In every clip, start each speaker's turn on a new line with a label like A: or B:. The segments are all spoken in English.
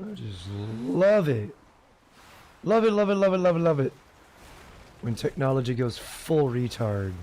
A: I just love it. Love it, love it, love it, love it, love it. When technology goes full retard.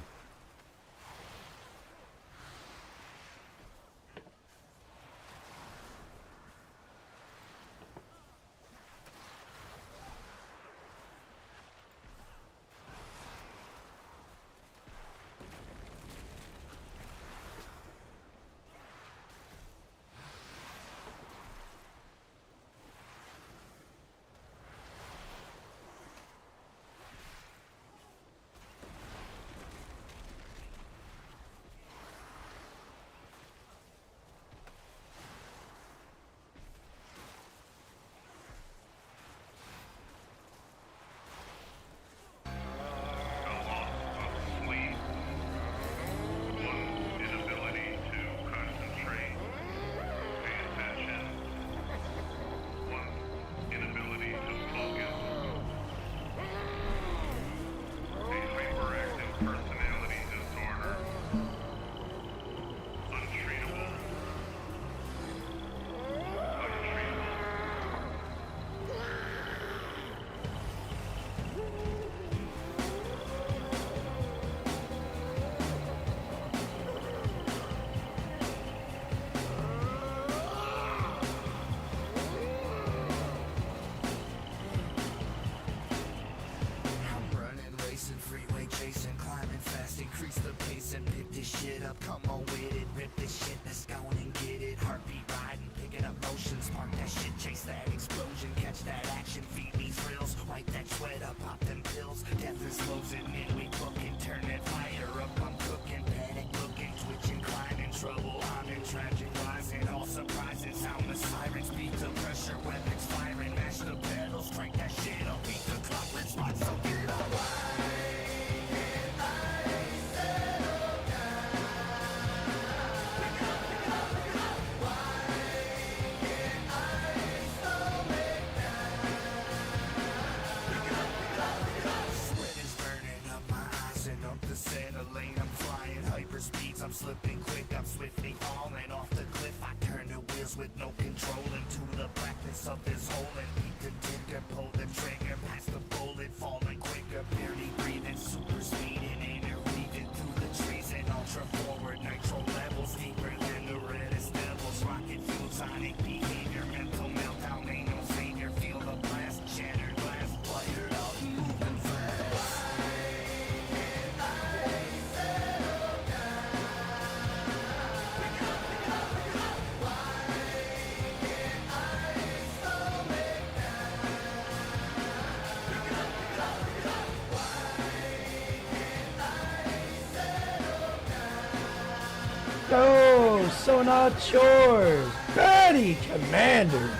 A: Yo, so not yours, Patty Commander.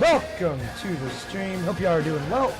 A: Welcome to the stream. Hope y'all are doing well.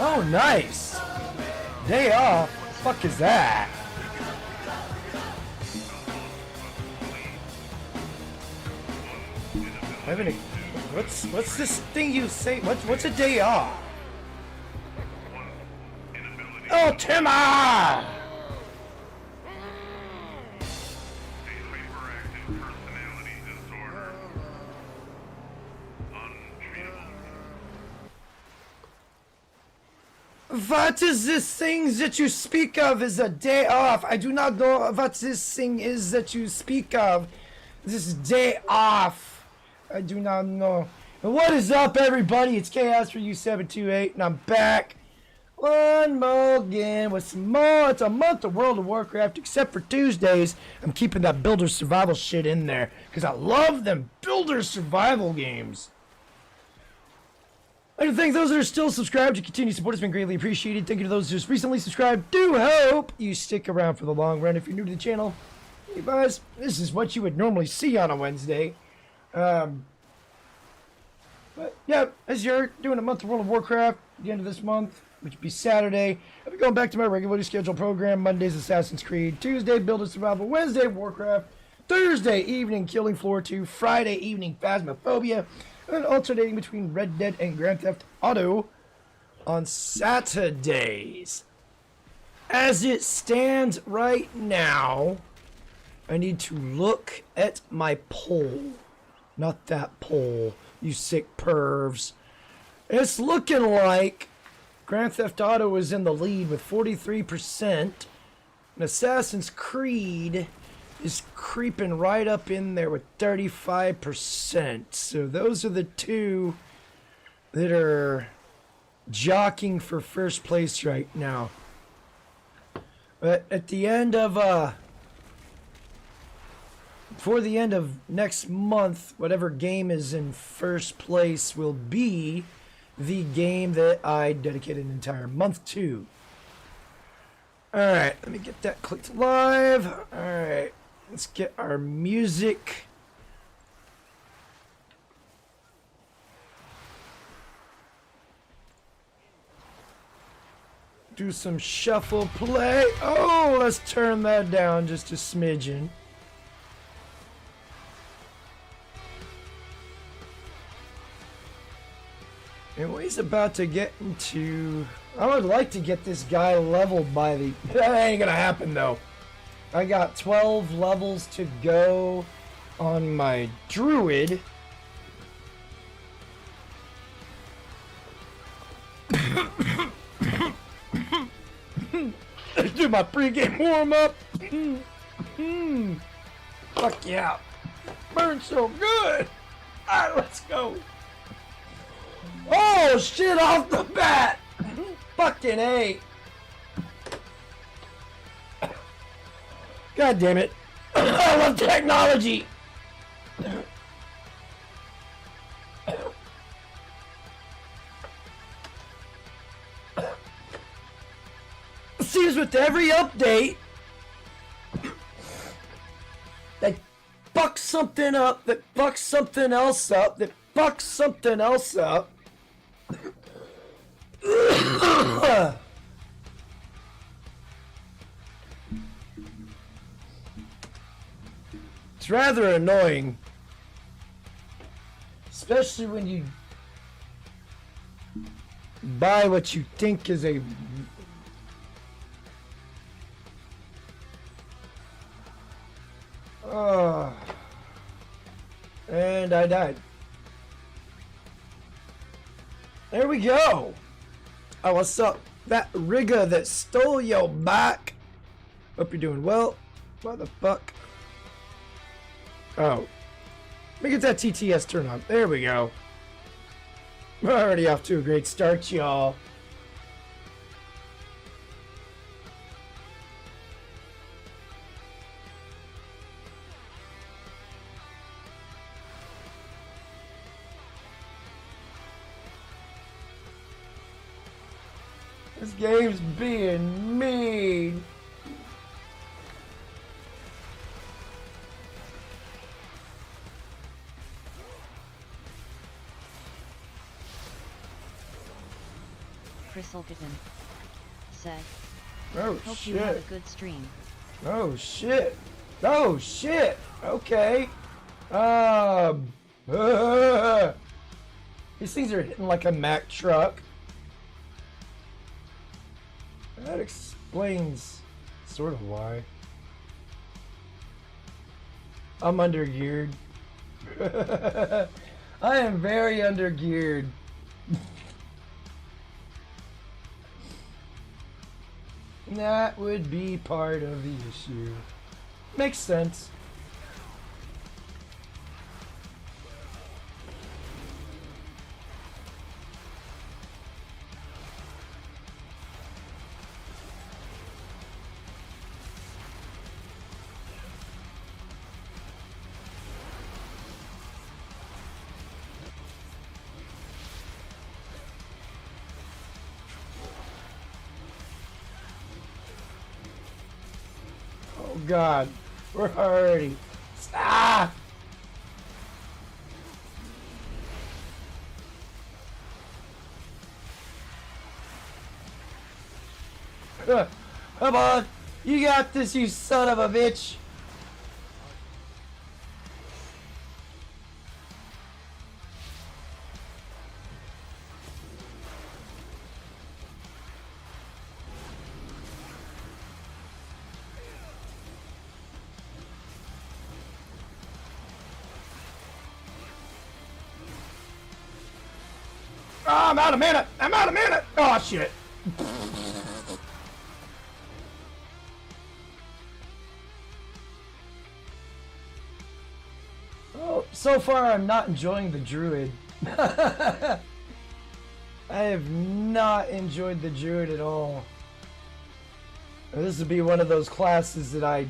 A: Oh, nice! Day off? What the fuck is that? What's this thing you say? What's a day off? Ultima! What is this thing that you speak of is a day off? I do not know what this thing is that you speak of. This day off. I do not know. And what is up, everybody? It's Chaosforyou728, and I'm back one more again with some more. It's a month of World of Warcraft, except for Tuesdays. I'm keeping that builder survival shit in there because I love them builder survival games. I'd like to thank those that are still subscribed. Your continued support has been greatly appreciated. Thank you to those who just recently subscribed. Do hope you stick around for the long run. If you're new to the channel, hey guys, this is what you would normally see on a Wednesday. But yeah, as you're doing a month of World of Warcraft, at the end of this month, which would be Saturday, I'll be going back to my regularly scheduled program. Monday's Assassin's Creed, Tuesday Build and Survival, Wednesday Warcraft, Thursday evening Killing Floor 2, Friday evening Phasmophobia, and alternating between Red Dead and Grand Theft Auto on Saturdays. As it stands right now, I need to look at my poll. Not that poll, you sick pervs. It's looking like Grand Theft Auto is in the lead with 43%, and Assassin's Creed is creeping right up in there with 35%. So those are the two that are jockeying for first place right now. But at the end of before the end of next month, whatever game is in first place will be the game that I dedicated an entire month to. Alright, let me get that clicked live. Alright, let's get our music. Do some shuffle play. Oh, let's turn that down just a smidgen. And what he's about to get into... I would like to get this guy leveled by the... That ain't gonna happen, though. I got 12 levels to go on my druid. Let's do my pregame warm-up. Fuck yeah. Burns so good. Alright, let's go. Oh, shit off the bat! Fucking A. God damn it. I love technology! It seems with every update, they fuck something up, that fucks something else up, that fucks something else up. It's rather annoying, especially when you buy what you think is a and I died. There we go. Oh, what's up? That rigger that stole your back. Hope you're doing well. What the fuck? Oh. Let me get that TTS turned on. There we go. We're already off to a great start, y'all. This game's being mean.
B: Chriselkitten said,
A: Oh
B: hope
A: shit.
B: you have a good stream.
A: Oh shit. Oh shit. Okay. These things are hitting like a Mack truck. That explains sort of why. I'm undergeared. I am very undergeared. That would be part of the issue. Makes sense. Oh God, we're already. Ah! Come on, you got this, you son of a bitch. Oh, I'm out of mana! I'm out of mana! Oh, shit! Oh, so far I'm not enjoying the druid. I have not enjoyed the druid at all. This would be one of those classes that I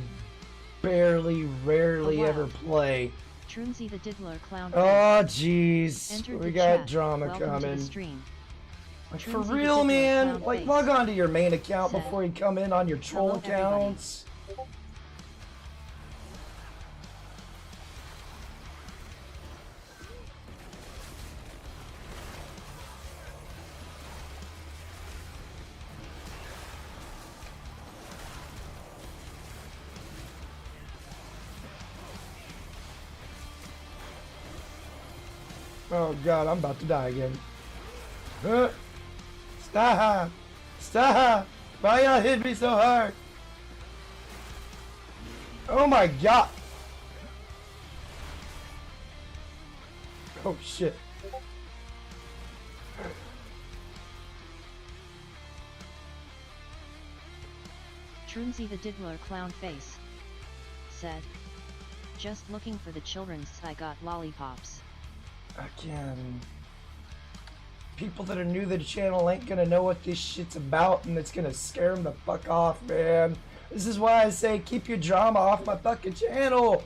A: rarely ever play.
B: Trunsy the Diddler Clown.
A: Oh, jeez.
B: Entered
A: We
B: the
A: got
B: chat.
A: drama
B: Welcome to the
A: coming.
B: stream.
A: Like, for
B: Trunsy the
A: real,
B: Diddler
A: man?
B: Clown
A: Like,
B: face.
A: log on to your main account
B: Said,
A: before you come in on your troll
B: "Hello, everybody."
A: accounts. Oh God, I'm about to die again. Stop! Stop! Why y'all hit me so hard? Oh my God! Oh shit.
B: Trunsy the Diddler Clown face. Said. Just looking for the children's I got lollipops.
A: Again. People that are new to the channel ain't gonna know what this shit's about, and it's gonna scare them the fuck off, man. This is why I say keep your drama off my fucking channel.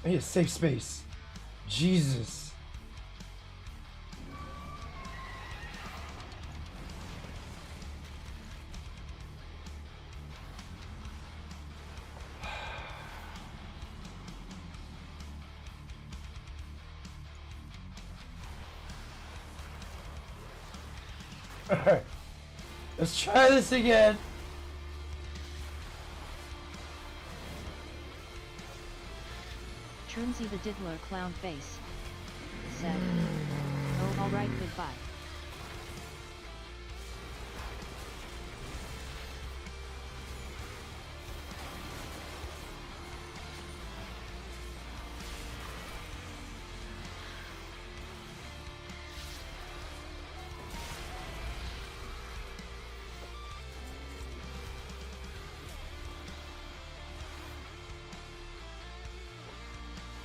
A: I need a safe space. Jesus. Alright. Let's try this again.
B: Trunsy the Diddler Clown face. Said. Oh, alright, goodbye.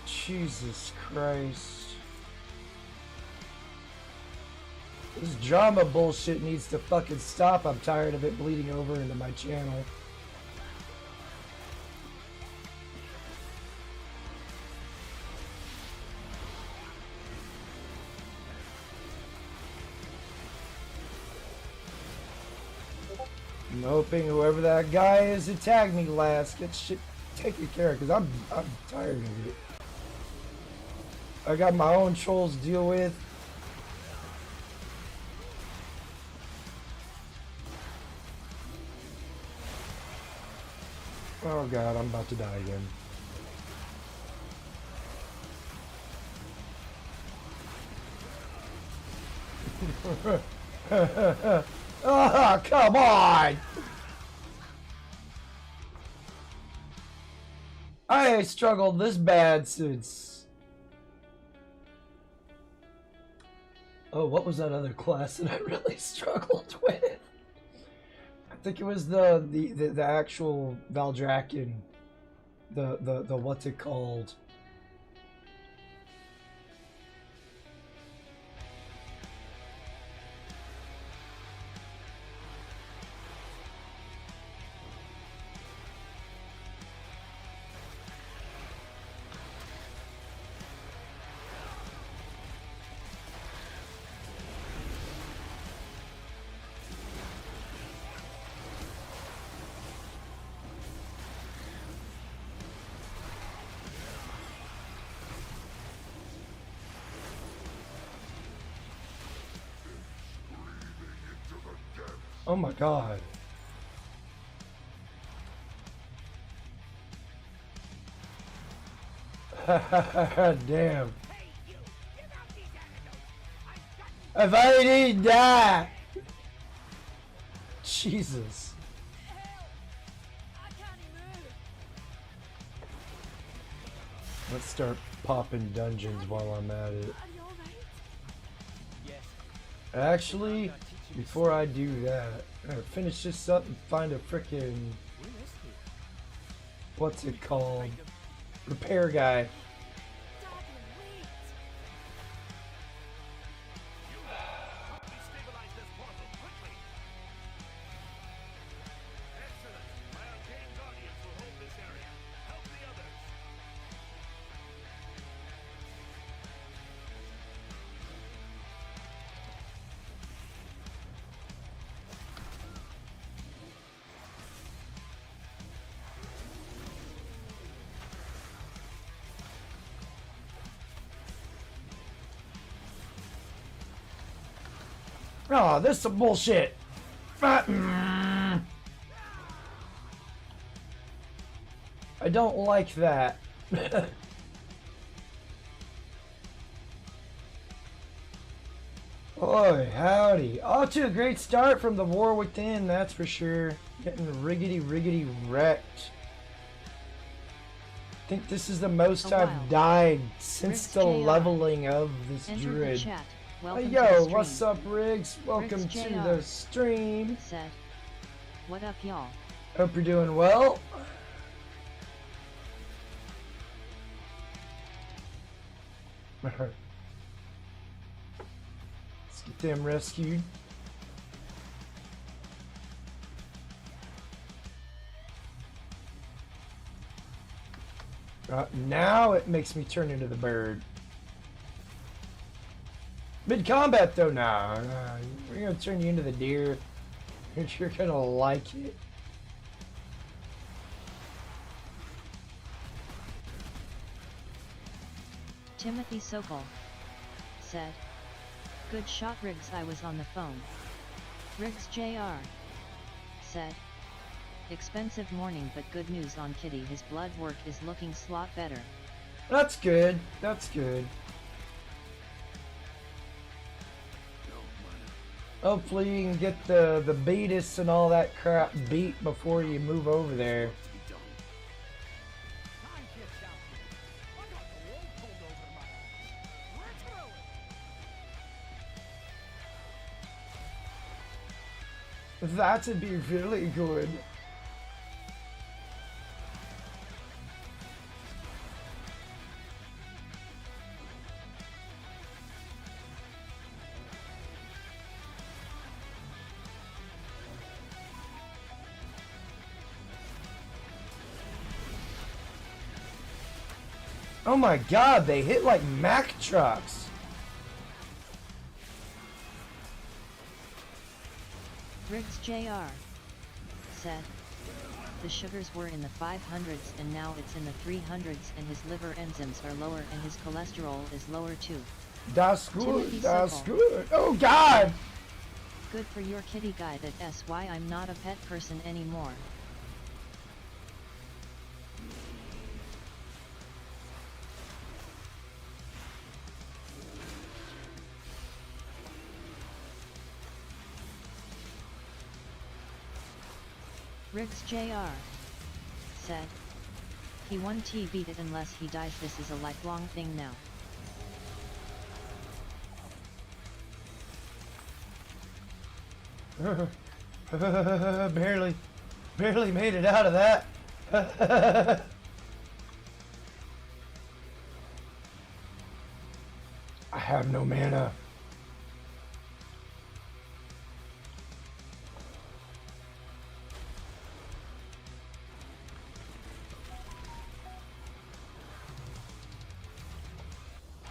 A: Jesus Christ. This drama bullshit needs to fucking stop. I'm tired of it bleeding over into my channel. I'm hoping whoever that guy is that tagged me last gets shit taken care of, because I'm tired of it. I got my own trolls to deal with. Oh God, I'm about to die again. Oh, come on! I struggled this bad since... Oh, what was that other class that I really struggled with? I think it was the actual Valdrakken. The what's it called? Oh my god. Damn. If I didn't die. Jesus. Let's start popping dungeons while I'm at it. Actually, before I do that, I'm gonna finish this up and find a frickin' what's it called? Repair guy. Oh, this is some bullshit. I don't like that. Boy, howdy. Off to a great start from the war within, that's for sure. Getting riggedy wrecked. I think this is the most I've died since the leveling of this druid. Hey, yo, what's up, Riggs? Welcome to the stream.
B: Said, what up, y'all?
A: Hope you're doing well. Let's get them rescued. Now it makes me turn into the bird. Mid-combat though, nah, we're gonna turn you into the deer. You're gonna like it.
B: Timothy Sokol said, good shot Riggs, I was on the phone. Riggs Jr. said, expensive morning but good news on Kitty, his blood work is looking slot better.
A: That's good, that's good. Hopefully you can get the beatus and all that crap beat before you move over there. That'd be really good. Oh my god, they hit like Mack trucks.
B: Riggs Jr. said, the sugars were in the 500s and now it's in the 300s and his liver enzymes are lower and his cholesterol is lower too.
A: That's good, that's good. Oh god!
B: Good for your kitty guy, that's why I'm not a pet person anymore. Riggs Jr. said. He won T beat it unless he dies, this is a lifelong thing now.
A: Barely made it out of that. I have no mana.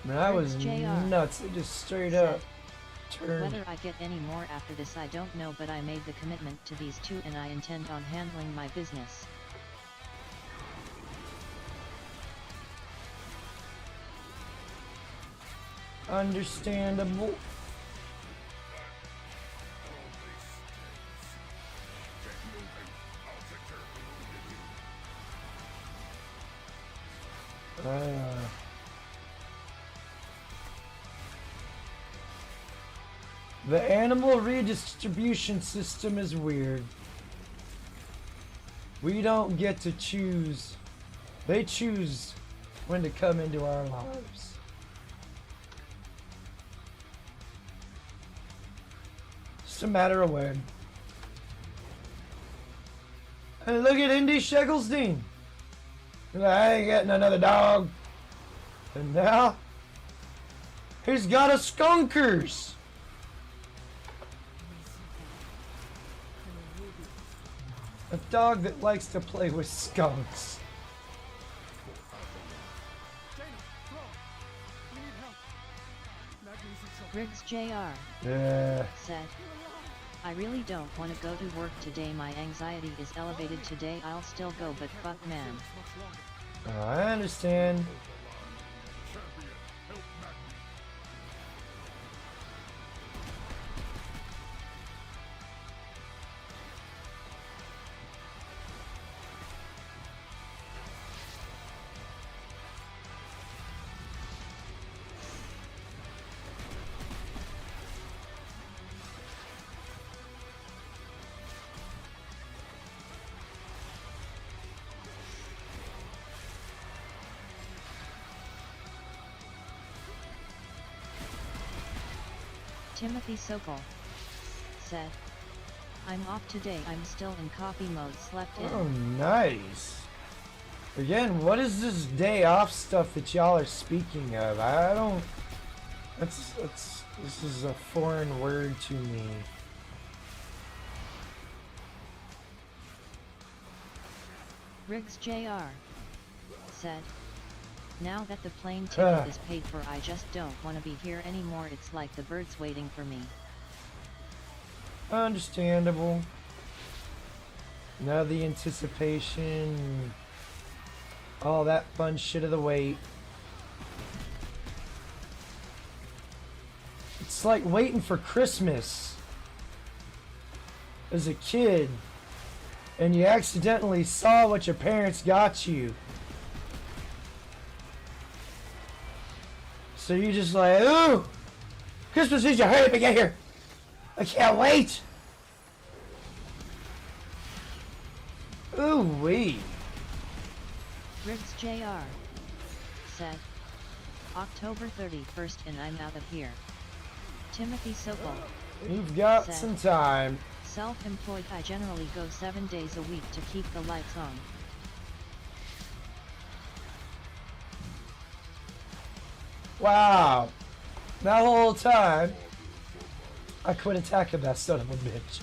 A: Man, that was nuts. It just straight up turned.
B: Whether I get any more after this I don't know, but I made the commitment to these two and I intend on handling my business.
A: Understandable. The animal redistribution system is weird. We don't get to choose. They choose when to come into our lives. Just a matter of when. And look at Indy Shegglestein. I ain't getting another dog. And now, he's got a skunkers. A dog that likes to play with skunks.
B: Riggs Jr. said, I really don't want to go to work today, my anxiety is elevated today, I'll still go but fuck man.
A: I understand.
B: Timothy Sokol said, I'm off today, I'm still in coffee mode, slept in.
A: Oh, nice. Again, what is this day off stuff that y'all are speaking of? I don't... This is a foreign word to me.
B: Riggs Jr. said, now that the plane ticket is paid for, I just don't want to be here anymore, it's like the birds waiting for me.
A: Understandable. Now the anticipation, all that fun shit of the wait. It's like waiting for Christmas as a kid and you accidentally saw what your parents got you. So you're just like, ooh, Christmas is your hurry up and get here. I can't wait. Ooh wee.
B: Riggs Jr. said, October 31st and I'm out of here. Timothy Sokol.
A: You've got
B: said,
A: some time.
B: Self-employed, I generally go 7 days a week to keep the lights on.
A: Wow. That whole time, I quit attacking that son of a bitch.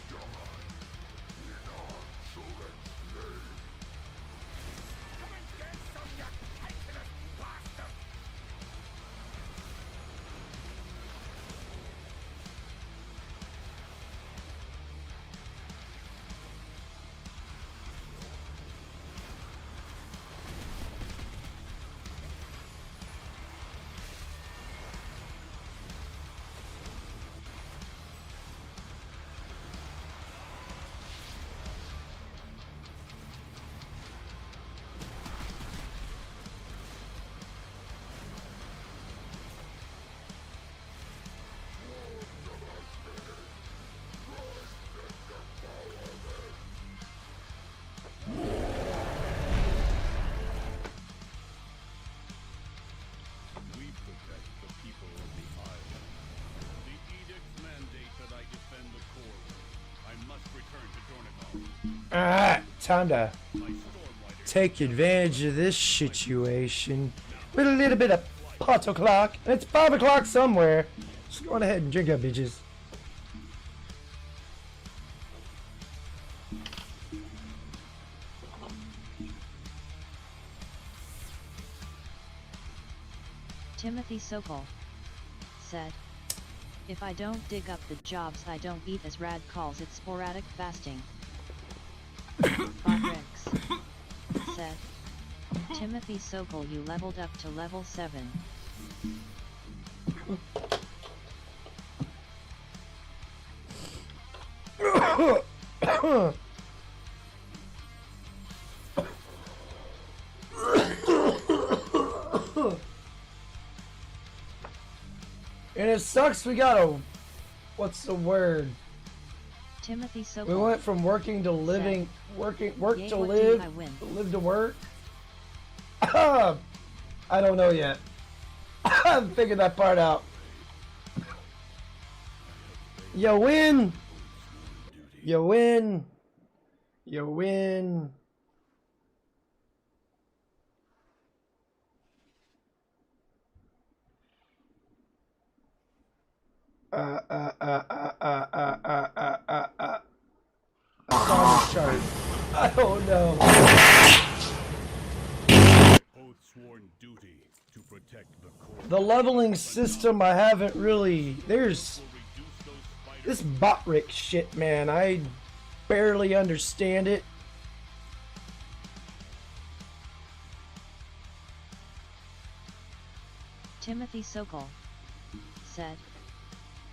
A: Alright, time to take advantage of this situation with a little bit of pot o'clock. It's 5 o'clock somewhere. Just go on ahead and drink up, bitches.
B: Timothy Sokol said, if I don't dig up the jobs I don't eat, as Rad calls it, sporadic fasting. Botrix said, Timothy Sokol, you leveled up to level 7.
A: And it sucks we got a... What's the word?
B: Timothy Sokol.
A: We went from working to living, work to live, live to work. I don't know yet. I haven't figured that part out. You win. You win. You win. Chart. I don't know.
C: Oath sworn duty to protect the core.
A: The leveling system, I haven't really. There's this Botrick shit, man. I barely understand it.
B: Timothy Sokol said,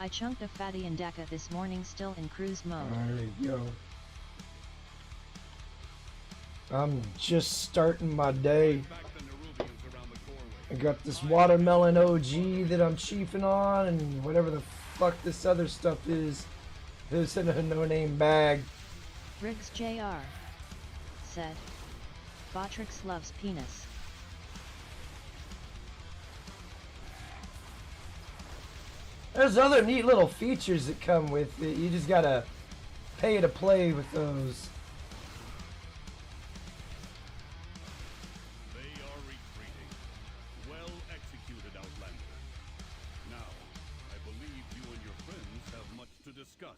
B: I chunked a fatty in Dhaka this morning, still in cruise mode.
A: There you go. I'm just starting my day. I got this watermelon OG that I'm chiefing on, and whatever the fuck this other stuff is. It's in a no-name bag.
B: Riggs Jr. said, Botrix loves penis.
A: There's other neat little features that come with it. You just gotta pay to play with those.
C: They are retreating. Well executed, Outlander. Now, I believe you and your friends have much to discuss.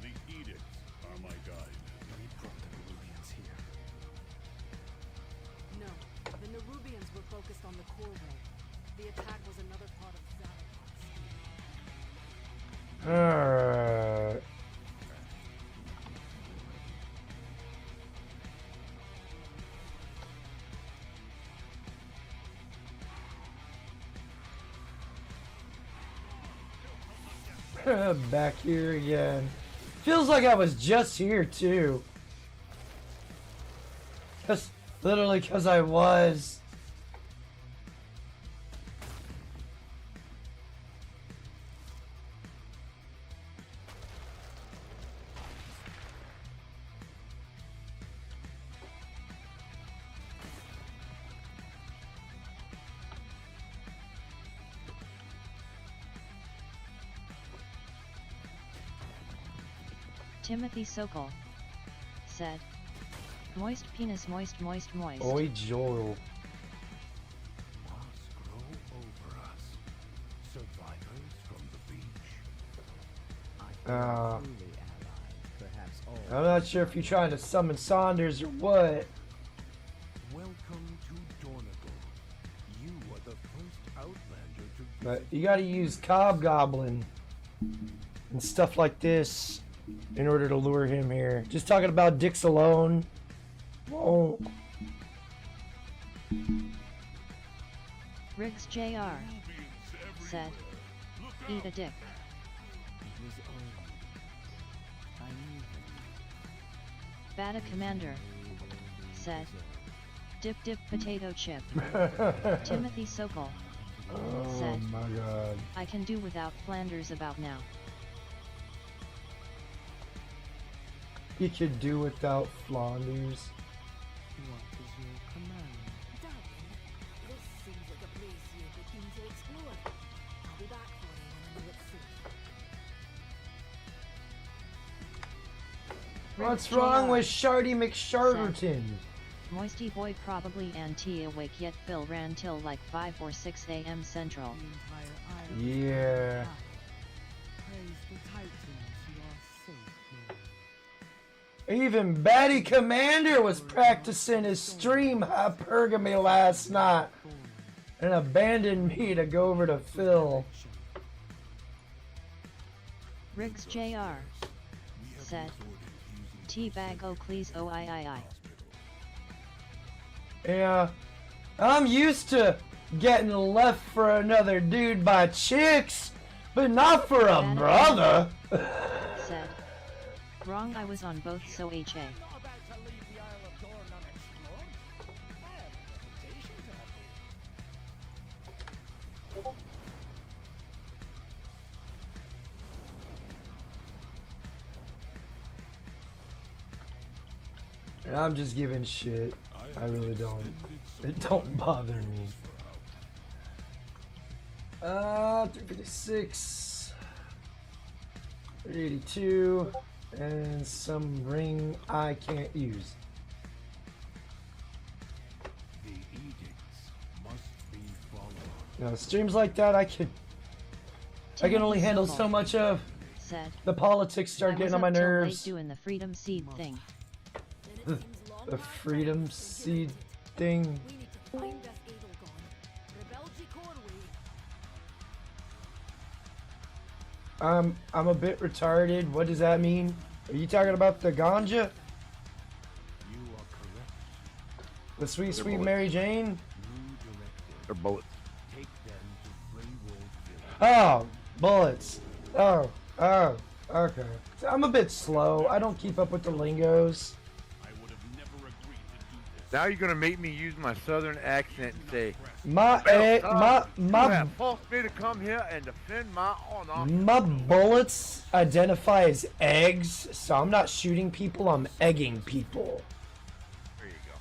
C: The edicts are my guide.
D: We brought the Nerubians here.
E: No, the Nerubians were focused on the core ray. The attack was another part of Zalakot's scheme.
A: Alright. Back here again. Feels like I was just here too. Just literally because I was.
B: Timothy Sokol said, moist penis, moist, moist, moist.
A: Oi, Joel.
D: Moss grow over us. Survivors from the beach.
F: Truly allied, perhaps all.
A: I'm not sure if you're trying to summon Saunders or what.
D: Welcome to Dornagle. You are the first Outlander to
A: But you gotta use Cobgoblin and stuff like this in order to lure him here. Just talking about dicks alone won't.
B: Riggs Jr. said, eat a dick.
F: It was Odin. I knew him.
B: Bata Commander said, dip dip potato chip. Timothy Sokol
A: Oh
B: said,
A: my god.
B: I can do without Flanders about now.
A: You could do without Flanders.
F: What is your command?
E: Darling, this seems like a place you're looking to explore.
A: What's wrong with Shardy McSharderton?
B: Moisty boy probably anti-awake yet Phil ran till like 5 or 6 a.m. Central.
A: Yeah.
F: Praise the Titans, you are safe here.
A: Even Batty Commander was practicing his stream hypergamy last night and abandoned me to go over to Phil.
B: Riggs Jr. said, Teabag oh please oh I.
A: Yeah, I'm used to getting left for another dude by chicks, but not for a brother.
B: Said, wrong I was on both so HA.
A: And I'm just giving shit. I really don't. It don't bother me. 356, 382, and some ring I can't use.
D: The edicts must be followed.
A: Now, streams like that, I can only handle so much of.
B: Said,
A: The politics start getting on my nerves.
B: doing the freedom seed thing.
A: The freedom seed thing.
E: We need to find that Edelgon. Rebelji Corway.
A: I'm a bit retarded. What does that mean? Are you talking about the ganja?
D: You are correct.
A: The sweet, sweet Mary Jane?
D: New directive.
G: They're bullets.
D: Take them to Freywolf Village.
A: Oh, bullets. Oh, okay. I'm a bit slow. I don't keep up with the lingos.
C: I would have never agreed to do this.
G: Now you're gonna make me use my southern accent and say,
A: You
G: have forced me to come here and defend my honor.
A: my bullets identify as eggs, so I'm not shooting people, I'm egging people.
G: There you go.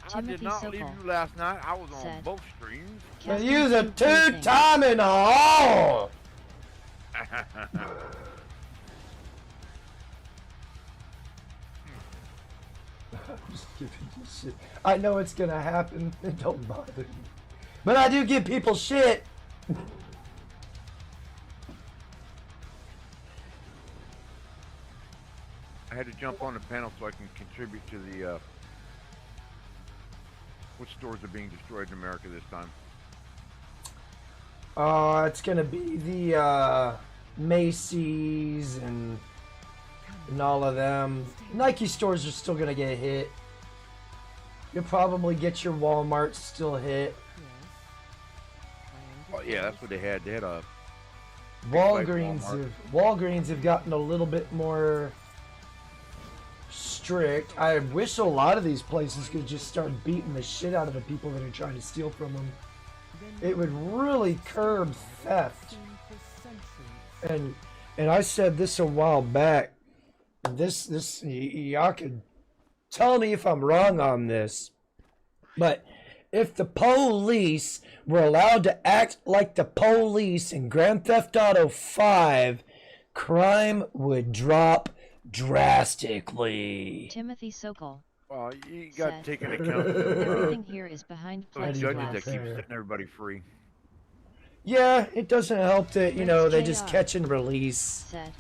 G: I
B: Timothy
G: did not
B: Sokol
G: leave you last night. I was on
B: said,
G: both streams.
A: I use a two-time in a hole! I'm just giving you shit. I know it's gonna happen. It don't bother me. But I do give people shit.
G: I had to jump on the panel so I can contribute to the which stores are being destroyed in America this time.
A: It's gonna be the Macy's and all of them. Nike stores are still gonna get hit. You'll probably get your Walmart still hit.
G: Oh yeah, that's what they had. They had a
A: Walgreens have gotten a little bit more strict. I wish a lot of these places could just start beating the shit out of the people that are trying to steal from them. It would really curb theft. And I said this a while back. This y'all could tell me if I'm wrong on this, but if the police were allowed to act like the police in Grand Theft Auto 5, crime would drop drastically.
B: Timothy Sokol
G: well, you got to
B: said,
G: take into account
B: everything here is behind
G: the judges that
B: plexiglass.
G: keep setting everybody free.
A: Yeah, it doesn't help that, you know, they just
B: JR
A: catch and release.
B: Said,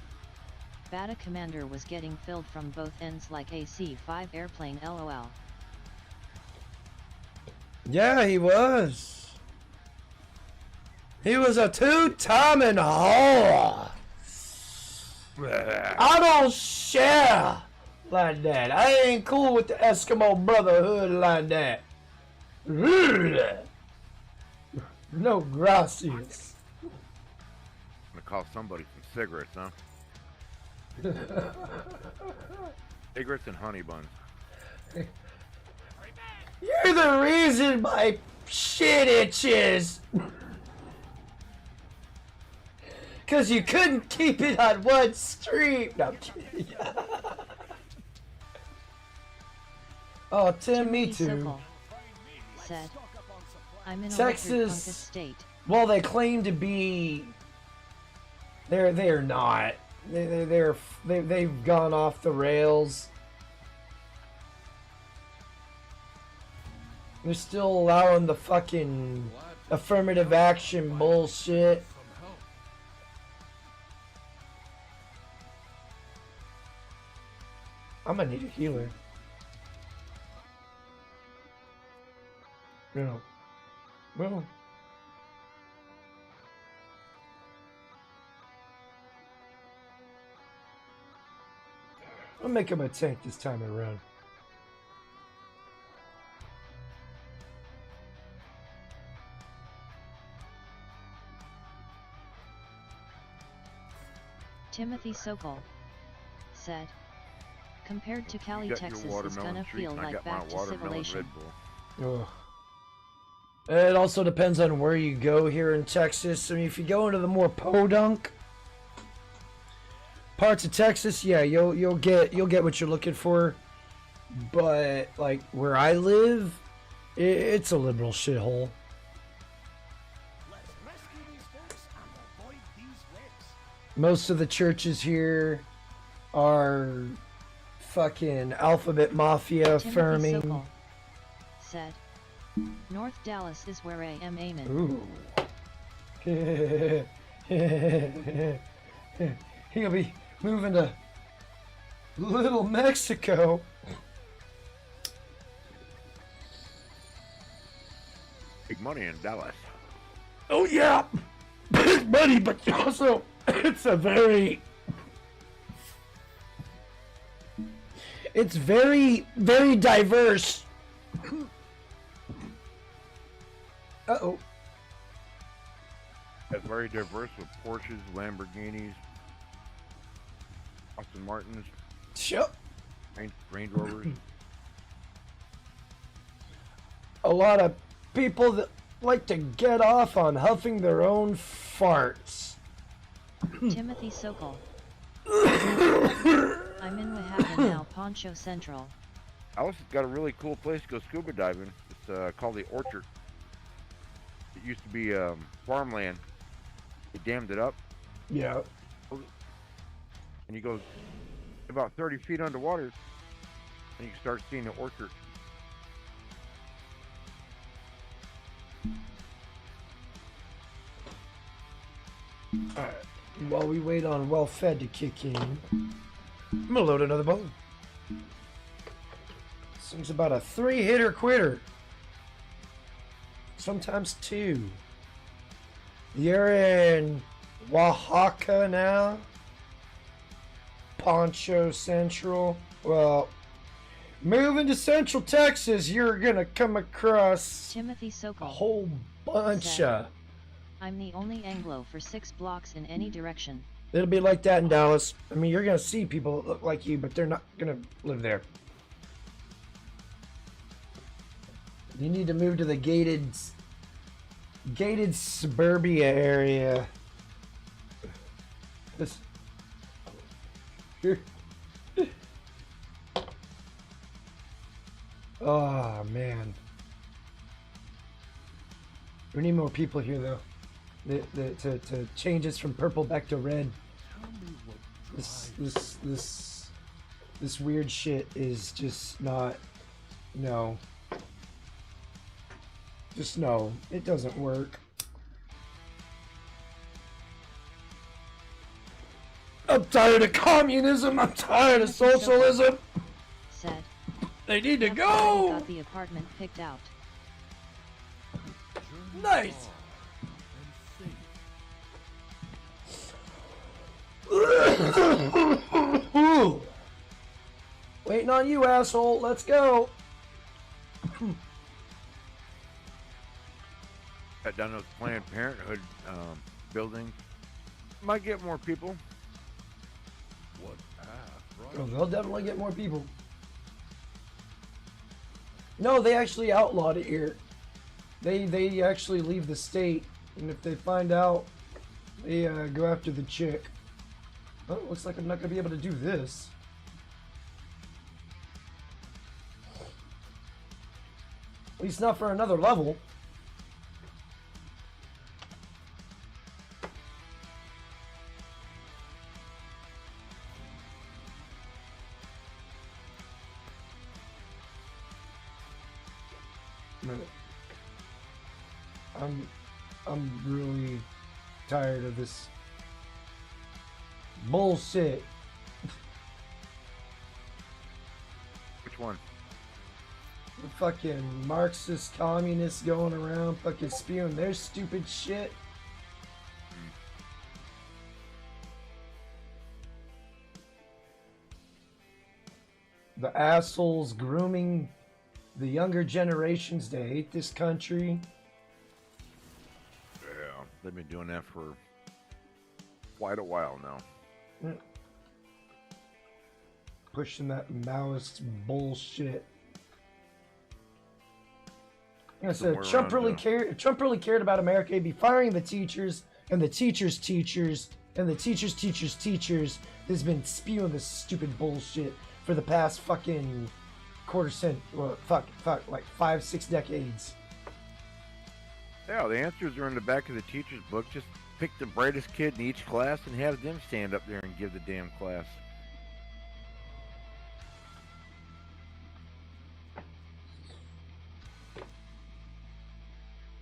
B: Bata Commander was getting filled from both ends like a C-5 airplane LOL.
A: Yeah, he was. He was a two-timing whore. I don't share like that. I ain't cool with the Eskimo Brotherhood like that. No gracias.
G: I'm gonna call somebody some cigarettes, huh? Cigarettes and honey buns.
A: You're the reason my shit itches. Cause you couldn't keep it on one stream. No, I'm kidding. Oh, Tim, me
B: Timothy
A: too.
B: Sokol said, I'm in a
A: Texas-
B: Texas state.
A: Well, they claim to be. They're not. they've gone off the rails. They're still allowing the fucking affirmative action bullshit. I'm gonna need a healer. No. Well. I'll make him a tank this time around.
B: Timothy Sokol said, compared to Cali,
G: You got your
B: Texas is
G: watermelon
B: gonna
G: treat,
B: feel
G: and I
B: like
G: got my
B: back to
G: watermelon
B: civilization.
G: Red Bull.
A: Ugh. It also depends on where you go here in Texas. I mean, if you go into the more podunk parts of Texas, yeah, you'll get what you're looking for. But like where I live, it's a liberal shithole. Most of the churches here are fucking alphabet mafia
B: Timothy
A: firming.
B: Sokol said, North Dallas is where I am aiming.
A: Ooh. He'll be moving to Little Mexico.
G: Big money in Dallas.
A: Oh yeah, big money, but also it's very diverse. Uh-oh.
G: It's very diverse with Porsches, Lamborghinis, Aston Martins,
A: Sure.
G: Range Rovers.
A: A lot of people that like to get off on huffing their own farts.
B: Timothy Sokol. I'm in Wehaven now, Poncho Central.
G: Alice has got a really cool place to go scuba diving. It's called the Orchard. It used to be farmland. They dammed it up,
A: Yeah.
G: and you go about 30 feet underwater, and you can start seeing the orchard.
A: Alright. While we wait on well-fed to kick in, I'm gonna load another bowl. This thing's about a 3-hitter quitter. Sometimes 2. You're in Oaxaca now. Poncho Central. Well, moving to Central Texas, you're gonna come across
B: Timothy
A: a
B: Sokol.
A: whole bunch of.
B: I'm the only Anglo for 6 blocks in any direction.
A: It'll be like that in Dallas. I mean, you're gonna see people that look like you, but they're not gonna live there. You need to move to the gated suburbia area. This here. Oh man, we need more people here though. To change us from purple back to red. This weird shit is just not. No. Just no, it doesn't work. I'm tired of communism. I'm tired of socialism.
B: Said,
A: They need to
B: "That's why I
A: go.
B: got the apartment picked out.
A: Nice. Waiting on you, asshole. Let's go.
G: Got down those Planned Parenthood buildings. Might get more people.
A: Oh, they'll definitely get more people. No, they actually outlawed it here. They actually leave the state, and if they find out, they go after the chick. Oh, looks like I'm not gonna be able to do this. At least not for another level. I'm really tired of this bullshit.
G: Which one?
A: The fucking Marxist communists going around fucking spewing their stupid shit. The assholes grooming the younger generations to hate this country.
G: Yeah, they've been doing that for quite a while now.
A: Pushing that Maoist bullshit. Like I said, Trump really cared. If Trump really cared about America, he'd be firing the teachers and the teachers' teachers and the teachers' teachers' teachers that's been spewing this stupid bullshit for the past fucking like 5-6 decades.
G: Yeah, the answers are in the back of the teacher's book. Just pick the brightest kid in each class and have them stand up there and give the damn class.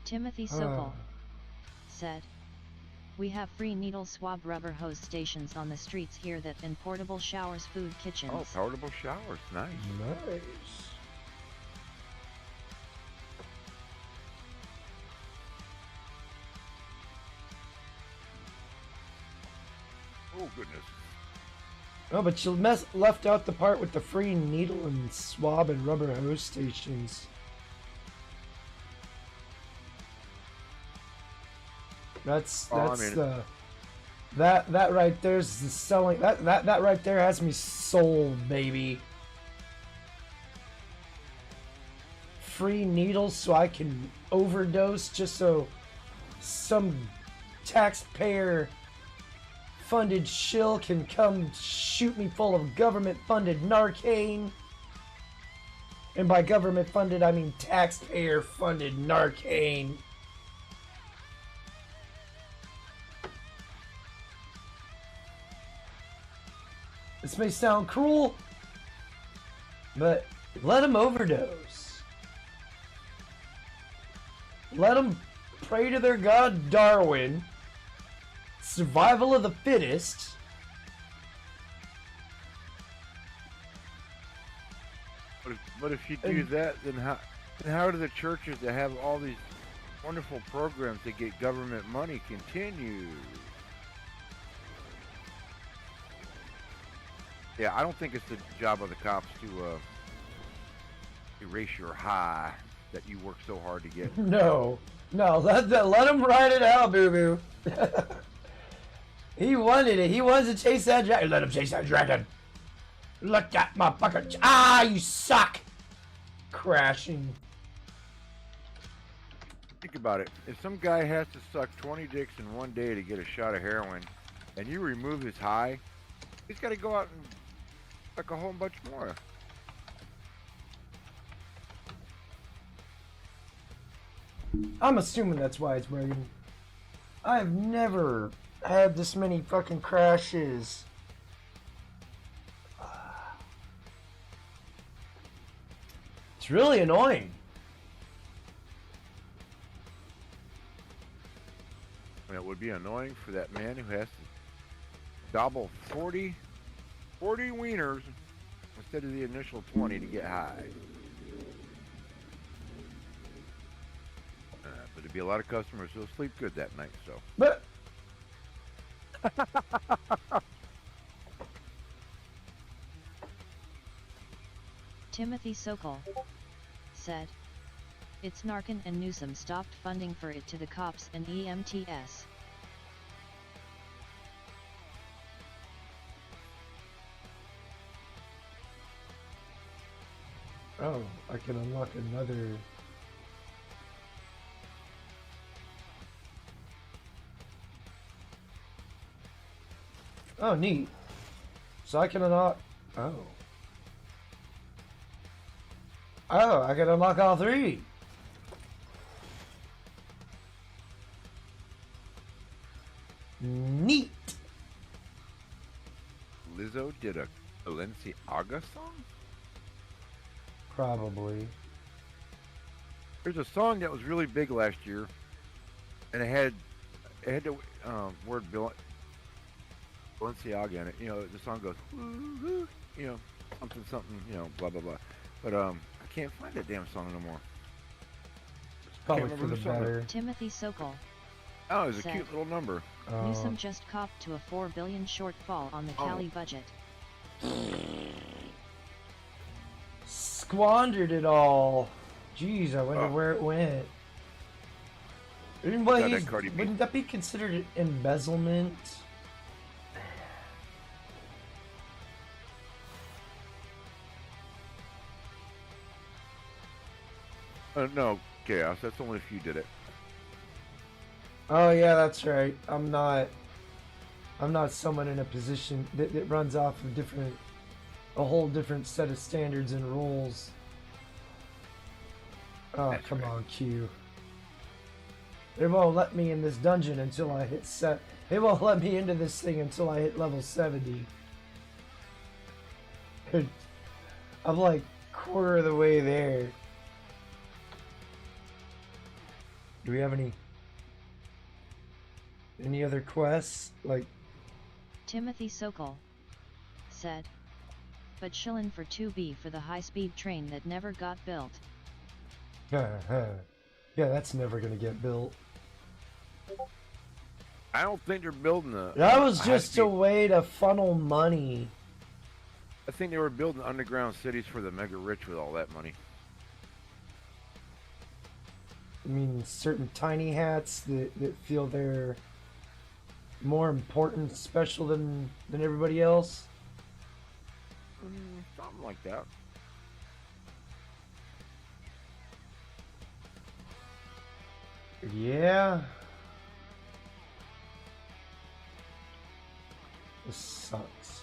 B: Timothy Sokol said, "We have free needle swab rubber hose stations on the streets here that in portable showers, food kitchens."
G: Oh, portable showers, nice.
A: Nice.
G: Oh, goodness.
A: Oh, but you left out the part with the free needle and swab and rubber hose stations. That's the that right there's the selling that right there has me sold, baby. Free needles so I can overdose just so some taxpayer funded shill can come shoot me full of government funded Narcan. And by government funded I mean taxpayer funded Narcan. This may sound cruel, but let them overdose. Let them pray to their god Darwin, survival of the fittest.
G: But if you do that, then how do the churches that have all these wonderful programs that get government money continue? Yeah, I don't think it's the job of the cops to erase your high that you work so hard to get.
A: No, let him ride it out, boo boo. He wanted it. He wants to chase that dragon. Let him chase that dragon. Let that motherfucker. You suck. Crashing.
G: Think about it. If some guy has to suck 20 dicks in one day to get a shot of heroin, and you remove his high, he's got to go out and suck a whole bunch more.
A: I'm assuming that's why it's breaking. I've never had this many fucking crashes. It's really annoying.
G: I mean, it would be annoying for that man who has to gobble 40 wieners instead of the initial 20 to get high. But there'd be a lot of customers who'll sleep good that night, so.
A: But
B: Timothy Sokol said, "It's Narcan and Newsom stopped funding for it to the cops and EMTs."
A: oh, I can unlock another. Oh, neat. So I can unlock. Oh, I can unlock all three. Neat.
G: Lizzo did a Balenciaga song?
A: Probably.
G: There's a song that was really big last year, and it had the word Balenciaga in it. You know, the song goes, "Woo-hoo," you know, something, something, you know, blah blah blah. But I can't find that damn song no more.
A: Probably
G: Can't
A: for the
G: remember the song.
A: better.
B: Timothy Sokol
G: Oh, it was a
B: said,
G: cute little number.
B: Newsom just copped to a $4 billion shortfall on the Cali budget.
A: Squandered it all. Jeez, I wonder where it went. Well,
G: Got that Cardi B.
A: wouldn't that be considered embezzlement?
G: No, Chaos. That's only if you did it.
A: Oh yeah, that's right. I'm not someone in a position that runs off of a whole different set of standards and rules. Oh,
G: That's
A: come
G: right.
A: on, Q. They won't let me in this dungeon until I hit They won't let me into this thing until I hit level 70. I'm like quarter of the way there. Do we have any other quests? Like,
B: Timothy Sokol said, but chillin' for 2B for the high-speed train that never got built.
A: yeah, that's never gonna get built.
G: I don't think they're building a.
A: That was
G: a
A: just a
G: high-speed-
A: way to funnel money.
G: I think they were building underground cities for the mega rich with all that money.
A: I mean, certain tiny hats that feel they're more important, special than everybody else.
G: Something like that.
A: Yeah. This sucks.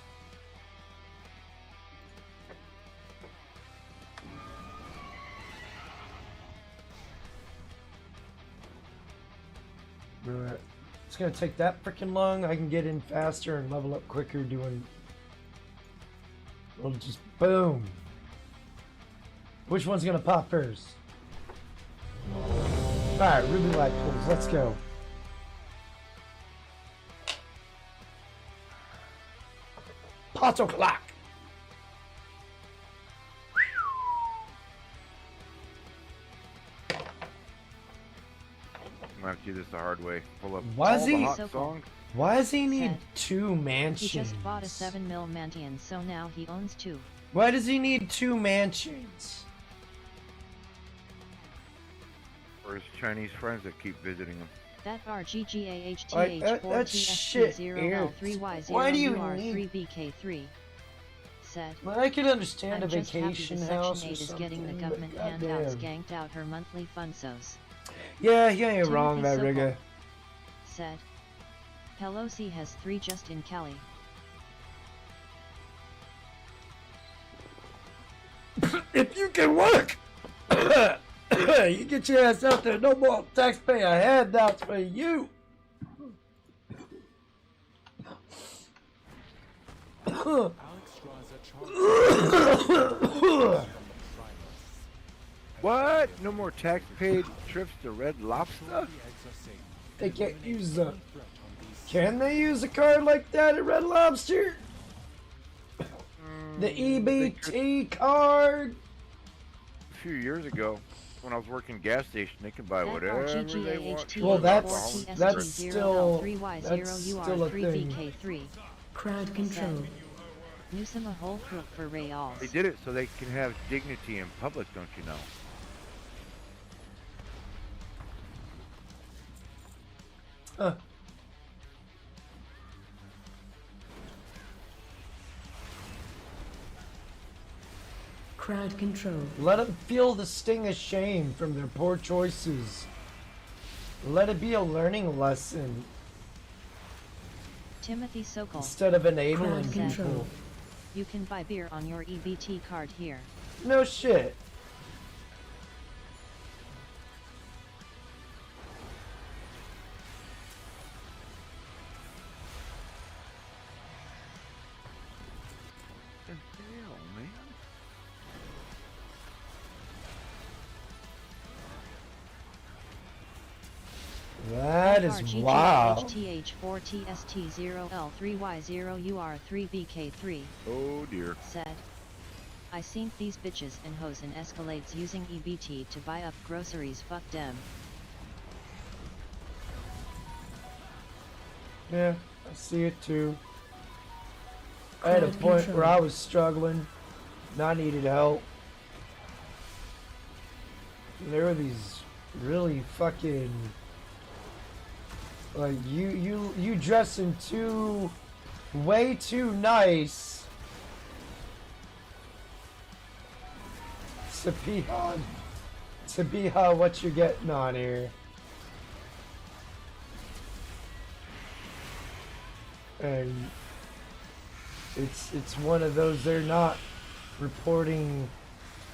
A: Right. It's gonna take that freaking long. I can get in faster and level up quicker doing. Well, just boom. Which one's gonna pop first? Alright, Ruby Light Pools, let's go. Pot o'clock!
G: I'm gonna have to do this the hard way. Pull up
A: Why
G: all
A: is
G: the
A: he-
G: hot
B: So-
G: songs.
A: Why does he need
B: Said,
A: two mansions?
B: He just bought a 7 mil mansion, so now he owns 2.
A: Why does he need two mansions?
G: For his Chinese friends that keep visiting him.
B: That RGGAHTH
A: Like, that
B: 4
A: shit
B: TSP 0
A: irritates-
B: L3Y0
A: Why do you
B: UR3BK3 said.
A: Well, I could understand
B: I'm
A: a
B: just happy
A: vacation
B: the
A: house
B: Section
A: or
B: 8 is
A: something,
B: getting the
A: but
B: government handouts
A: goddamn.
B: ganked out her monthly funsos.
A: Yeah, you ain't
B: Timothy
A: wrong, that
B: Sokol
A: rigger.
B: said. Pelosi has 3 just in Cali.
A: If you can work, you get your ass out there. No more taxpayer handouts for you.
D: Alex draws a
G: What? No more tax paid trips to Red Lobster?
D: The eggs are safe.
A: They can't use the.
D: Threat on these
A: Can they use a card like that at Red Lobster? The EBT card.
G: A few years ago, when I was working gas station, they can buy
B: That
G: whatever they want.
B: RGGAHT
A: Well, that's
B: 4
A: that's
B: TSP
A: still
B: 0 L3Y0
A: that's still a thing.
B: UR3BK3
H: Crowd control.
B: Newsom a whole crook for Reals.
G: They did it so they can have dignity in public, don't you know?
H: Crowd control.
A: Let them feel the sting of shame from their poor choices. Let it be a learning lesson
B: Timothy Sokol.
A: instead of enabling
H: Crowd control.
A: people.
B: You can buy beer on your EBT card here.
A: No shit.
G: What the hell, man?
A: That is wow.
B: RGGH4TST0L3Y0UR3BK3
G: Oh dear.
B: said, I seen these bitches and hoes in Escalades using EBT to buy up groceries, fuck them.
A: Yeah, I see it too. I had a point where I was struggling and I needed help. And there were these really fucking, like, you dressing way too nice to be on what you're getting on here. And it's one of those, they're not reporting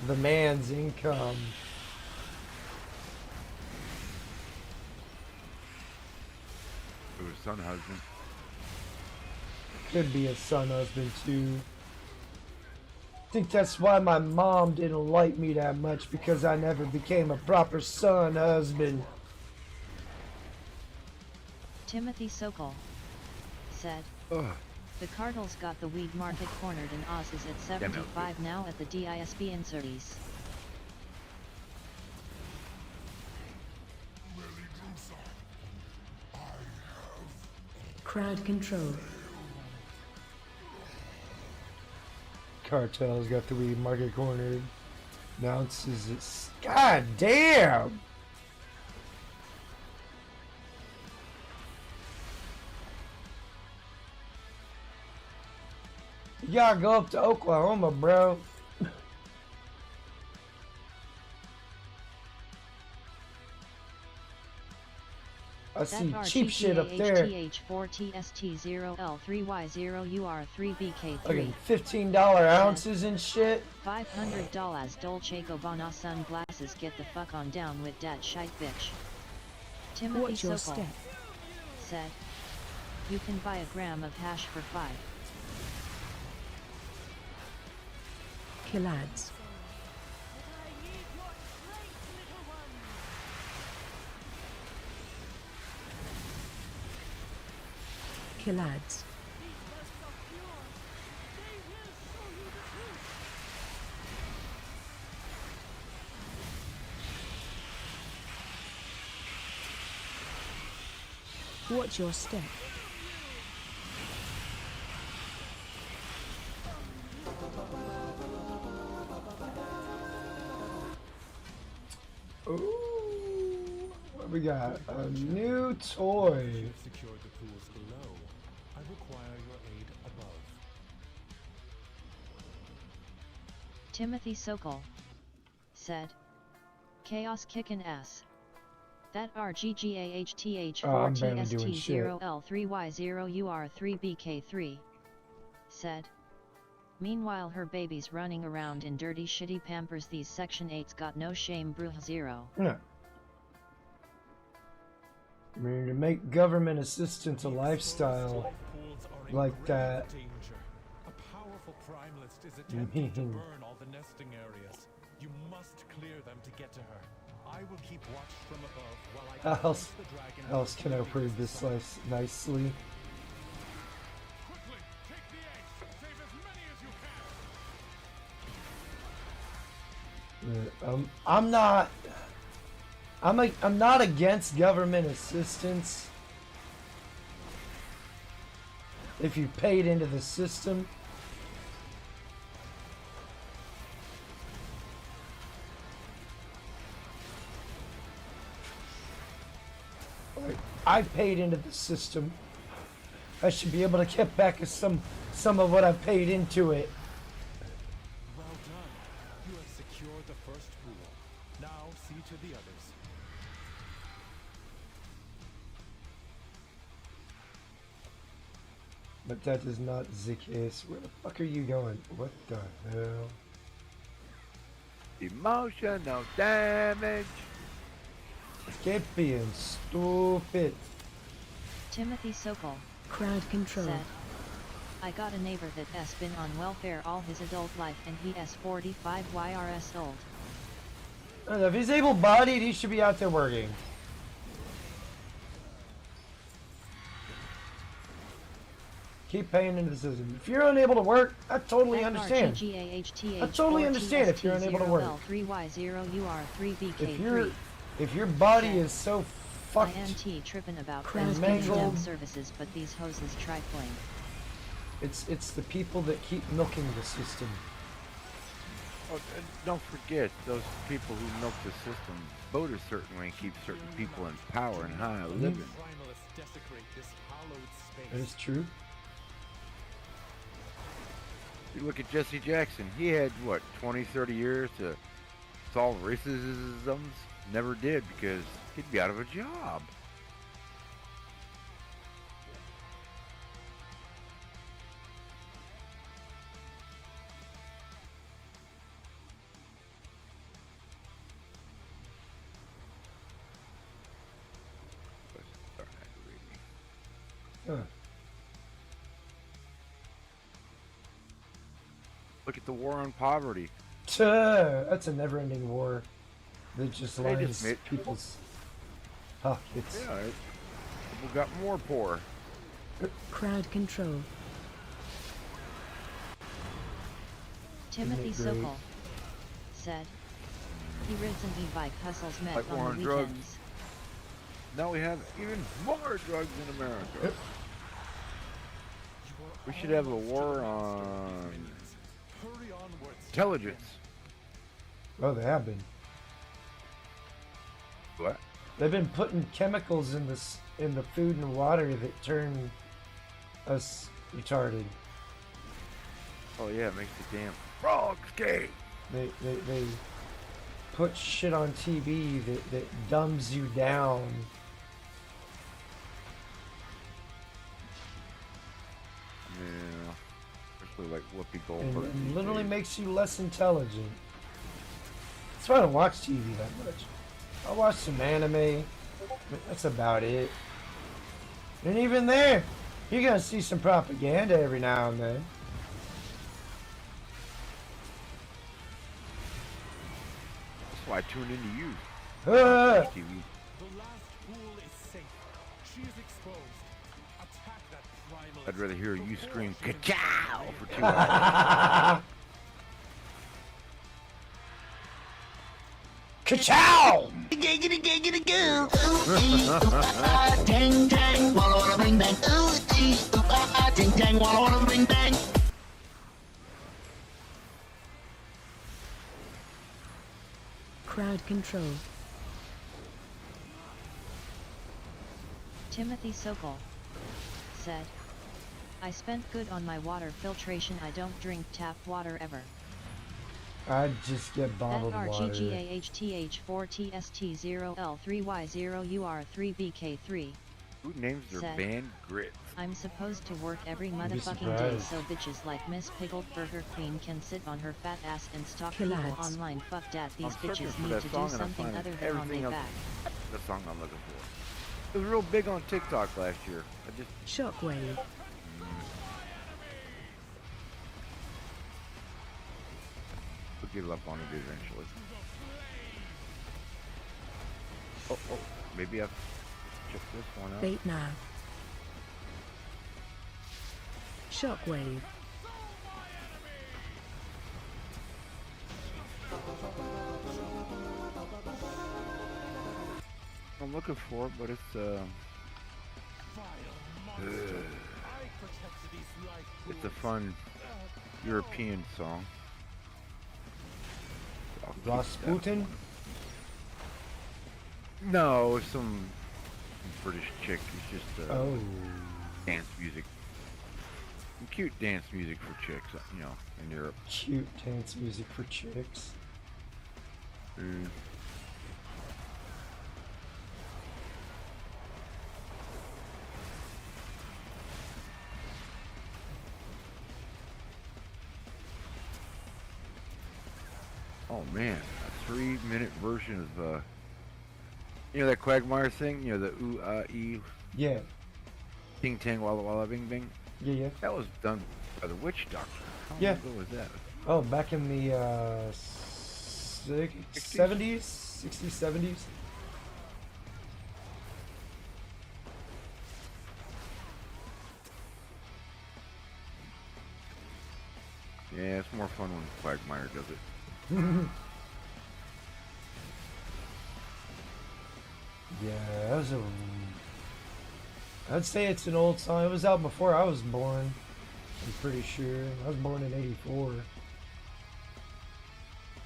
A: the man's income.
G: It was son husband.
A: Could be a son husband too. I think that's why my mom didn't like me that much, because I never became a proper son husband.
B: Timothy Sokol said,
G: Ugh.
B: the Cardinals got the weed market cornered and Oz is at 75 now at the DISB inserties.
H: Crowd control.
A: Cartel's got the weed market cornered. Announces it's, god damn. You gotta go up to Oklahoma, bro. I see cheap shit up there.
B: RGGH4TST0L3Y0UR3BK3
A: Fucking $15 ounces and shit.
B: $500 Dolce Gabbana sunglasses. Get the fuck on down with that shite bitch. Timothy
H: What's your
B: Sokol
H: step?
B: said, you can buy a gram of hash for 5.
H: Killads. Killads. Watch your step.
A: Ooh, what we got? A new toy.
D: Secure the pools below. I require your aid above.
B: Timothy Sokol said, chaos kickin' ass. That RGGAH4TST0L3Y0UR3BK3 said, meanwhile her baby's running around in dirty shitty Pampers. These Section 8's got no shame, bruh. 0.
A: Yeah. I mean, to make government assistance a lifestyle like that.
D: A powerful primalist is attempting to burn all the nesting areas. You must clear them to get to her. I will keep watch from above while I
A: How else can I word this nicely?
C: Quickly, take the eggs. Save as many as you can.
A: I'm not against government assistance if you paid into the system. I paid into the system. I should be able to get back some of what I paid into it.
D: Well done. You have secured the first pool. Now see to the others.
A: But that is not the case. Where the fuck are you going? What the hell?
G: Emotional damage.
A: Keep being stupid.
B: Timothy Sokol
H: Crowd control.
B: said, I got a neighbor that has been on welfare all his adult life and he is 45 YRS old.
A: If he's able-bodied, he should be out there working. Keep paying into the system. If you're unable to work, I totally understand. I totally understand if you're unable to work. If your body is so fucked
B: INT tripping about
A: and
B: mental
A: mangled,
B: services, but these hoses trifling.
A: it's the people that keep milking the system.
G: Oh, and don't forget those people who milk the system. Voters certainly keep certain people in power and high living.
D: Primalists desecrate this hallowed space.
A: That is true.
G: You look at Jesse Jackson. He had what, 20, 30 years to solve racisms. Never did because he'd be out of a job.
A: Huh.
G: Look at the war on poverty.
A: That's a never-ending war that just
G: They
A: lines
G: just made-
A: people's pockets.
G: Yeah, people got more poor.
H: Crowd control.
B: Timothy
A: Isn't it great?
B: Sokol said, he rids an e-bike hustles met
G: Like war
B: on
G: on
B: the
G: drugs.
B: weekends.
G: Now we have even more drugs in America. We should have a war on
D: Hurry onwards.
G: intelligence.
A: Oh, they have been.
G: What?
A: They've been putting chemicals in the food and water that turn us retarded.
G: Oh yeah, it makes the damn frogs gay.
A: They put shit on TV that dumbs you down.
G: Yeah, especially like Whoopi
A: And,
G: Goldberg.
A: and
G: these
A: literally
G: days.
A: makes you less intelligent. That's why I don't watch TV that much. I watch some anime, but that's about it. And even there, you're gonna see some propaganda every now and then.
G: That's why I tune into you.
A: Ah!
G: TV.
D: The last pool is safe. She is exposed. Attack that primalist.
G: I'd rather hear you
D: before
G: scream
D: she can
G: "Ka-chow"
D: take
G: for
D: you
G: 2 hours.
A: Ka-chow!
I: Tang tang, walla walla bing bang. Ooh ee, ooh ah ah, ting tang, walla walla bing bang.
H: Crowd control.
B: Timothy Sokol said, I spent good on my water filtration. I don't drink tap water ever.
A: I'd just get bottled water.
B: RGGAHTH4TST0L3Y0UR3BK3
G: Who names their
B: said,
G: band Grits?
B: I'm supposed to work every
A: be
B: motherfucking day,
A: surprised.
B: so bitches like Miss Piggled Burger Queen can sit on her fat ass and stalk
H: Kill
B: people
H: ads.
B: online. Fuck that, these
G: I'm searching
B: bitches
G: for
B: need
G: that
B: to
G: song
B: do
G: and I'm
B: something
G: finding
B: other than on
G: everything
B: their
G: else.
B: back.
G: The song I'm looking for. It was real big on TikTok last year. I just
H: Shockwave.
G: would give up on it eventually. Oh, maybe I've checked this one out.
H: Bait now. Shockwave.
G: I'm looking for it, but it's it's a fun European song. I'll keep that
A: Rasputin?
G: one. No, it's some British chick. It's just
A: Oh.
G: dance music. Some cute dance music for chicks, you know, in Europe.
A: Cute dance music for chicks.
G: Mm. Oh man, a 3-minute version of you know that Quagmire thing? You know the ooh ah ee
A: Yeah.
G: ting tang walla walla bing bing?
A: Yeah, yeah.
G: That was done by the Witch Doctor. How
A: Yeah.
G: long ago was that?
A: Oh, back in the 70s? 60s, 70s?
G: Yeah, it's more fun when Quagmire does it.
A: Yeah, that was a... I'd say it's an old song. It was out before I was born. I'm pretty sure. I was born in 84.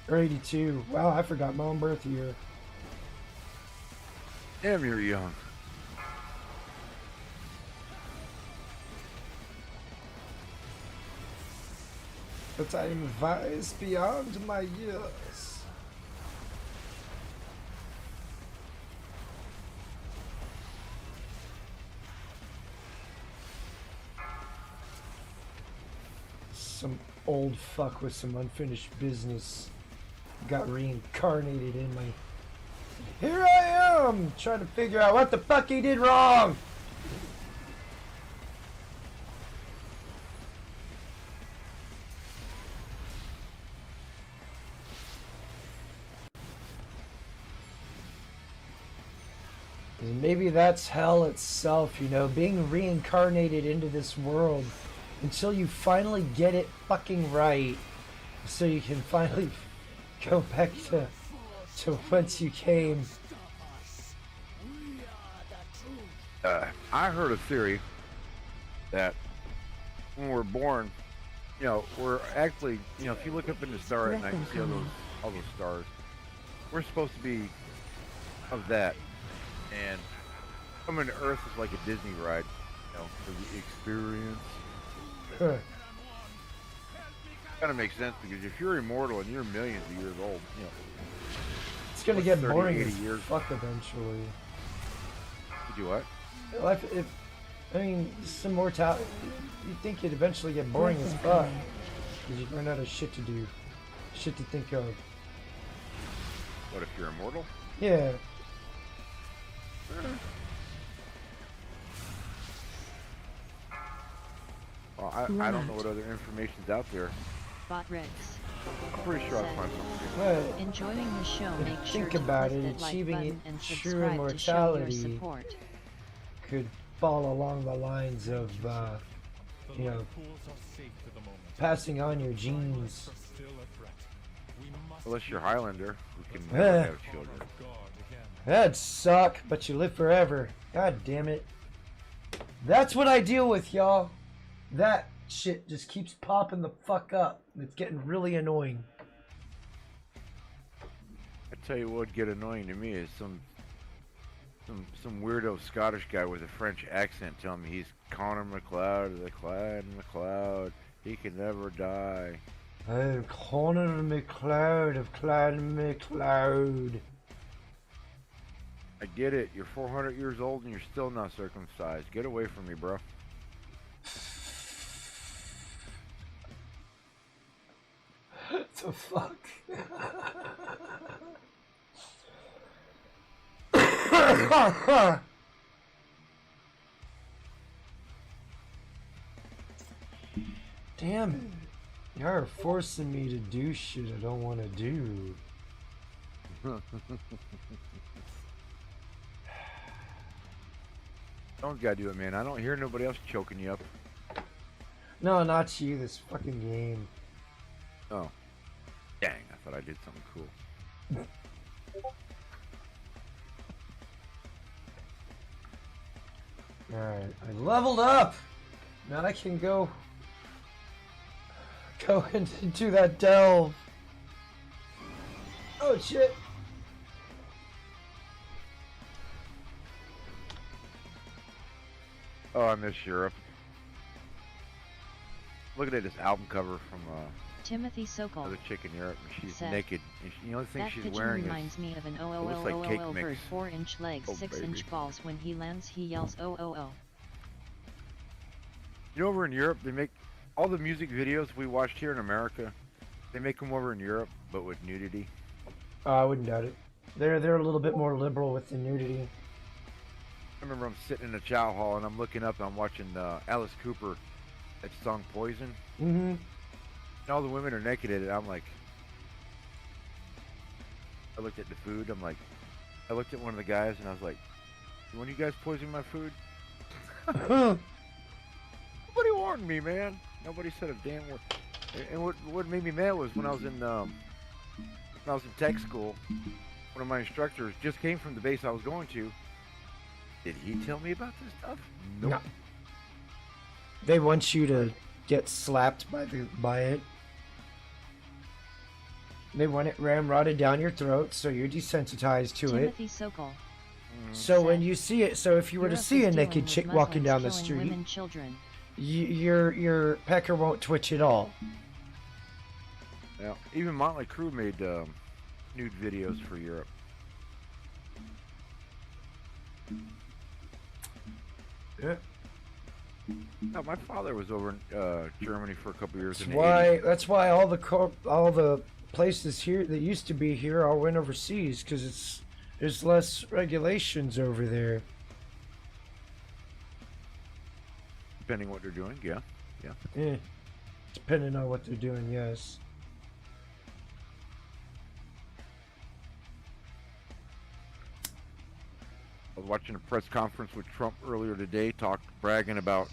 A: Or 82. Wow, I forgot my own birth year.
G: Damn, you're young.
A: But I'm wise beyond my years. Some old fuck with some unfinished business got reincarnated in my... Here I am! Trying to figure out what the fuck he did wrong! Maybe that's hell itself, you know, being reincarnated into this world until you finally get it fucking right, so you can finally go back to whence you came.
G: I heard a theory that when we're born, you know, we're actually, you know, if you look up in the star at night and see all those stars, we're supposed to be of that. And coming to Earth is like a Disney ride, you know, for the experience. Kind of makes sense because if you're immortal and you're millions of years old, you know,
A: it's gonna get
G: 30,
A: boring
G: 80
A: as
G: years.
A: fuck eventually.
G: You do what?
A: Well, I mean, some immortality, you think it'd eventually get boring as fuck because you run out of shit to do, shit to think of.
G: What if you're immortal?
A: Yeah.
G: Well, I don't know what other information's out there.
B: Bot Rex.
G: I'm pretty sure I'll
B: Said,
G: find something.
A: Well,
B: enjoying the show, make sure
A: think
B: to
A: about
B: click
A: it,
B: that like
A: achieving
B: button and
A: true
B: subscribe to show your
A: immortality
B: support.
A: could fall along the lines of, you know, passing on your genes.
G: Unless you're Highlander, who can
A: Yeah.
G: never have children.
A: That'd suck, but you live forever. God damn it. That's what I deal with, y'all. That shit just keeps popping the fuck up. It's getting really annoying.
G: I tell you what would get annoying to me is some weirdo Scottish guy with a French accent telling me he's Connor MacLeod, the Clyde MacLeod. He can never die.
A: I'm Connor MacLeod of Clyde MacLeod.
G: I get it. You're 400 years old and you're still not circumcised. Get away from me, bro.
A: The fuck? Damn it. You're forcing me to do shit I don't want to do.
G: Don't gotta do it, man. I don't hear nobody else choking you up.
A: No, not you, this fucking game.
G: Oh. Dang, I thought I did something cool.
A: Alright, I leveled up! Now I can go into that delve. Oh shit!
G: Oh, I miss Europe. Looking at this album cover from
B: Timothy Sokol.
G: another chick in Europe. And she's
B: said,
G: naked. And the only thing
B: That
G: she's
B: pigeon
G: wearing
B: reminds
G: is
B: me of an
G: looks like cake
B: bird,
G: mix.
B: 4-inch legs,
G: Oh,
B: 6-inch
G: baby.
B: balls. When he lands, he yells, oh, oh, oh.
G: You know, over in Europe, they make all the music videos we watched here in America. They make them over in Europe, but with nudity.
A: I wouldn't doubt it. They're a little bit more liberal with the nudity.
G: I remember I'm sitting in a chow hall and I'm looking up and I'm watching Alice Cooper, that song Poison.
A: Mm-hmm.
G: And all the women are naked in it. I'm like, I looked at the food. I'm like, I looked at one of the guys and I was like, "When you guys poison my food?" Nobody warned me, man. Nobody said a damn word. And what made me mad was when I was in tech school, one of my instructors just came from the base I was going to. Did he tell me about this stuff? Nope.
A: No. They want you to get slapped by it. They want it ramrodded down your throat, so you're desensitized to it.
B: Timothy Sokol.
A: So when you see it, so if you were to
B: Europe
A: see
B: is
A: a naked
B: dealing with
A: chick walking
B: Muslims
A: down the
B: killing
A: street,
B: women, children.
A: your pecker won't twitch at all.
G: Yeah. Even Motley Crue made nude videos for Europe.
A: Yeah.
G: No, my father was over in Germany for a couple years.
A: That's why all the places here that used to be here all went overseas, because there's less regulations over there.
G: Depending on what they're doing, yeah.
A: Yeah. Depending on what they're doing, yes.
G: I was watching a press conference with Trump earlier today, bragging about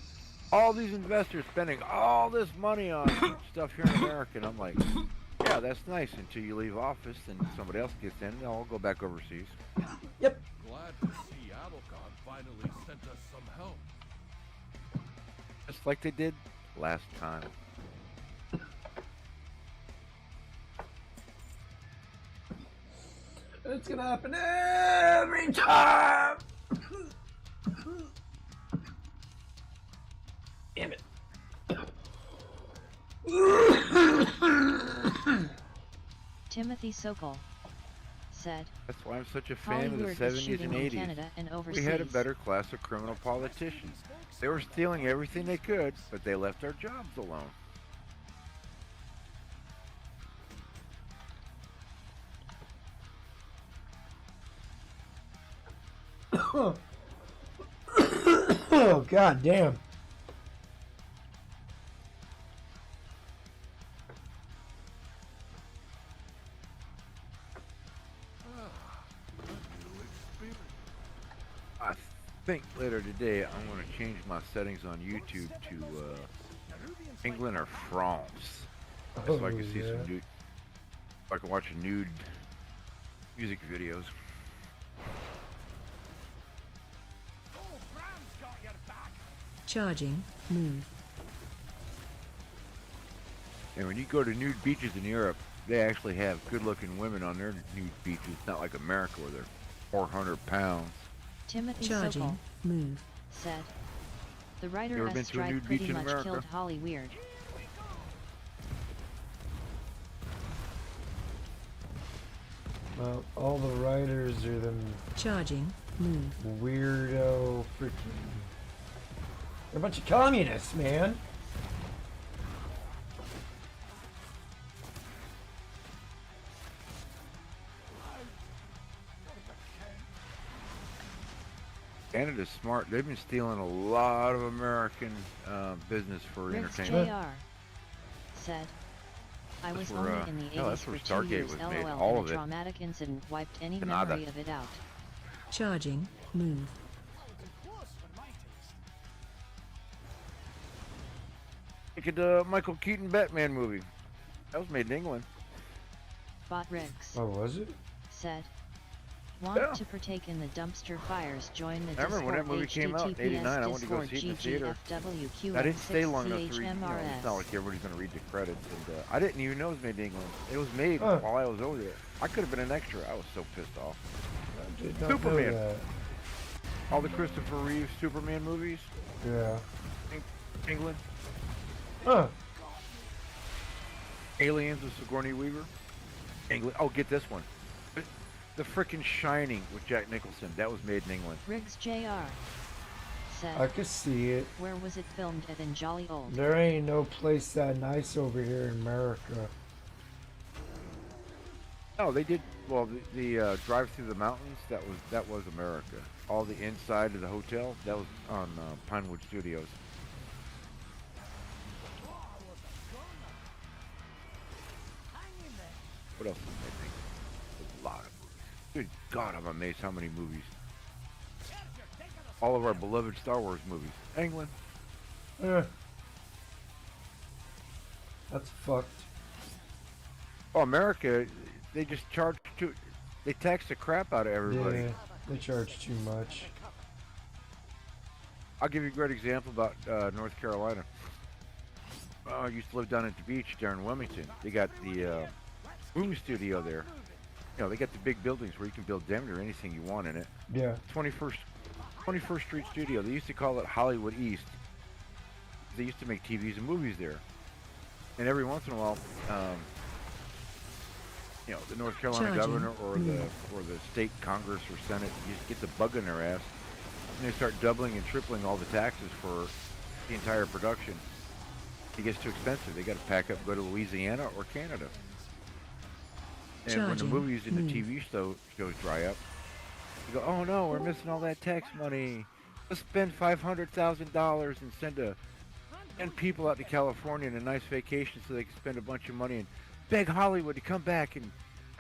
G: all these investors spending all this money on stuff here in America, and I'm like, yeah, that's nice until you leave office and somebody else gets in, and they'll all go back overseas.
A: Yep.
D: Glad to see AppleCon finally sent us some help.
G: Just like they did last time.
A: It's gonna happen every time. Damn it.
B: Timothy Sokol said.
G: That's why I'm such a fan of the
B: Hollywood is
G: 70s
B: shooting
G: and
B: in
G: 80s.
B: Canada and overseas.
G: We had a better class of criminal politicians. They were stealing everything they could, but they left our jobs alone.
A: Oh, god damn.
G: I think later today I'm going to change my settings on YouTube to England or France, so I can see some nude. So I can watch nude music videos.
H: Charging. Move.
G: And when you go to nude beaches in Europe, they actually have good-looking women on their nude beaches. Not like America where they're 400 pounds.
B: Timothy
H: Charging.
B: Sokol
H: Move.
B: said. The writer
G: You ever been
B: S.
G: to a
B: strike
G: nude
B: pretty
G: beach in
B: much
G: America?
B: killed Holly Weird.
A: Well, all the writers are them
H: Charging. Move.
A: weirdo freaking. They're a bunch of communists, man.
G: Canada's smart. They've been stealing a lot of American business for
B: Riggs
G: entertainment.
B: Jr. said. I
G: That's
B: was
G: where,
B: only in the 80s
G: that's where
B: for 2
G: Stargate
B: years.
G: was made,
B: LOL,
G: all
B: and
G: of
B: a
G: it.
B: traumatic incident wiped any
G: Canada.
B: memory of it out.
H: Charging. Move.
G: Look at the Michael Keaton Batman movie. That was made in England.
B: Bot Riggs
A: Oh, was it?
B: said. Want
G: Yeah.
B: to partake in the dumpster fires? Join the
G: I remember when
B: Discord
G: that movie came out in '89. I went to go
B: Discord
G: see it in the theater.
B: GGFWQM6CHMRS.
G: I didn't stay long enough to read. It's not like everybody's going to read the credits. And I didn't even know it was made in England. It was made while I was over there. I could have been an extra. I was so pissed off.
A: I did not
G: Superman.
A: know that.
G: All the Christopher Reeve Superman movies,
A: Yeah.
G: England.
A: Huh.
G: Aliens with Sigourney Weaver, England. Oh, get this one. The frickin' Shining with Jack Nicholson. That was made in England.
B: Riggs Jr. said.
A: I could see it.
B: Where was it filmed at in Jolly Old?
A: There ain't no place that nice over here in America.
G: Oh, they did. Well, the drive through the mountains. That was America. All the inside of the hotel. That was on Pinewood Studios. What else did they make? A lot of movies. Good God, I'm amazed how many movies. All of our beloved Star Wars movies. England.
A: That's fucked.
G: Oh, America, they just charge too. They tax the crap out of everybody.
A: Yeah, they charge too much.
G: I'll give you a great example about North Carolina. I used to live down at the beach there in Wilmington. They got the movie studio there. You know, they got the big buildings where you can build damn near anything you want in it.
A: Yeah.
G: 21st Street Studio. They used to call it Hollywood East. They used to make TVs and movies there. And every once in a while, you know, the North Carolina governor or the state Congress or Senate just gets a bug in their ass, and they start doubling and tripling all the taxes for the entire production. It gets too expensive. They got to pack up, go to Louisiana or Canada. And when the movies and the TV shows dry up, you go, oh no, we're missing all that tax money. Let's spend $500,000 and send people out to California on a nice vacation so they can spend a bunch of money and beg Hollywood to come back and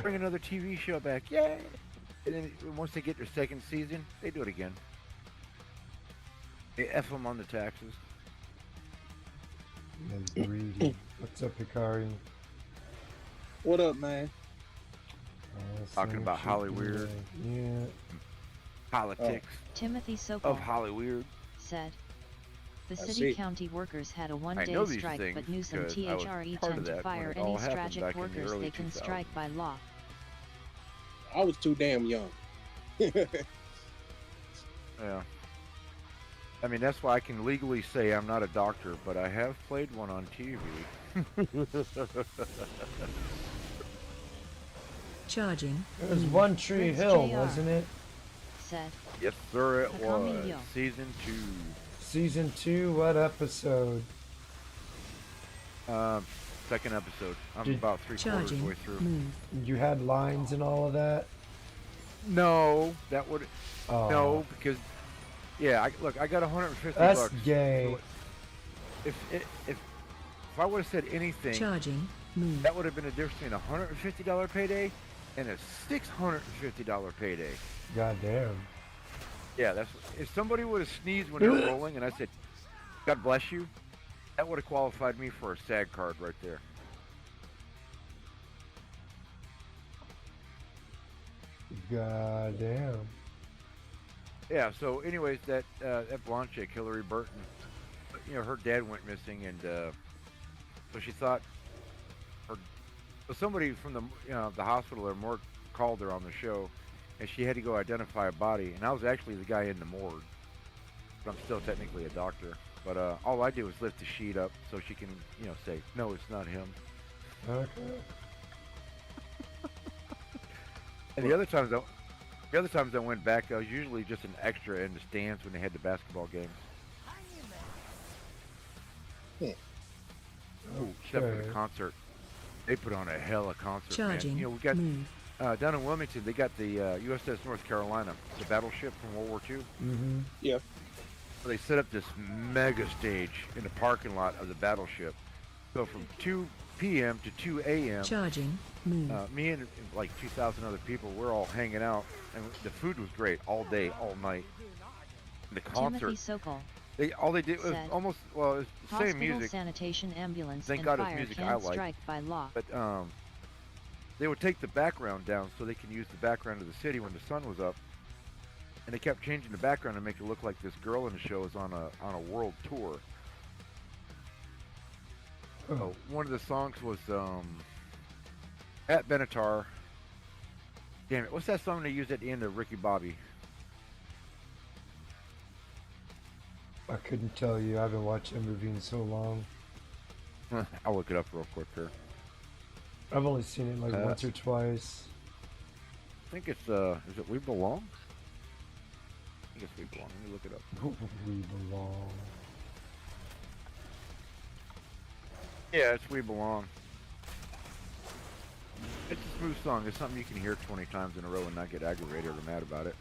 G: bring another TV show back. Yay! And then once they get their second season, they do it again. They F them on the taxes.
A: Yeah, greedy. What's up, Hikari?
J: What up, man?
G: Talking about Hollywood.
A: Yeah.
G: Politics.
B: Timothy Sokol
G: of Hollywood
B: said, the city-county workers had a one-day strike, but Newsom THRE tend to fire any strategic workers they can strike by law.
J: I was too damn young.
G: Yeah. I mean, that's why I can legally say I'm not a doctor, but I have played one on TV.
H: Charging.
A: It was One Tree Hill, wasn't it?
B: Said.
G: Yes, sir, it was. Season 2.
A: Season 2, what episode?
G: Second episode. I'm about 3/4 way through.
A: You had lines and all of that?
G: No, that would. Oh. No, because yeah, look, I got 150
A: That's
G: bucks.
A: That's gay.
G: So if I would have said anything, that would have been a difference between a $150 payday and a $650 payday.
A: Goddamn.
G: Yeah, that's if somebody would have sneezed when they were rolling, and I said, "God bless you," that would have qualified me for a SAG card right there.
A: Goddamn.
G: Yeah. So, anyways, that blonde chick, Hillary Burton, you know, her dad went missing, and so she thought somebody from the hospital or morgue called her on the show, and she had to go identify a body. And I was actually the guy in the morgue, but I'm still technically a doctor. But all I did was lift the sheet up so she can, you know, say, no, it's not him.
A: Okay.
G: And the other times I went back, I was usually just an extra in the stands when they had the basketball games. Oh, except for the concert. They put on a hell of a concert, man. You know, we got down in Wilmington, they got the USS North Carolina, the battleship from World War II.
A: Mm-hmm.
J: Yeah.
G: So they set up this mega stage in the parking lot of the battleship. So from 2 p.m. to 2 a.m. Me and like 2,000 other people, we're all hanging out, and the food was great all day, all night. And the concert. All they did was almost, well, it was the same music.
B: Sanitation, ambulance,
G: Thank
B: and
G: God
B: fire
G: it's music
B: can't
G: I like.
B: strike by law.
G: But they would take the background down so they can use the background of the city when the sun was up. And they kept changing the background to make it look like this girl in the show is on a world tour. Oh, one of the songs was at Benatar. Damn it, what's that song they used at the end of Ricky Bobby?
A: I couldn't tell you. I haven't watched that movie in so long.
G: I'll look it up real quick here.
A: I've only seen it like once or twice.
G: I think it's, is it We Belong? I think it's We Belong. Let me look it up.
A: We Belong.
G: Yeah, it's We Belong. It's a smooth song. It's something you can hear 20 times in a row and not get aggravated or mad about it.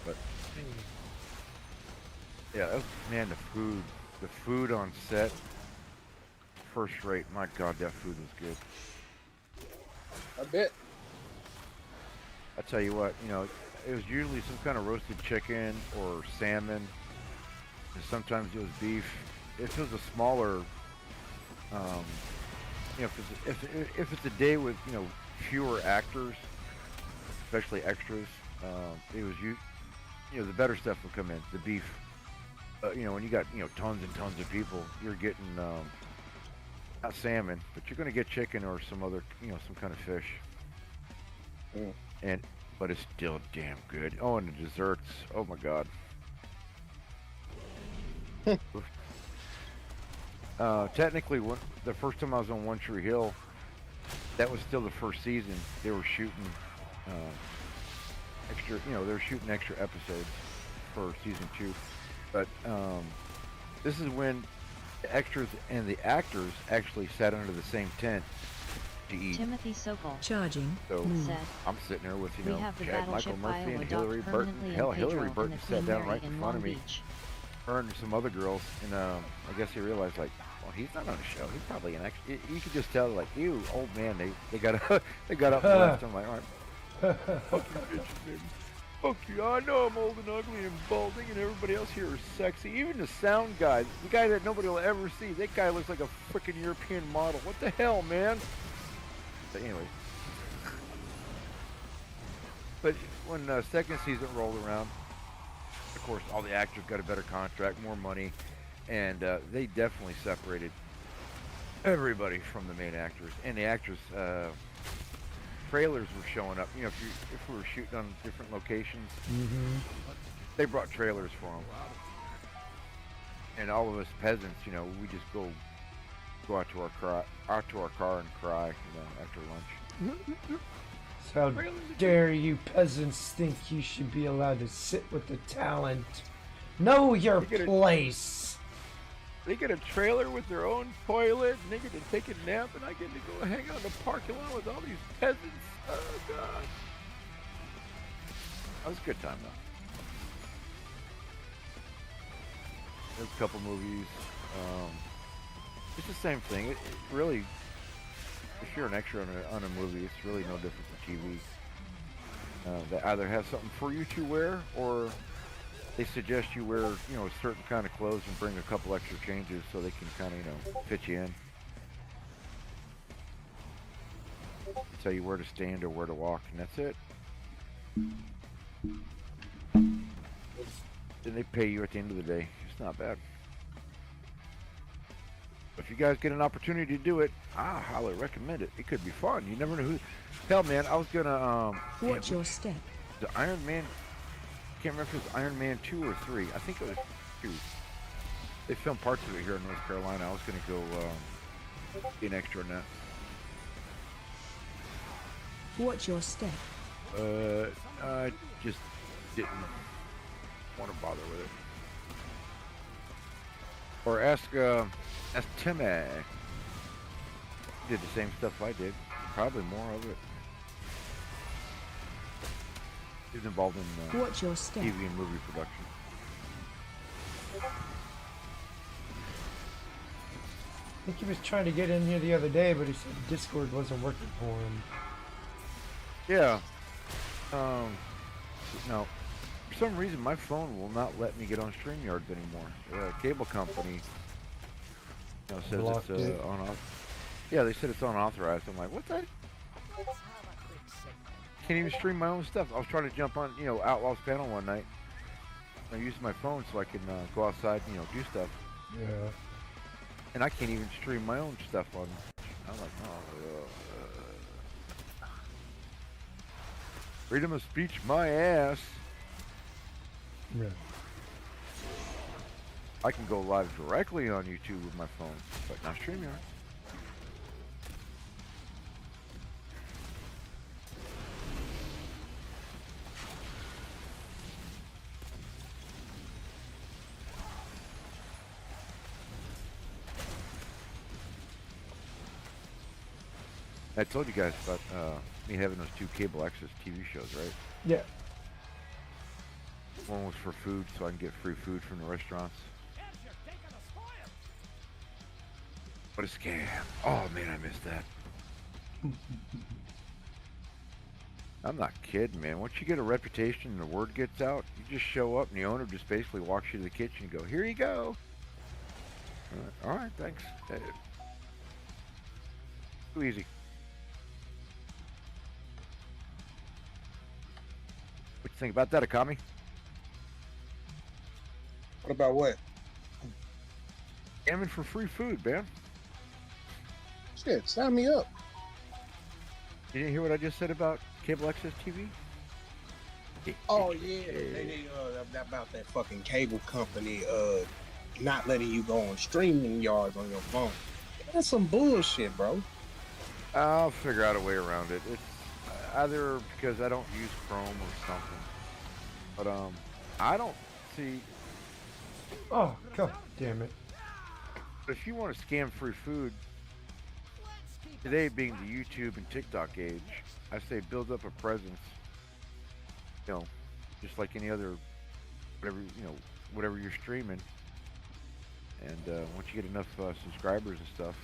G: But yeah, man, the food on set, first rate. My God, that food was good.
J: I bet.
G: I tell you what, you know, it was usually some kind of roasted chicken or salmon, Sometimes it was beef. If it was a smaller, you know, if it's a day with fewer actors, especially extras, it was the better stuff would come in. The beef, when you got tons and tons of people, you're getting not salmon, but you're going to get chicken or some other some kind of fish. But it's still damn good. Oh, and the desserts. Oh my god. Technically, the first time I was on One Tree Hill, that was still the first season. They were shooting extra. They were shooting extra episodes for season 2. But this is when the extras and the actors actually sat under the same tent to eat.
B: Timothy Sokol
H: Charging.
G: So
B: said,
G: I'm sitting there with
B: we have the
G: Chad Michael
B: battleship
G: Murphy
B: Iowa
G: and
B: docked
G: Hillary Burton.
B: permanently
G: Hell,
B: in
G: Hillary
B: Pedro and
G: Burton
B: the
G: sat
B: Queen
G: down
B: Mary
G: right in
B: in
G: front
B: Long
G: of me.
B: Beach.
G: Her and some other girls, and I guess he realized, like, well, he's not on the show. He's probably an extra. You could just tell, like, you old man. They got they got up and left. I'm like, all right, fuck you, bitches, baby. Fuck you. I know I'm old and ugly and balding, and everybody else here is sexy. Even the sound guy, the guy that nobody will ever see. That guy looks like a freaking European model. What the hell, man? But anyway. But when second season rolled around, of course, all the actors got a better contract, more money, and they definitely separated everybody from the main actors. And the actors, trailers were showing up. If we were shooting on different locations, they brought trailers for them. And all of us peasants, we just go out to our car and cry, after lunch.
A: How dare you peasants think you should be allowed to sit with the talent? Know your place.
G: They get a trailer with their own toilet, and they get to take a nap, and I get to go hang out in the parking lot with all these peasants. Oh, God. That was a good time, though. There's a couple movies. It's the same thing. It really... If you're an extra on a movie, it's really no different from TV. They either have something for you to wear, or they suggest you wear, a certain kind of clothes and bring a couple extra changes so they can kind of, fit you in. Tell you where to stand or where to walk, and that's it. Then they pay you at the end of the day. It's not bad. If you guys get an opportunity to do it, I highly recommend it. It could be fun. You never know who. Hell, man, I was gonna
H: Watch your step.
G: The Iron Man. Can't remember if it was Iron Man 2 or 3. I think it was 2. They filmed parts of it here in North Carolina. I was gonna go be an extra on that.
H: Watch your step.
G: I just didn't want to bother with it. Or ask Timmy. Did the same stuff I did. Probably more of it. He's involved in
H: Watch your step.
G: TV and movie production.
A: I think he was trying to get in here the other day, but he said Discord wasn't working for him.
G: Yeah. No. For some reason, my phone will not let me get on StreamYard anymore. The cable company says
A: Blocked
G: it's
A: it.
G: Yeah, they said it's unauthorized. I'm like, what the? Can't even stream my own stuff. I was trying to jump on, Outlaw's panel one night. I used my phone so I can go outside, do stuff.
A: Yeah.
G: And I can't even stream my own stuff on. I'm like, freedom of speech, my ass.
A: Yeah.
G: I can go live directly on YouTube with my phone, but not StreamYard. I told you guys about me having those 2 cable access TV shows, right?
A: Yeah.
G: One was for food, so I can get free food from the restaurants. What a scam. Oh man, I missed that. I'm not kidding, man. Once you get a reputation and the word gets out, you just show up and the owner just basically walks you to the kitchen and go, here you go. All right, thanks. Too easy. What you think about that, Akami?
J: What about what?
G: Aiming for free food, man.
J: Shit, sign me up.
G: You didn't hear what I just said about cable access TV?
J: Oh yeah, they about that fucking cable company not letting you go on streaming yards on your phone. That's some bullshit, bro.
G: I'll figure out a way around it. It's either because I don't use Chrome or something. But I don't see.
A: Oh, god damn it.
G: If you want to scam free food, today being the YouTube and TikTok age, I say build up a presence. You know, just like any other, whatever you're streaming. And once you get enough subscribers and stuff,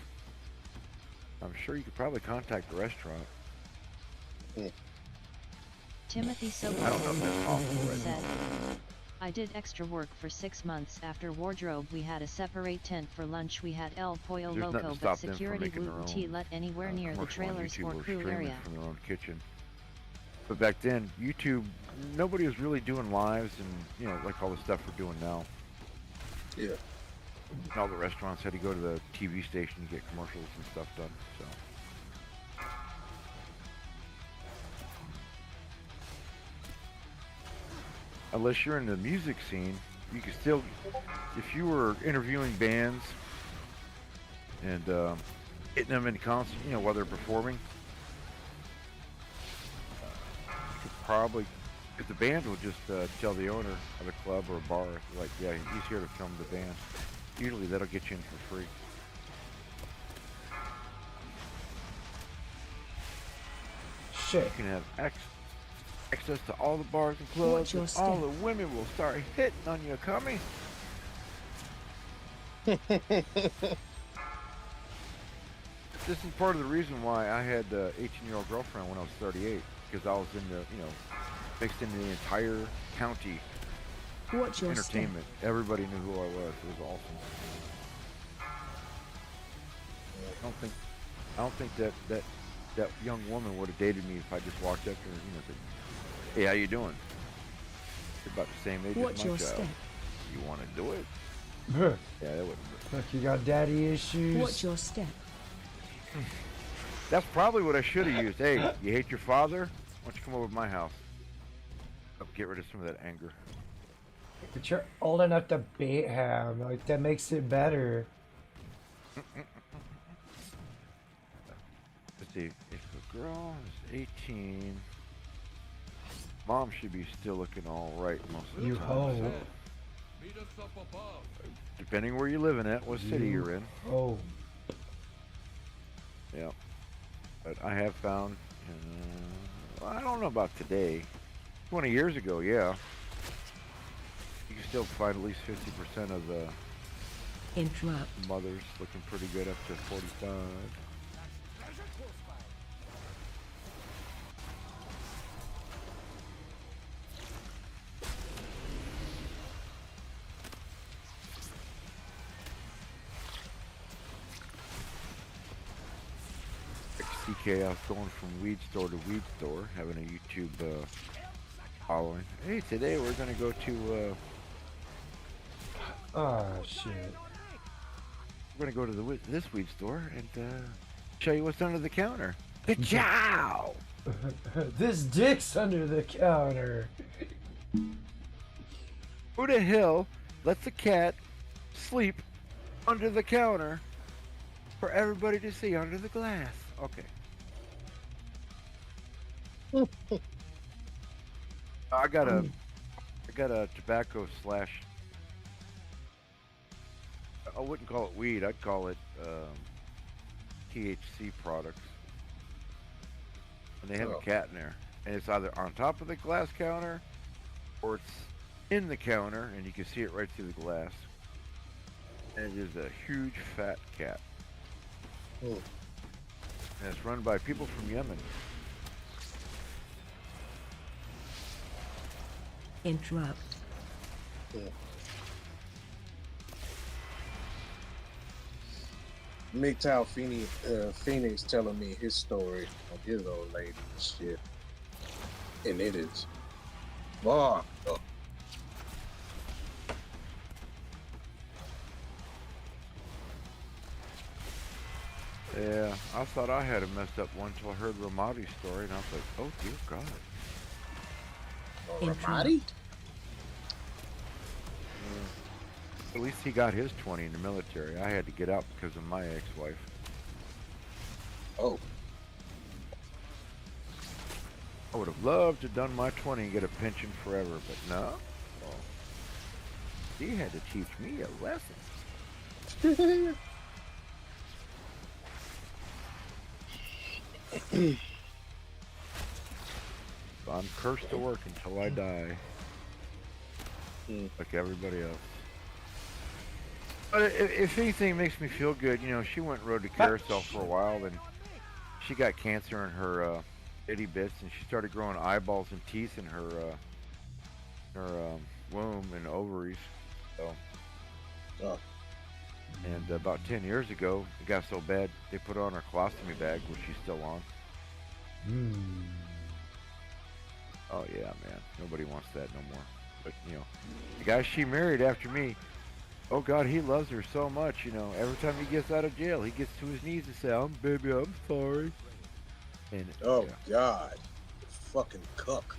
G: I'm sure you could probably contact the restaurant.
B: Timothy Sobel
G: I don't know if that's possible right
B: said,
G: now.
B: I did extra work for 6 months after wardrobe. We had a separate tent for lunch. We had El Pollo
G: There's nothing to
B: Loco,
G: stop
B: but
G: them from
B: security
G: making their
B: wouldn't
G: own,
B: let anywhere near the
G: commercial on
B: trailers
G: YouTube
B: or
G: or
B: crew
G: streaming
B: area.
G: from their own kitchen. But back then, YouTube, nobody was really doing lives and, like all the stuff we're doing now.
J: Yeah.
G: And all the restaurants had to go to the TV station to get commercials and stuff done, so. Unless you're in the music scene, you can still, if you were interviewing bands and getting them in concert, while they're performing, you could probably, if the band will just tell the owner of a club or a bar, like, yeah, he's here to film the band. Usually that'll get you in for free.
A: Shit.
G: You can have access to all the bars and clubs, and all the women will start hitting on you, Akami. This is part of the reason why I had an 18-year-old girlfriend when I was 38, because I was in the, mixed into the entire county entertainment. Everybody knew who I was. It was awesome. I don't think that young woman would have dated me if I just walked up to her and said, hey, how you doing? You're about the same age as my child. You want to do it? Yeah, that wouldn't work.
A: Look, you got daddy issues.
H: Watch your step.
G: That's probably what I should have used. Hey, you hate your father? Why don't you come over to my house? I'll get rid of some of that anger.
A: But you're old enough to beat him. Like, that makes it better.
G: Let's see. If the girl is 18, mom should be still looking all right most of the
A: You
G: time.
A: hope.
C: Meet us up above.
G: Depending where you're living at, what city you're in.
A: Oh.
G: Yeah. But I have found, I don't know about today. 20 years ago, yeah. You can still find at least 50% of the
H: Interrupt.
G: mothers looking pretty good up to 45. CK, I was going from weed store to weed store, having a YouTube following. Hey, today we're gonna go to
A: Oh, shit.
G: we're gonna go to this weed store and show you what's under the counter. Ka-chow!
A: This dick's under the counter.
G: Who the hell lets a cat sleep under the counter for everybody to see under the glass? Okay. I got a tobacco slash, I wouldn't call it weed, I'd call it THC products. And they have a cat in there. And it's either on top of the glass counter or it's in the counter and you can see it right through the glass. And it is a huge fat cat. And it's run by people from Yemen.
H: Interrupt.
J: MGTOW Phoenix telling me his story of his old lady and shit. And it is fucked up.
G: Yeah, I thought I had a messed up one until I heard Ramadi's story, and I was like, oh dear God.
J: Oh, Ramadi?
G: At least he got his 20 in the military. I had to get out because of my ex-wife.
J: Oh.
G: I would have loved to have done my 20 and get a pension forever, but no. Well, he had to teach me a lesson. I'm cursed to work until I die. Like everybody else. But if anything, it makes me feel good. You know, she went road to carousel for a while, and she got cancer in her itty bits, and she started growing eyeballs and teeth in her womb and ovaries. So, and about 10 years ago, it got so bad they put her on her colostomy bag, which she's still on. Oh yeah, man, nobody wants that no more. But you know, the guy she married after me, oh God, he loves her so much. You know, every time he gets out of jail, he gets to his knees and says, "Baby, I'm sorry." And
J: oh God, fucking cuck.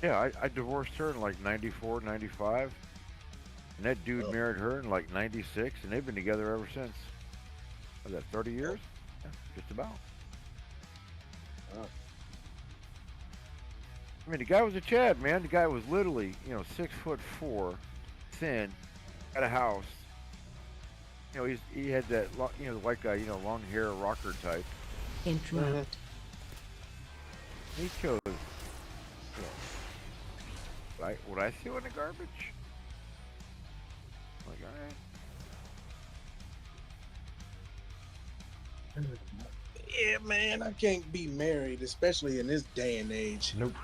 G: Yeah, I divorced her in like 94, 95, and that dude married her in like 96, and they've been together ever since. Was that 30 years? Yeah, just about. I mean, the guy was a Chad, man. The guy was literally, 6'4", thin, had a house. You know, he had that, the white guy, long hair, rocker type.
H: Interrupt.
G: He chose, what I threw in the garbage. Like, all right.
J: Yeah, man, I can't be married, especially in this day and age.
A: Nope.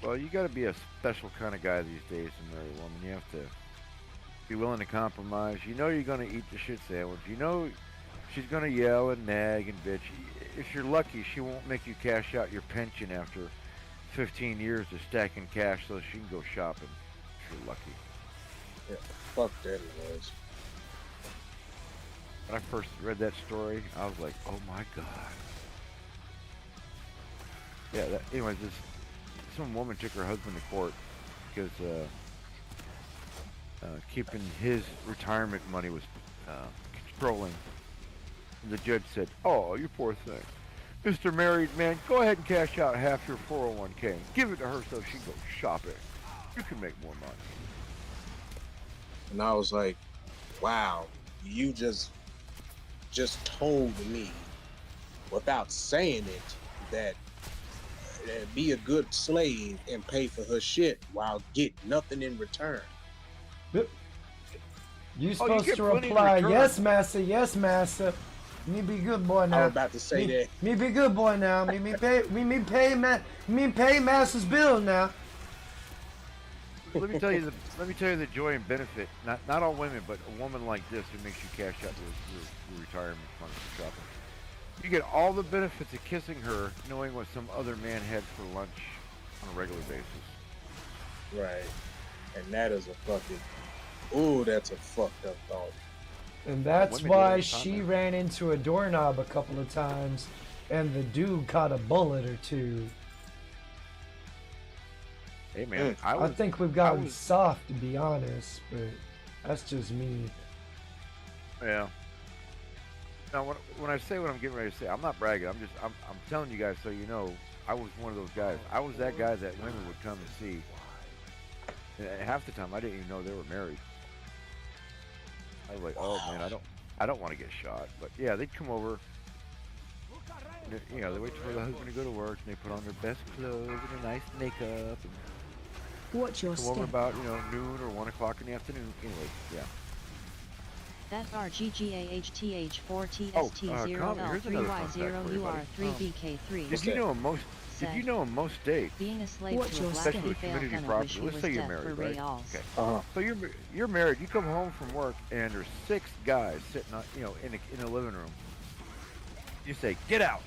G: Well, you got to be a special kind of guy these days to marry a woman. You have to be willing to compromise. You know you're going to eat the shit sandwich. You know she's going to yell and nag and bitch. If you're lucky, she won't make you cash out your pension after 15 years of stacking cash so she can go shopping, if you're lucky.
J: Yeah, fuck that it was.
G: When I first read that story, I was like, oh my God. Yeah, anyways, some woman took her husband to court because keeping his retirement money was controlling. And the judge said, oh, you poor thing. Mr. Married Man, go ahead and cash out half your 401k. Give it to her so she can go shopping. You can make more money.
J: And I was like, wow, you just told me without saying it that be a good slave and pay for her shit while get nothing in return.
A: You're supposed to reply, yes, master, yes, master. Me be good boy now.
J: I was about to say that.
A: Me be good boy now. Me pay master's bill now.
G: Let me tell you the joy and benefit. Not all women, but a woman like this who makes you cash out your retirement funds for shopping. You get all the benefits of kissing her, knowing what some other man had for lunch on a regular basis.
J: Right. And that is a fucking, ooh, that's a fucked up thought.
A: And that's why she ran into a doorknob a couple of times, and the dude caught a bullet or two.
G: Hey man,
A: I think we've gotten soft, to be honest, but that's just me.
G: Yeah. Now, when I say what I'm getting ready to say, I'm not bragging. I'm telling you guys so you know. I was one of those guys. I was that guy that women would come and see. And half the time, I didn't even know they were married. I was like, oh man, I don't want to get shot. But yeah, they'd come over. And, they wait for the husband to go to work, and they put on their best clothes and their nice makeup. And
H: watch your
G: come
H: step.
G: over about noon or 1 o'clock in the afternoon. Anyway, yeah.
B: That
G: Oh, Comet, here's another fun fact for you, buddy.
B: RGGAHTH4TST0L3YZERO-UR3BK3
G: Did you know in most states,
B: being a slave
H: Watch
B: to a
H: your
B: black
H: step.
G: especially with
B: female
G: community
B: gonna wish
G: property,
B: he
G: let's
B: was
G: say you're
B: dead for
G: married, right?
B: reals.
G: Okay.
J: Uh-huh.
G: So you're married. You come home from work and there's 6 guys sitting on, in a living room. You say, "Get out."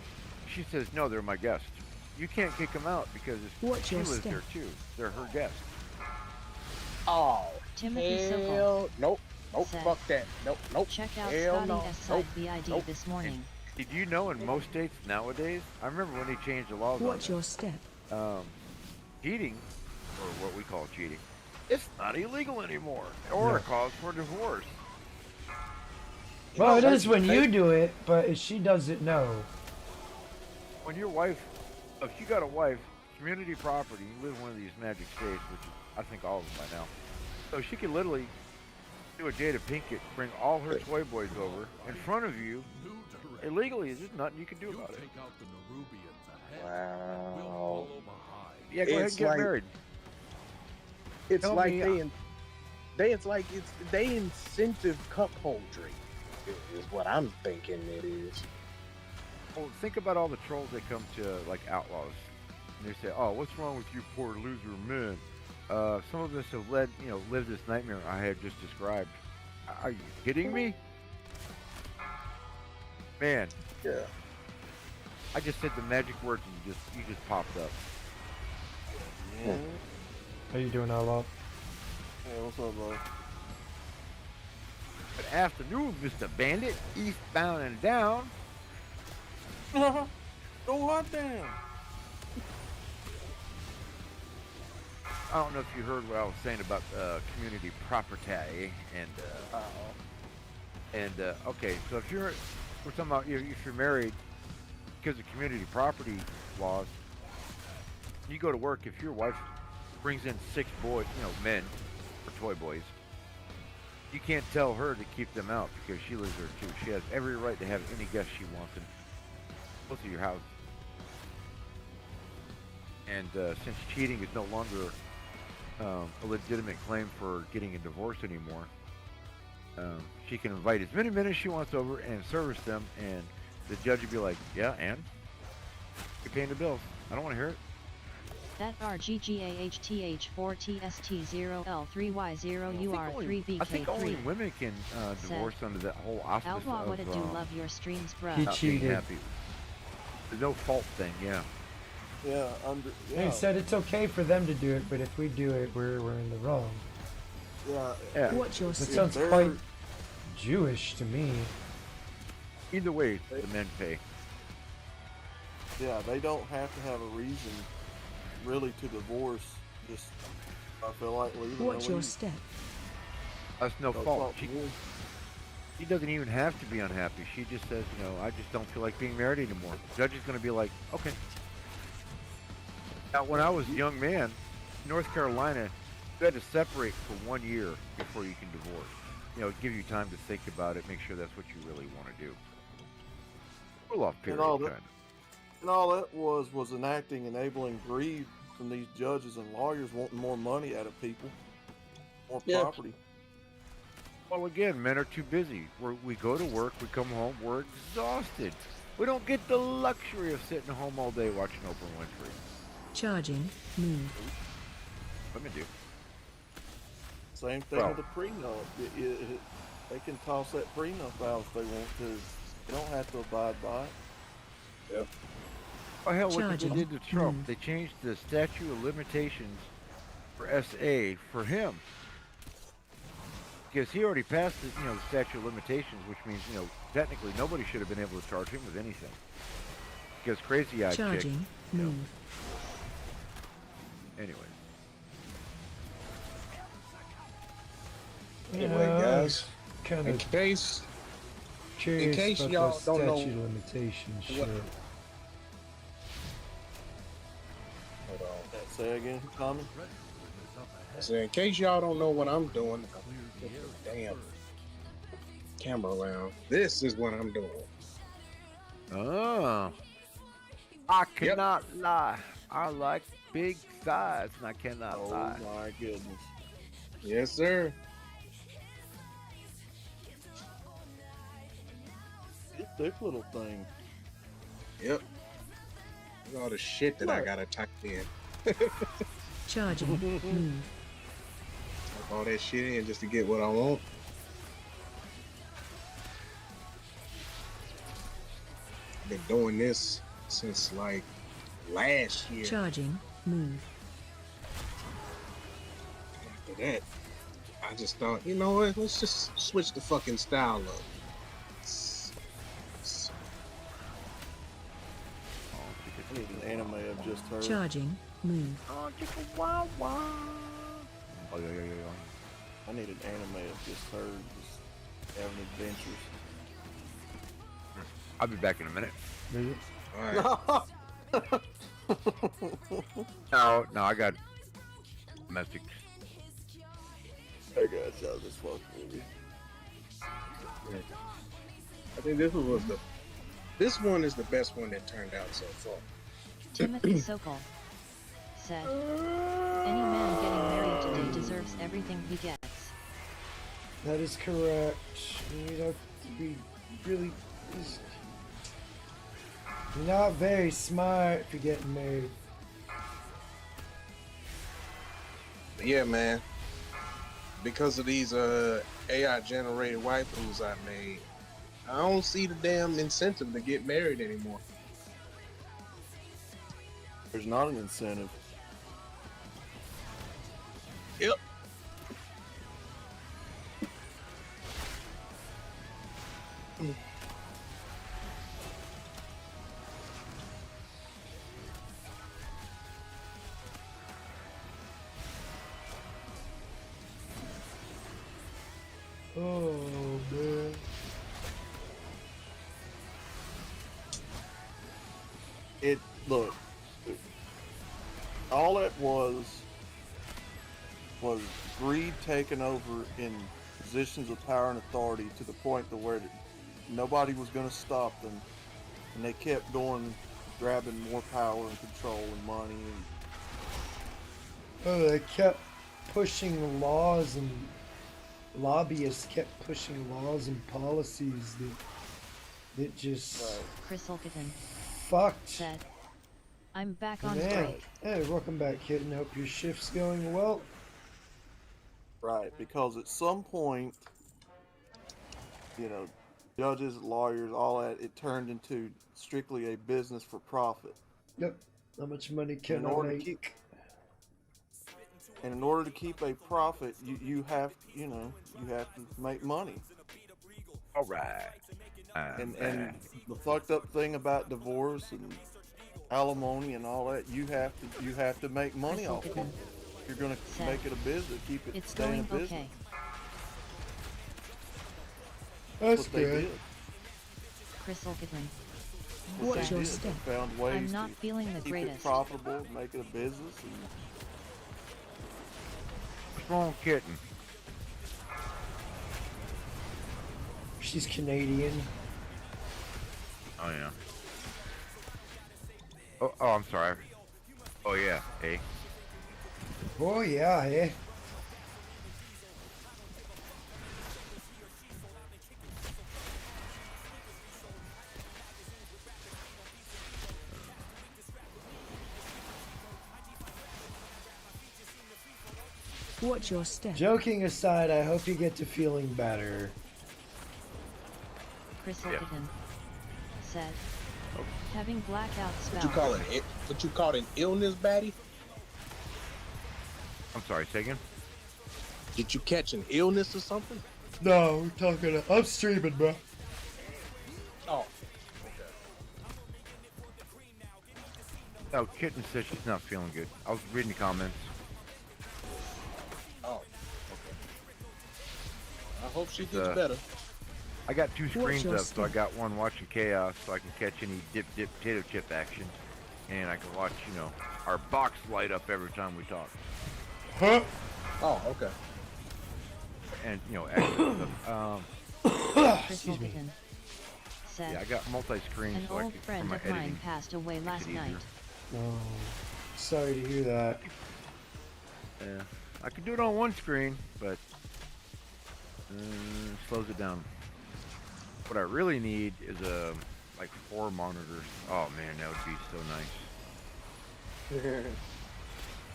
G: She says, "No, they're my guests." You can't kick them out because
H: Watch
G: she
H: your
G: lives
H: step.
G: there too. They're her guests.
J: Oh,
B: Timothy
J: hell,
B: Sokol
J: nope,
B: said,
J: fuck that, nope,
B: check out
J: hell
B: Scotty
J: no,
B: S.
J: nope,
B: side BID
J: nope.
B: this morning.
G: Did you know in most states nowadays? I remember when they changed the laws
H: Watch
G: on
H: your step.
G: that. Cheating, or what we call cheating, it's not illegal anymore, or a cause for divorce.
A: Well, it is when you do it, but if she does it, no.
G: When your wife, if you got a wife, community property, you live in one of these magic states, which is, I think all of them by now. So she could literally do a Jada Pinkett, bring all her toy boys over in front of you, illegally. There's nothing you can do about it.
C: Take out the Nerubians ahead. We'll
J: Wow.
C: follow behind.
G: Yeah, go ahead and
J: It's
G: get
J: like-
G: married.
J: It's
G: Tell
J: like
G: me,
J: they incentive cuckoldry is what I'm thinking it is.
G: Well, think about all the trolls that come to like Outlaws, and they say, "Oh, what's wrong with you poor loser men? Some of us have lived this nightmare I had just described. Are you kidding me, man?"
J: Yeah.
G: I just said the magic words, and you just popped up.
A: How you doing, Outlaw?
F: Hey, what's up, bro?
G: Good afternoon, Mr. Bandit, eastbound and down.
F: Go hot damn.
G: I don't know if you heard what I was saying about community property and okay, so we're talking about if you're married because of community property laws, you go to work. If your wife brings in 6 boys, men or toy boys, you can't tell her to keep them out because she lives there too. She has every right to have any guests she wants in both of your house. And since cheating is no longer a legitimate claim for getting a divorce anymore, she can invite as many men as she wants over and service them, and the judge would be like, "Yeah, and you're paying the bills. I don't want to hear it."
B: That RGGAHTH4TST0L3Y0UR3BK3
G: I think only women can divorce under that whole auspice
B: Outlaw
G: of
B: what it do love your streams, bruh.
A: He
G: not being
A: cheated.
G: happy. The no fault thing, yeah.
F: Yeah,
A: He said it's okay for them to do it, but if we do it, we're in the wrong.
G: Yeah.
H: Watch your
A: That
H: step.
A: sounds quite Jewish to me.
G: Either way, the men pay.
F: Yeah, they don't have to have a reason really to divorce. Just, I feel like leaving.
H: Watch your step.
G: That's no
F: No
G: fault.
F: fault.
G: She doesn't even have to be unhappy. She just says, I just don't feel like being married anymore. The judge is going to be like, okay. Now, when I was a young man, North Carolina, you had to separate for 1 year before you can divorce. Give you time to think about it, make sure that's what you really want to do. Cool-off period,
F: all
G: kind
F: that-
G: of.
F: And all that was enacting enabling greed from these judges and lawyers wanting more money out of people, more property.
G: Well, again, men are too busy. We go to work, we come home, we're exhausted. We don't get the luxury of sitting home all day watching Oprah Winfrey.
H: Charging. Move.
G: Women do.
F: Same thing with the prenup. They can toss that prenup out if they want to. They don't have to abide by it.
J: Yep.
G: Oh hell, what they
H: Charging.
G: did to Trump? They changed the statute of limitations for SA for him. Because he already passed the statute of limitations, which means, technically nobody should have been able to charge him with anything. Because Crazy Eye chick,
H: Charging. Move.
G: anyway.
J: Anyway, guys,
A: Kind
J: in
A: of
J: case
A: curious
J: case
A: about
J: y'all
A: the
J: don't know-
A: statute of limitations shit.
J: hold on.
F: Say again, Tommy.
J: So in case y'all don't know what I'm doing, damn camera around. This is what I'm doing.
G: Oh. I cannot lie. I like big thighs, and I cannot
F: Oh
G: lie.
F: my goodness.
J: Yes, sir.
F: Thick little thing.
J: Yep. Look at all the shit that I gotta type in.
H: Charging. Move.
J: Type all that shit in just to get what I want. Been doing this since like last year.
H: Charging. Move.
J: After that, I just thought, you know what? Let's just switch the fucking style up.
F: I need an anime I've just heard.
H: Charging. Move.
G: Oh, chicka wow wow. Oh, yeah.
F: I need an anime I've just heard. Just having adventures.
G: I'll be back in a minute.
J: All right.
G: No, I got domestic.
F: I gotta show this fucking movie.
J: I think this one is the best one that turned out so far.
B: Timothy Sokol said, any man getting married today deserves everything he gets.
A: That is correct. You have to be really. You're not very smart for getting married.
J: Yeah, man. Because of these AI generated waifus I made, I don't see the damn incentive to get married anymore.
F: There's not an incentive.
J: Yep.
A: Oh man.
F: Look. All it was greed taking over in positions of power and authority to the point to where nobody was going to stop them, and they kept going, grabbing more power and control and money.
A: Oh, they kept pushing laws, and lobbyists kept pushing laws and policies that just
B: Chris Olkitten
A: fucked.
B: said, I'm back on
A: Man.
B: break.
A: Hey, welcome back, kitten. Hope your shift's going well.
F: Right, because at some point, you know, judges, lawyers, all that, it turned into strictly a business for profit.
A: Yep. How much money can I make?
F: And in order to keep a profit, you have to make money.
G: All right.
F: And the fucked up thing about divorce and alimony and all that, you have to make money off of it. You're gonna make it a business, keep it staying a business.
B: Okay.
A: That's
F: what they
A: good.
F: did.
B: Chris Olkitten
H: Watch your
F: They
H: step.
F: found ways
B: I'm not
F: to
B: feeling the
F: keep
B: greatest.
F: it profitable, make it a business, and
G: Small kitten.
A: She's Canadian.
G: Oh yeah. Oh, I'm sorry. Oh yeah. Hey.
A: Oh yeah, eh?
H: Watch your step.
A: Joking aside, I hope you get to feeling better.
B: Chris Olkitten said, having blackout
J: What
B: spells.
J: you call it? What you call an illness, baddie?
G: I'm sorry. Say again.
J: Did you catch an illness or something?
A: No, we're talking. I'm streaming, bro.
J: Oh.
G: Oh, kitten says she's not feeling good. I was reading the comments.
J: Oh. Okay. I hope she gets better.
G: I got two screens
H: your
G: up, so I got one watching Chaos, so I can catch any dip potato chip action, and I can watch, our box light up every time we talk.
A: Huh?
J: Oh, okay.
G: And action stuff.
B: Chris Olkitten said,
G: Yeah, I got multi-screen,
B: an
G: so I
B: old
G: can, for
B: friend
G: my
B: of mine
G: editing.
B: passed away
G: makes
B: last
G: it easier.
B: night.
A: Oh, sorry to hear that.
G: Yeah, I can do it on one screen, but slows it down. what I really need is like 4 monitors. Oh man, that would be so nice.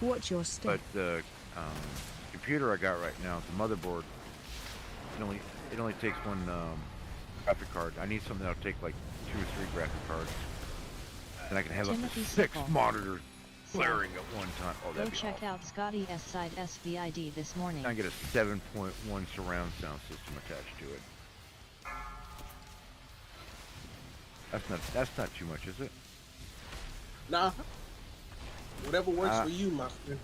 H: Watch your step.
G: But the computer I got right now, the motherboard, it only takes one graphic card. I need something that'll take like 2 or 3 graphic cards, and I can have up
B: Timothy
G: to 6
B: Sickle.
G: monitors blaring at one time. Oh,
B: Go
G: that'd be
B: check
G: awesome.
B: out Scotty S side SVID this morning.
G: I get a 7.1 surround sound system attached to it. That's not too much, is it?
J: Nah. Whatever works for you, my friend.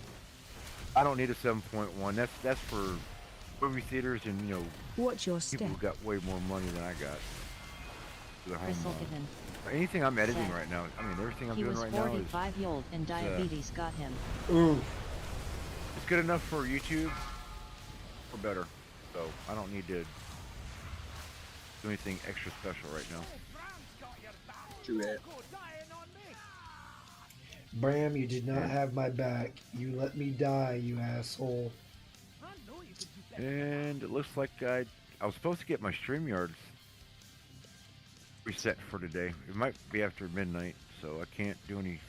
G: I don't need a 7.1. That's for movie theaters and
H: Watch your
G: people
H: step.
G: who got way more money than I got. For the home.
B: Bristleton.
G: Anything I'm editing
B: Said.
G: right now, I mean everything I'm
B: He
G: doing
B: was
G: right now is
B: 45-year-old and diabetes got him.
A: Ooh.
G: it's good enough for YouTube or better. So I don't need to do anything extra special right now.
J: True that.
A: Bram, you did not have my back. You let me die, you asshole.
G: And it looks like I was supposed to get my StreamYard reset for today. It might be after midnight, so I can't do any.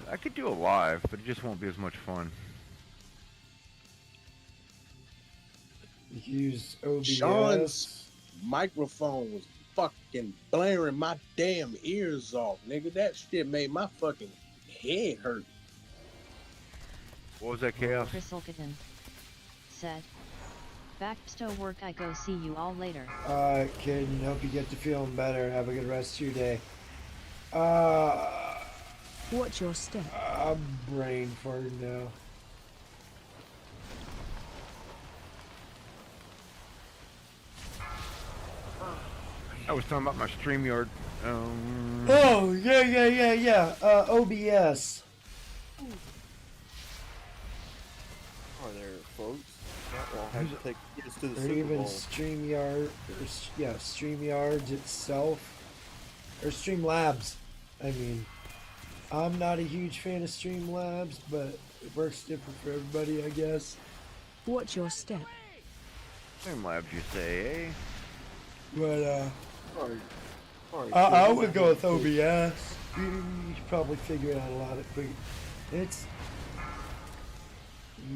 G: I could do a live, but it just won't be as much fun.
A: You can use OBS.
J: Sean's microphone was fucking blaring my damn ears off, nigga. That shit made my fucking head hurt.
G: What was that, Chaos?
B: Bristleton. Said. Back to work, I go see you all later.
A: Alright, kid. Hope you get to feeling better. Have a good rest of your day.
H: Watch your step.
A: I'm brain farting now.
G: I was talking about my StreamYard.
A: Oh, yeah. OBS.
F: Are there, folks? I'll have to take kids to the
A: Or
F: Super
A: even
F: Bowl.
A: StreamYard. StreamYards itself. Or Streamlabs. I mean, I'm not a huge fan of Streamlabs, but it works different for everybody, I guess.
H: Watch your step.
G: Streamlabs, you say, eh?
A: But,
F: Sorry,
A: I
F: kids.
A: would go with OBS. You could probably figure it out a lot quicker. It's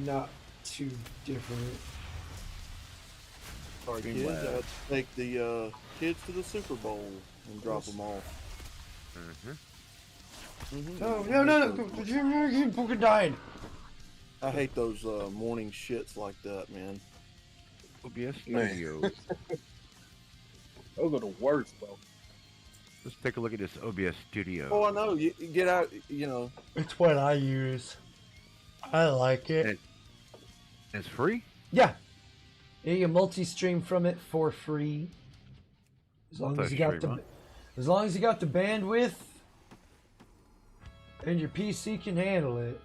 A: not too different.
F: Sorry, kids. I had to take the kids to the Super Bowl and drop them off.
A: Oh, no. You fucking died.
F: I hate those morning shits like that, man.
G: OBS Studios.
J: Those are the worst, bro.
G: Let's take a look at this OBS Studio.
F: Oh, I know. You get out,
A: It's what I use. I like it.
G: It's free?
A: Yeah. You can multi-stream from it for free. As long as you got as long as you got the bandwidth and your PC can handle it.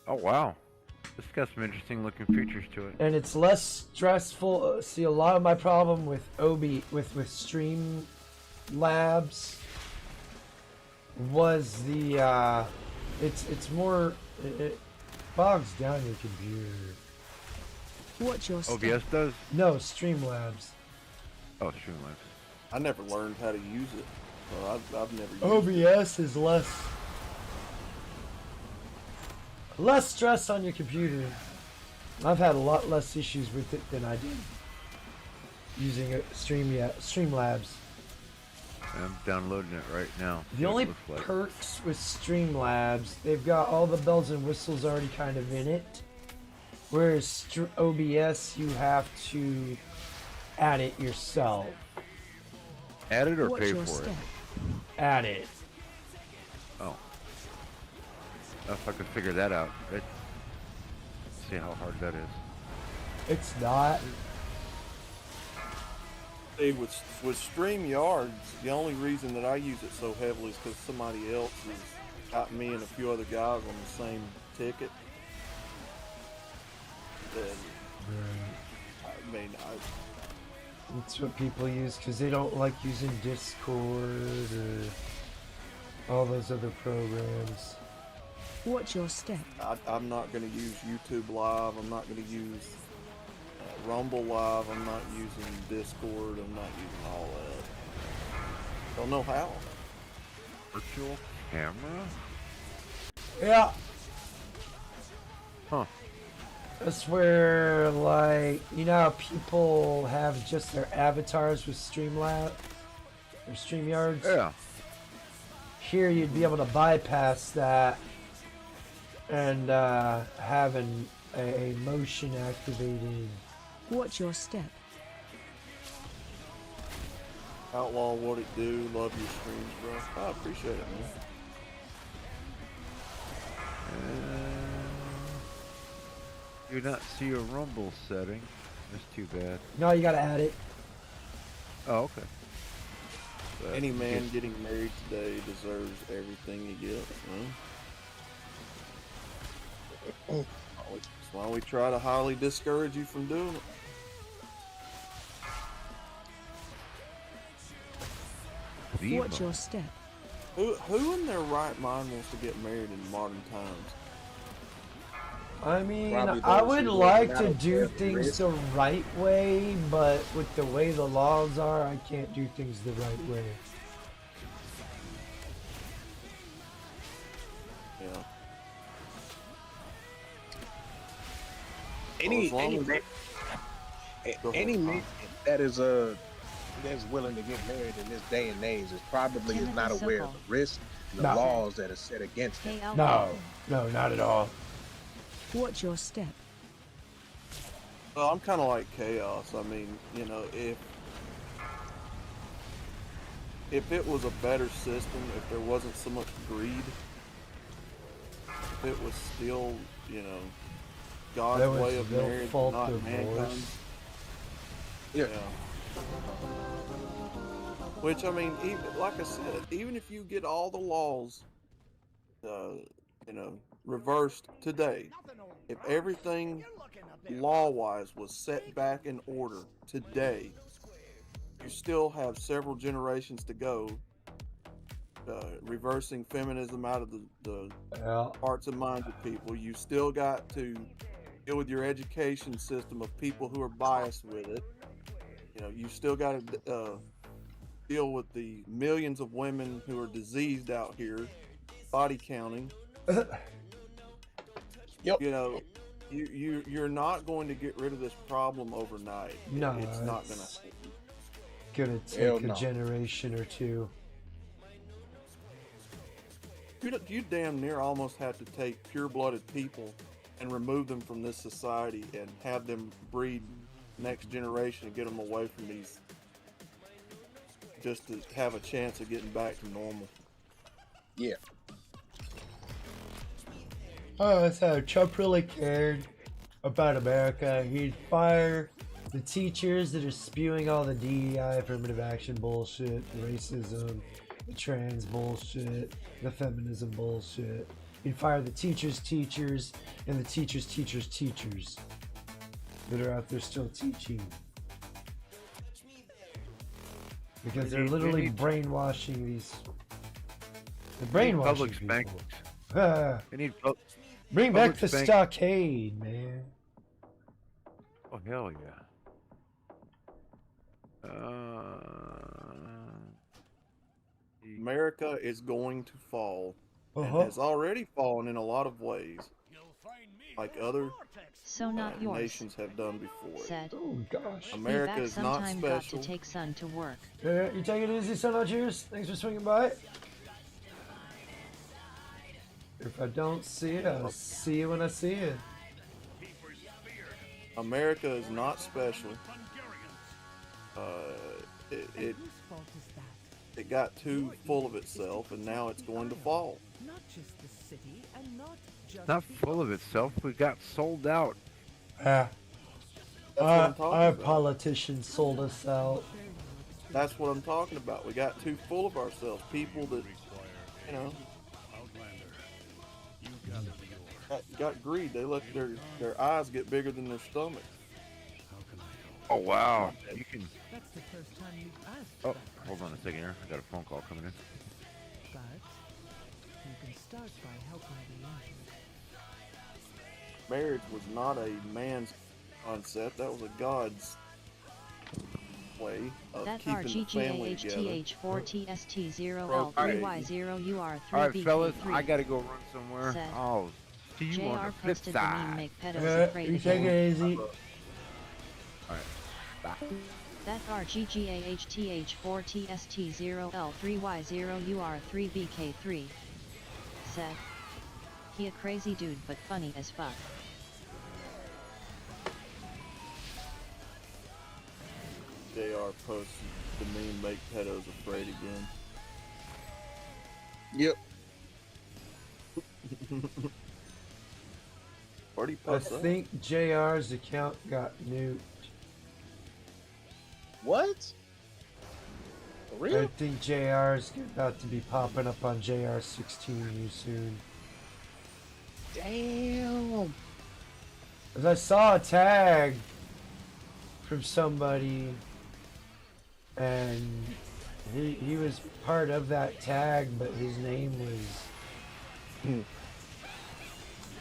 G: Oh wow, this got some interesting looking features to it.
A: And it's less stressful. See, a lot of my problem with with Streamlabs was the it's more it bogs down your computer.
H: Watch your step.
G: OBS does?
A: No, Streamlabs.
G: Oh, Streamlabs.
F: I never learned how to use it. So I've never used
A: OBS is less stress on your computer. I've had a lot less issues with it than I did using Streamlabs.
G: I'm downloading it right now.
A: The only perks with Streamlabs, they've got all the bells and whistles already kind of in it. Whereas OBS, you have to add it yourself.
G: Add it or
H: Watch
G: pay
H: your
G: for it?
H: step.
A: Add it.
G: Oh. If I could figure that out. Let's see how hard that is.
A: It's not.
F: See, with StreamYards, the only reason that I use it so heavily is because somebody else has got me and a few other guys on the same ticket. And, I mean,
A: That's what people use because they don't like using Discord or all those other programs.
H: Watch your step.
F: I'm not going to use YouTube Live. I'm not going to use Rumble Live. I'm not using Discord. I'm not using all that. Don't know how.
G: Virtual camera?
A: Yeah.
G: Huh.
A: That's where, like, you know how people have just their avatars with Streamlabs? Or StreamYards?
G: Yeah.
A: Here you'd be able to bypass that and have a motion activated.
H: Watch your step.
F: Outlaw, what it do? Love your streams, bro. I appreciate it, man.
G: Do not see a rumble setting. That's too bad.
A: No, you gotta add it.
G: Oh, okay. But
F: Any man getting married today deserves everything he gets, man. That's why we try to highly discourage you from doing it.
H: Watch your step.
F: Who in their right mind wants to get married in modern times?
A: I mean,
J: Probably
A: I
J: those
A: would
J: who
A: like
J: don't
A: to
J: have
A: do
J: the
A: things
J: risk.
A: the right way, but with the way the laws are, I can't do things the right way.
F: Yeah.
J: Any
F: Well, as long as
J: man,
F: Go ahead.
J: any man that is that's willing to get married in this day and age is probably
B: Timothy
J: not aware of
B: Sokol.
J: the risks and the
A: No.
J: laws that are set against it.
B: Hey, Alpha.
A: No, not at all.
H: Watch your step.
F: Well, I'm kind of like Chaos. I mean, you know, if it was a better system, if there wasn't so much greed, if it was still, you know, God's
A: There was
F: way of
A: no
F: marriage,
A: fault
F: not
A: divorce.
F: mankind's.
J: Yeah.
F: Which, I mean, even, like I said, even if you get all the laws, you know, reversed today, if everything law-wise was set back in order today, you still have several generations to go, reversing feminism out of the
A: Yeah.
F: hearts and minds of people. You still got to deal with your education system of people who are biased with it. You know, you still got to deal with the millions of women who are diseased out here, body counting.
J: Yep.
F: You know, you're not going to get rid of this problem overnight.
A: No,
F: It's not
A: it's
F: gonna.
A: gonna
J: Hell
A: take a
J: no.
A: generation or two.
F: You damn near almost have to take pure-blooded people and remove them from this society and have them breed next generation and get them away from these, just to have a chance of getting back to normal.
J: Yeah.
A: Oh, that's how Trump really cared about America. He'd fire the teachers that are spewing all the DEI, affirmative action bullshit, the racism, the trans bullshit, the feminism bullshit. He'd fire the teachers' and the teachers' that are out there still teaching. Because they're literally brainwashing these. They're brainwashing
G: public
A: people.
G: spankings. We need
A: Bring back
G: public
A: the
G: spank-
A: stockade, man.
G: Oh hell yeah.
F: America is going to fall, and
A: Uh-huh.
F: has already fallen in a lot of ways, like other
B: So not yours.
F: nations have done before.
B: Said.
A: Oh gosh.
F: America
B: Be back
F: is not
B: sometime. Got
F: special.
B: to take son to work.
A: Yeah, you take it easy, son of cheers. Thanks for swinging by. If I don't see it, I'll see you when I see it.
F: America is not special. It got too full of itself, and now it's going to fall.
G: Not full of itself. We got sold out.
A: Yeah.
F: That's what I'm talking
A: Our
F: about.
A: politicians sold us out.
F: That's what I'm talking about. We got too full of ourselves. People that, you know, got greed. They let their eyes get bigger than their stomach.
G: Oh wow. You can. Oh, hold on a second here. I got a phone call coming in.
F: Marriage was not a man's concept. That was a god's way of
B: That
F: keeping the family together.
B: RGGAHTH4TST0L3Y0UR3BK3
G: Alright, fellas, I gotta go run somewhere.
B: said,
G: I'll see you on
B: JR
G: the flip
B: posted the meme
G: side.
B: make pedos afraid
A: You take it
B: again.
A: easy.
G: Alright, bye.
B: That RGGAHTH4TST0L3Y0UR3BK3 said, he a crazy dude but funny as fuck.
F: JR posted the meme make pedos afraid again.
J: Yep.
F: Where'd he
A: I
F: post that?
A: think JR's account got nuked.
J: What? For
A: I
J: real?
A: think JR's about to be popping up on JR16 soon.
J: Damn.
A: As I saw a tag from somebody, and he was part of that tag, but his name was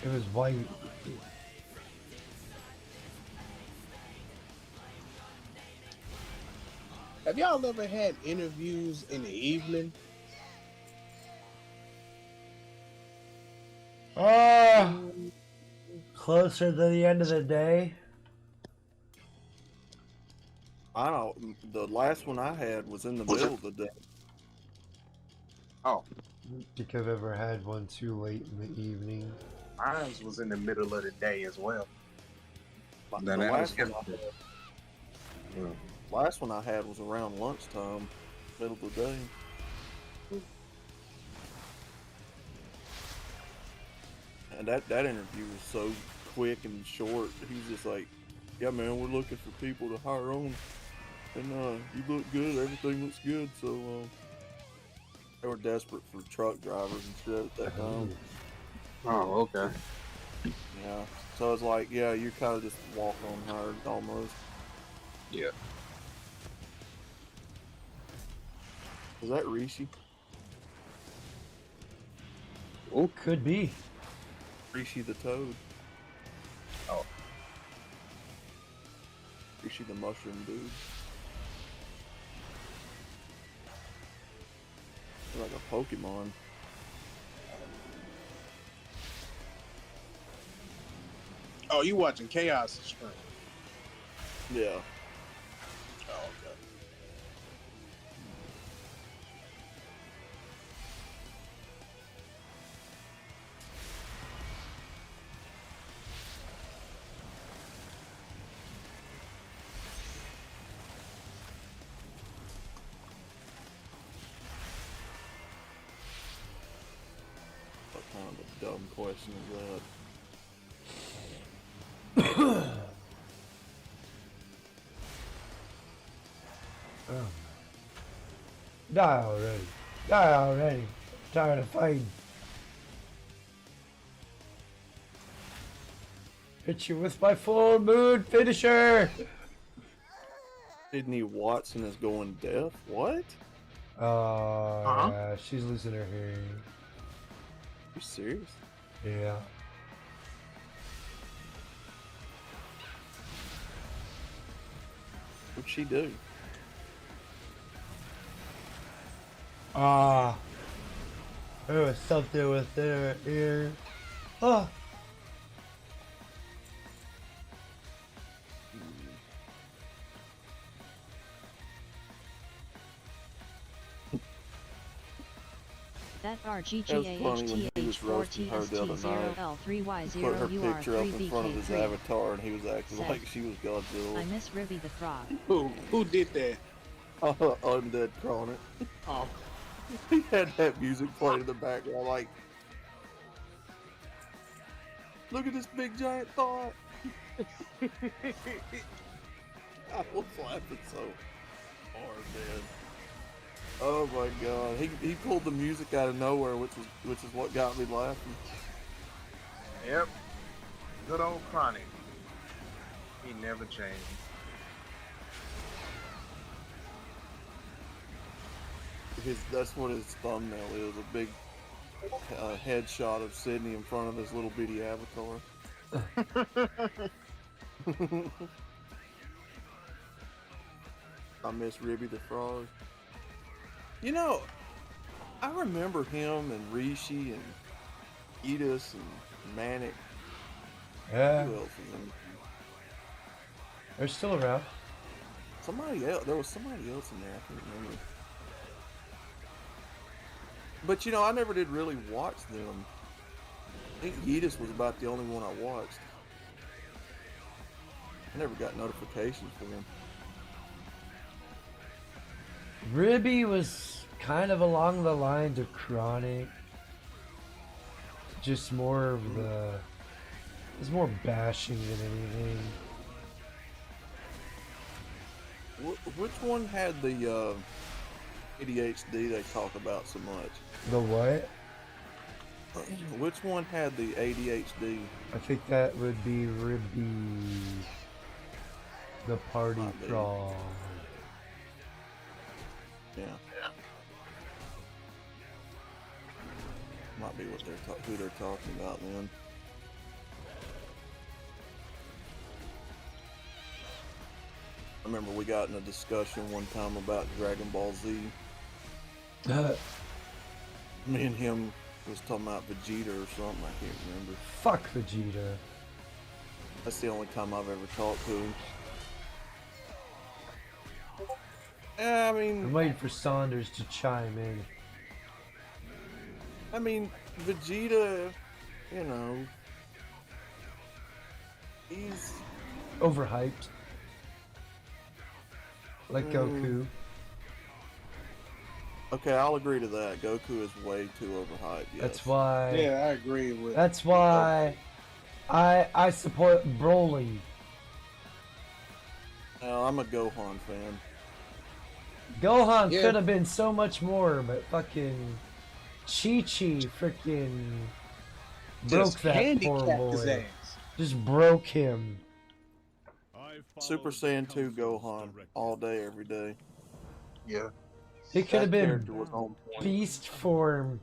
A: it was white.
J: Have y'all ever had interviews in the evening?
A: Closer to the end of the day.
F: I don't. The last one I had was in the middle of the day.
J: Oh,
A: I don't think I've ever had one too late in the evening.
J: mine was in the middle of the day as well.
F: The
J: Then that was
F: last one I had was around lunchtime, middle of the day. And that interview was so quick and short. He was just like, "Yeah, man, we're looking for people to hire on, and you look good. Everything looks good." So they were desperate for truck drivers and shit at that time.
J: Oh, okay.
F: Yeah. So it's like, yeah, you're kind of just walk on hired almost.
J: Yeah.
F: Is that Rishi?
A: Oh, could be.
F: Rishi the Toad.
J: Oh.
F: Rishi the Mushroom Dude. Like a Pokemon.
J: Oh, you watching Chaos stream?
F: Yeah.
J: Oh, okay.
F: What kind of a dumb question is that?
A: Die already. Die already. Tired of fighting. Hit you with my full moon finisher.
F: Sydney Watson is going deaf? What?
A: Yeah, she's losing her hearing.
F: You serious?
A: Yeah.
F: What'd she do?
A: There was something with their ear. Oh.
B: That RGGAHTH4TST0L3Y0UR3BK3
F: Put her picture up in front of his avatar and he was acting
B: said,
F: like she was Godzilla.
B: I miss Ribby the Frog.
J: Who did that?
F: Undead Chronic.
J: Oh.
F: He had that music playing in the background like, look at this big giant thought. I was laughing so hard, man. Oh my god. He pulled the music out of nowhere, which is what got me laughing.
J: Yep. Good old Chronic. He never changed.
F: That's what his thumbnail is, a big headshot of Sydney in front of his little bitty avatar. I miss Ribby the Frog. You know, I remember him and Rishi and 80's and Manic.
A: Yeah.
F: Who else was in?
A: They're still around.
F: Somebody else. There was somebody else in there. I can't remember. But you know, I never did really watch them. I think 80's was about the only one I watched. I never got notifications for them.
A: Ribby was kind of along the lines of Chronic. Just more of the... It's more bashing than anything.
F: Which one had the ADHD they talk about so much?
A: The what?
F: Which one had the ADHD?
A: I think that would be Ribby. The party frog.
F: Yeah. Might be what who they're talking about then. I remember we got in a discussion one time about Dragon Ball Z. Me and him was talking about Vegeta or something, I can't remember.
A: Fuck Vegeta.
F: That's the only time I've ever talked to him. Yeah, I mean...
A: I'm waiting for Saunders to chime in.
F: I mean, Vegeta, you know... He's...
A: Overhyped. Like Goku.
F: Okay, I'll agree to that. Goku is way too overhyped, yes.
A: That's why...
J: Yeah, I agree with...
A: That's why I support Broly.
F: I'm a Gohan fan.
A: Gohan could have been so much more, but fucking Chi-Chi freaking broke that poor boy. Just broke him.
F: Super Saiyan 2 Gohan all day, every day.
J: Yeah.
A: He could have been beast form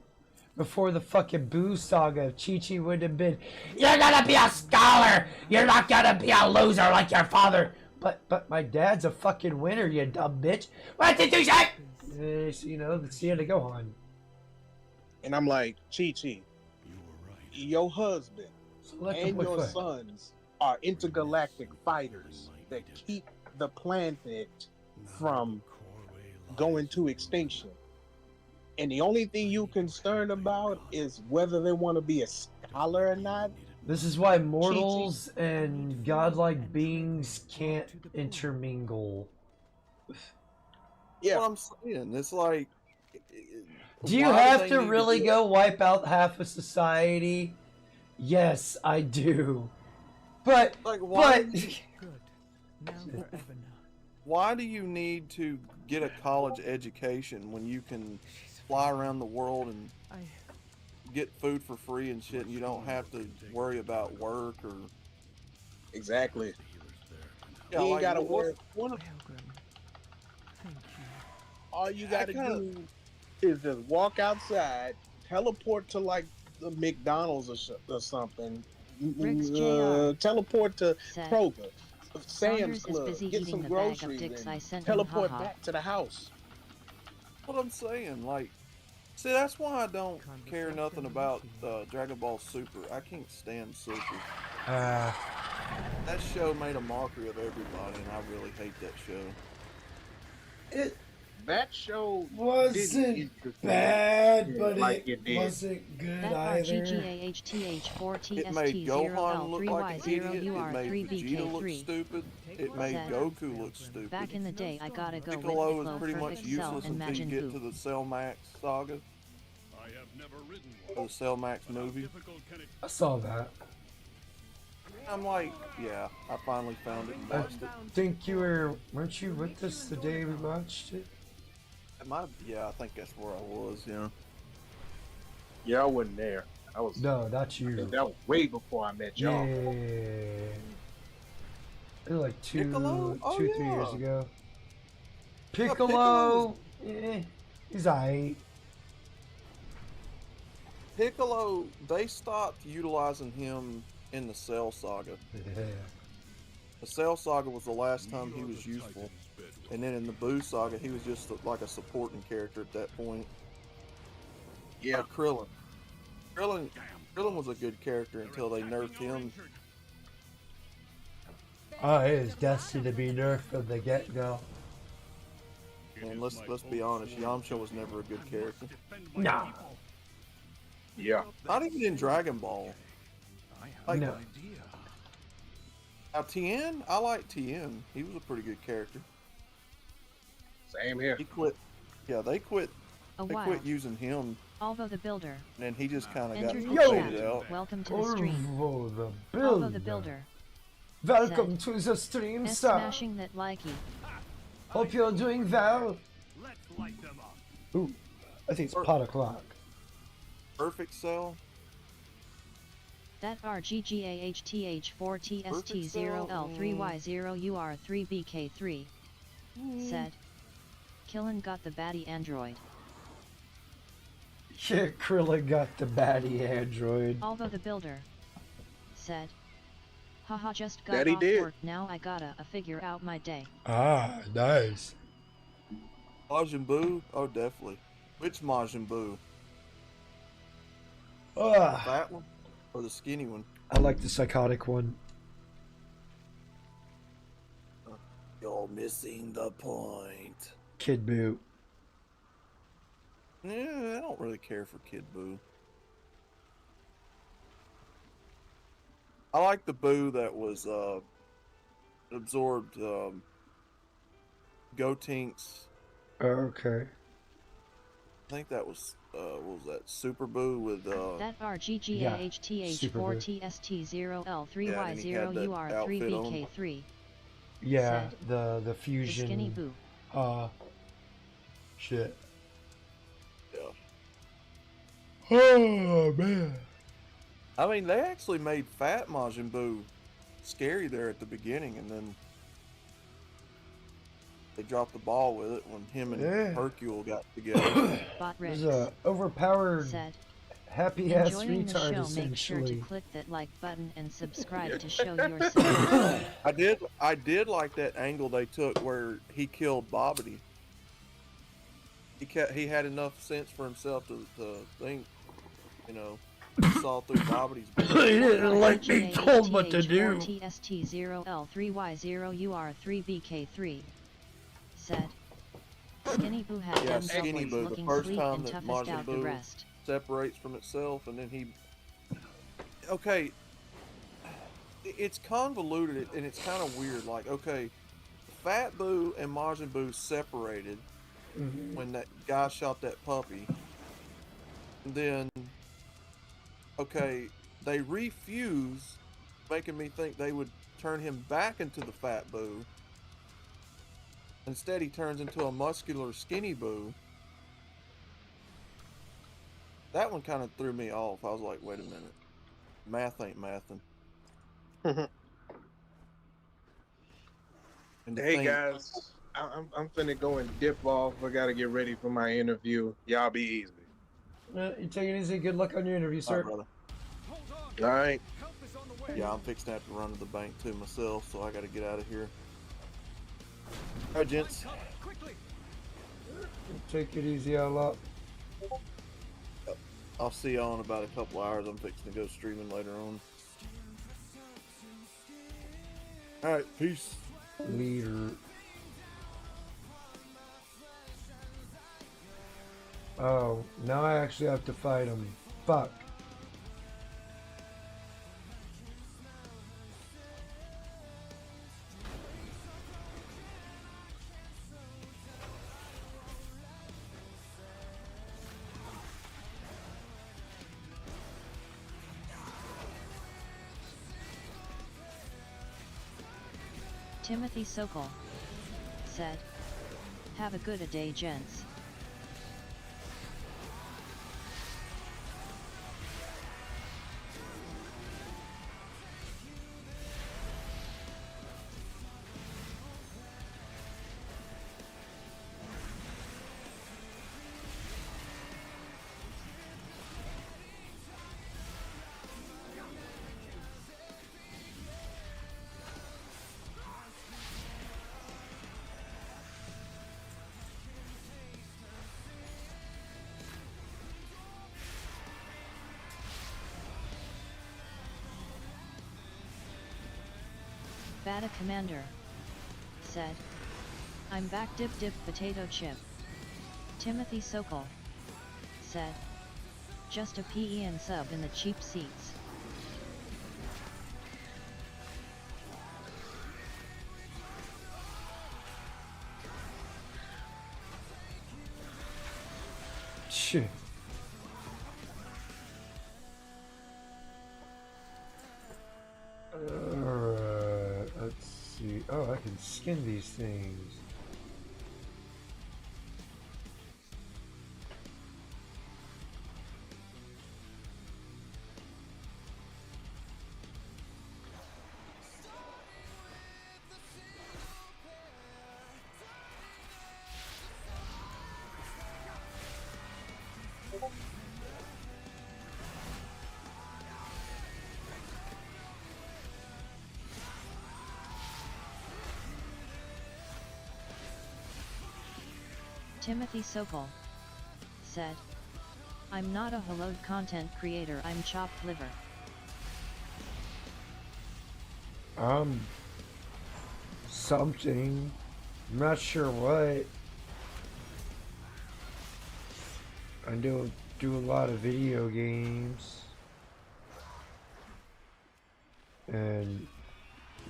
A: before the fucking Boo saga. Chi-Chi would have been, "You're gonna be a scholar! You're not gonna be a loser like your father!" But my dad's a fucking winner, you dumb bitch. What did you say? You know, that's the end of Gohan.
J: And I'm like, Chi-Chi, your husband and your
A: foot.
J: sons are intergalactic fighters that keep the planet from going to extinction. And the only thing you're concerned about is whether they want to be a scholar or not.
A: This is why mortals and godlike beings can't intermingle.
F: Yeah, what I'm saying. It's like...
A: Do you have to really go wipe out half of society? Yes, I do. But,
F: like, why do you need to get a college education when you can fly around the world and get food for free and shit, and you don't have to worry about work or...
J: Exactly.
F: Yeah,
J: you ain't
F: like,
J: gotta work. All you gotta do is just walk outside, teleport to like the McDonald's or something, teleport to Kroger, Sam's Club, get some groceries, and teleport back to the house.
F: What I'm saying, like, see, that's why I don't care nothing about Dragon Ball Super. I can't stand Super. That show made a mockery of everybody, and I really hate that show.
J: That show
A: wasn't bad, but it wasn't good either.
F: It made Gohan look like an idiot. It made Vegeta look stupid. It made Goku look stupid.
B: Back in the day, I gotta go
F: Piccolo
B: with
F: is pretty much useless until you get to the Cell Max saga. Or the Cell Max movie.
A: I saw that.
F: I'm like, yeah, I finally found it and watched it.
A: I think weren't you with us the day we watched it?
F: Yeah, I think that's where I was, yeah.
J: Yeah, I wasn't there. I was.
A: No, not you.
J: That was way before I met y'all.
A: Yeah. It was like 3 years ago. Piccolo, he's aight.
F: Piccolo, they stopped utilizing him in the Cell saga.
A: Yeah.
F: The Cell Saga was the last time he was useful, and then in the Boo Saga, he was just like a supporting character at that point.
J: Yeah.
F: Like Krillin was a good character until they nerfed him.
A: Oh, it is destined to be nerfed from the get-go.
F: And let's be honest, Yamcha was never a good character.
A: Nah.
J: Yeah.
F: Not even in Dragon Ball. Like,
A: No.
F: Now Tien, I like Tien. He was a pretty good character.
J: Same here.
F: He quit. Yeah, they quit.
B: A
F: They
B: while.
F: quit using him,
B: Alvo the Builder.
F: and then he just kind of got
B: Entered the
F: faded
B: chat.
F: out.
B: Welcome to the stream.
A: Orvo the
B: Alvo the
A: Builder.
B: Builder.
A: Welcome to the stream,
B: S
A: sir.
B: smashing that likey.
A: Hope you're doing well.
C: Let's light them up.
A: Ooh, I think it's pot o'clock.
F: Perfect Cell.
B: That RGGAHTH4TST0L3Y0UR3BK3 said. Killin got the baddie android.
A: Yeah, Krillin got the baddie android.
B: Alvo the Builder said. Haha, just got
J: That he
B: off
J: did.
B: work, now I gotta figure out my day.
A: Ah, nice.
F: Majin Buu? Oh, definitely. Which Majin Buu?
A: Ah,
F: That one? Or the skinny one?
A: I like the psychotic one.
F: You're missing the point.
A: Kid Buu.
F: Yeah, I don't really care for Kid Buu. I like the Buu that was absorbed Gotink's.
A: Okay.
F: I think that was what was that? Super Buu with
B: That RGGAHTH4TST0L3Y0UR3BK3
A: Yeah,
B: said.
A: the
B: The
A: fusion.
B: Skinny Boo.
A: Shit.
F: yeah.
A: Oh man.
F: I mean, they actually made Fat Majin Buu scary there at the beginning, and then they dropped the ball with it when him and
A: Yeah.
F: Hercule got together.
B: Bot
A: There's
B: Rex
A: a overpowered
B: said.
A: happy ass
B: Enjoying the
A: retard
B: show, make sure to
A: essentially.
B: click that like button and subscribe to show your support.
F: I did like that angle they took where he killed Bobbity. He had enough sense for himself to think, you know, he saw through Bobbity's
A: He didn't like being told what to do.
B: TST0L3Y0UR3BK3 said. Skinny Boo had
F: Yeah,
B: them
F: Skinny
B: boys
F: Boo, the
B: looking
F: first
B: sleek
F: time
B: and
F: that
B: toughest
F: Majin
B: out the
F: Buu
B: rest.
F: separates from itself, and then he. Okay, it's convoluted and it's kind of weird. Like, okay, Fat Buu and Majin Buu separated when that guy shot that puppy, and then, okay, they refuse, making me think they would turn him back into the Fat Buu. Instead, he turns into a muscular, skinny Buu. That one kind of threw me off. I was like, wait a minute. Math ain't mathin'. And to
J: Hey
F: think-
J: guys, I'm finna go and dip off. I gotta get ready for my interview. Y'all be easy.
A: You take it easy. Good luck on your interview,
F: All right,
A: sir.
F: brother.
J: All right.
F: Yeah, I'm fixing to have to run to the bank too myself, so I gotta get out of here. All right, gents.
A: Take it easy, a lot.
F: I'll see y'all in about a couple hours. I'm fixing to go streaming later on. All right, peace.
A: Leader. Oh, now I actually have to fight him. Fuck.
B: Timothy Sokol said. Have a good a day, gents. Bata Commander said, I'm back dip dip potato chip. Timothy Sokol said, just a PEN sub in the cheap seats.
A: Shit. Alright, let's see. Oh, I can skin these things.
B: Timothy Sokol said, I'm not a hallowed content creator, I'm chopped liver.
A: Something. I'm not sure what. I do a lot of video games. And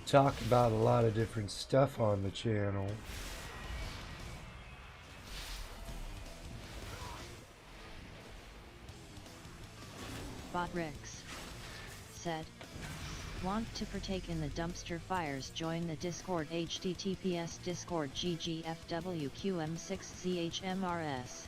A: talk about a lot of different stuff on the channel.
B: Botrix said, want to partake in the dumpster fires, join the Discord, https discord ggfwqm6zhmrs.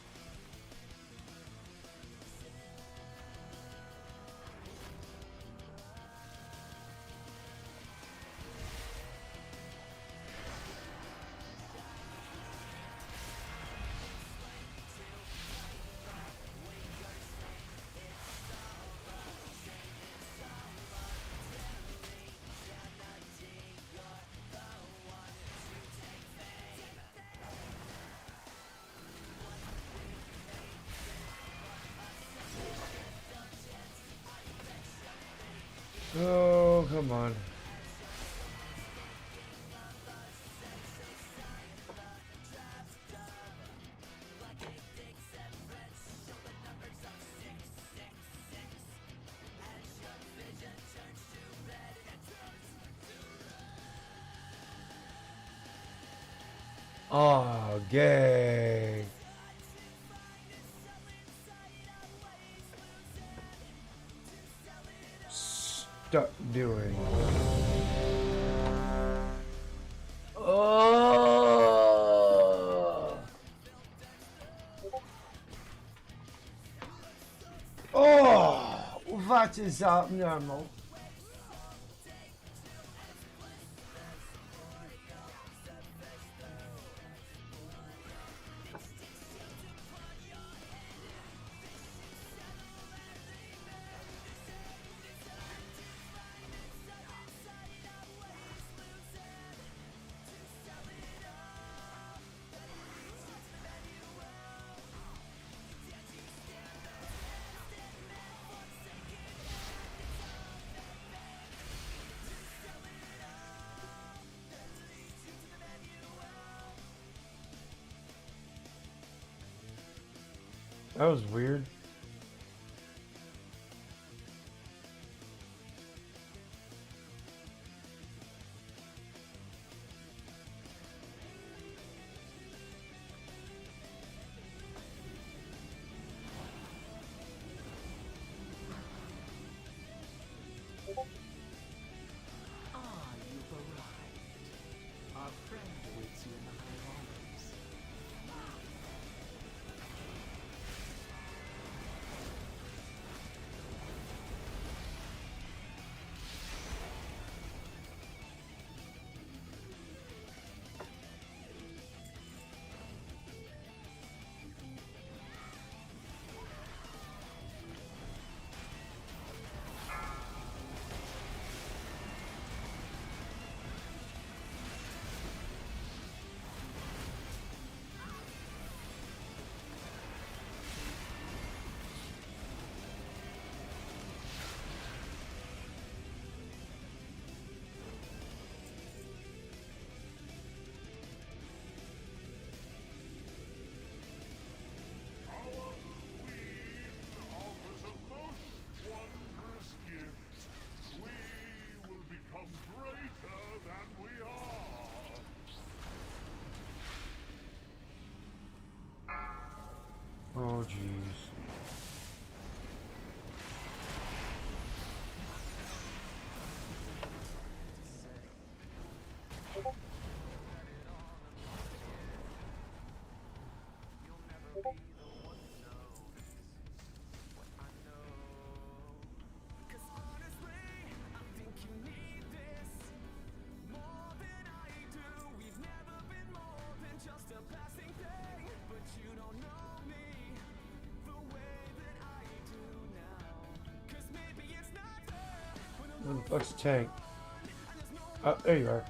A: Oh, come on. Oh, gay. Stop doing. Oh. Oh, that is abnormal. That was weird.
K: You've arrived. Our friend awaits you in the high waters.
A: Oh, jeez. Where the fuck's the tank? Oh, there you are.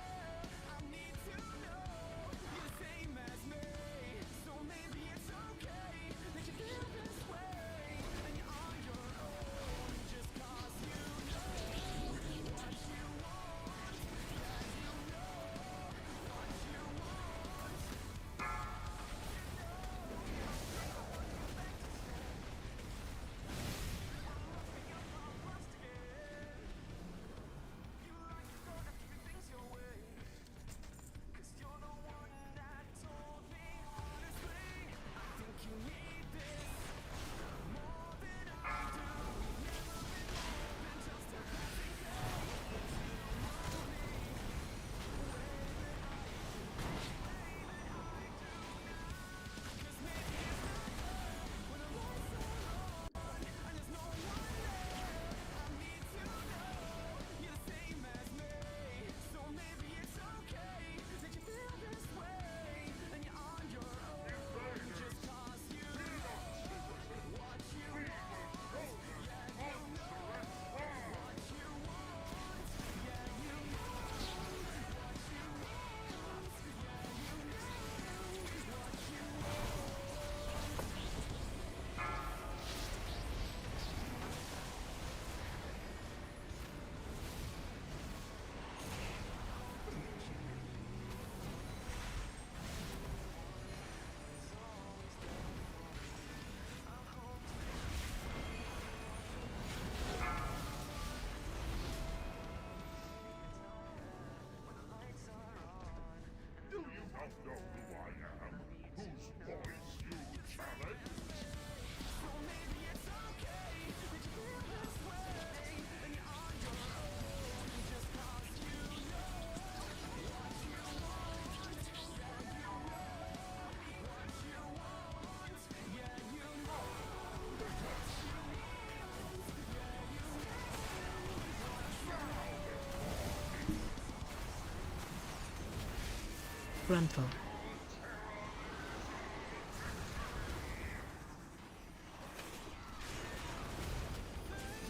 H: Gruntle.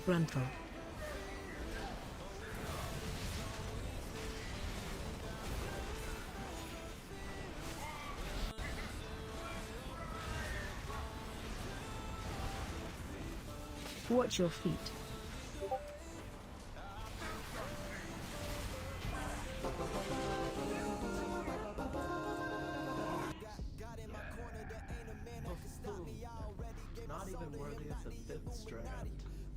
H: Gruntle. Watch your feet.
K: Not even worthy of the fifth strand.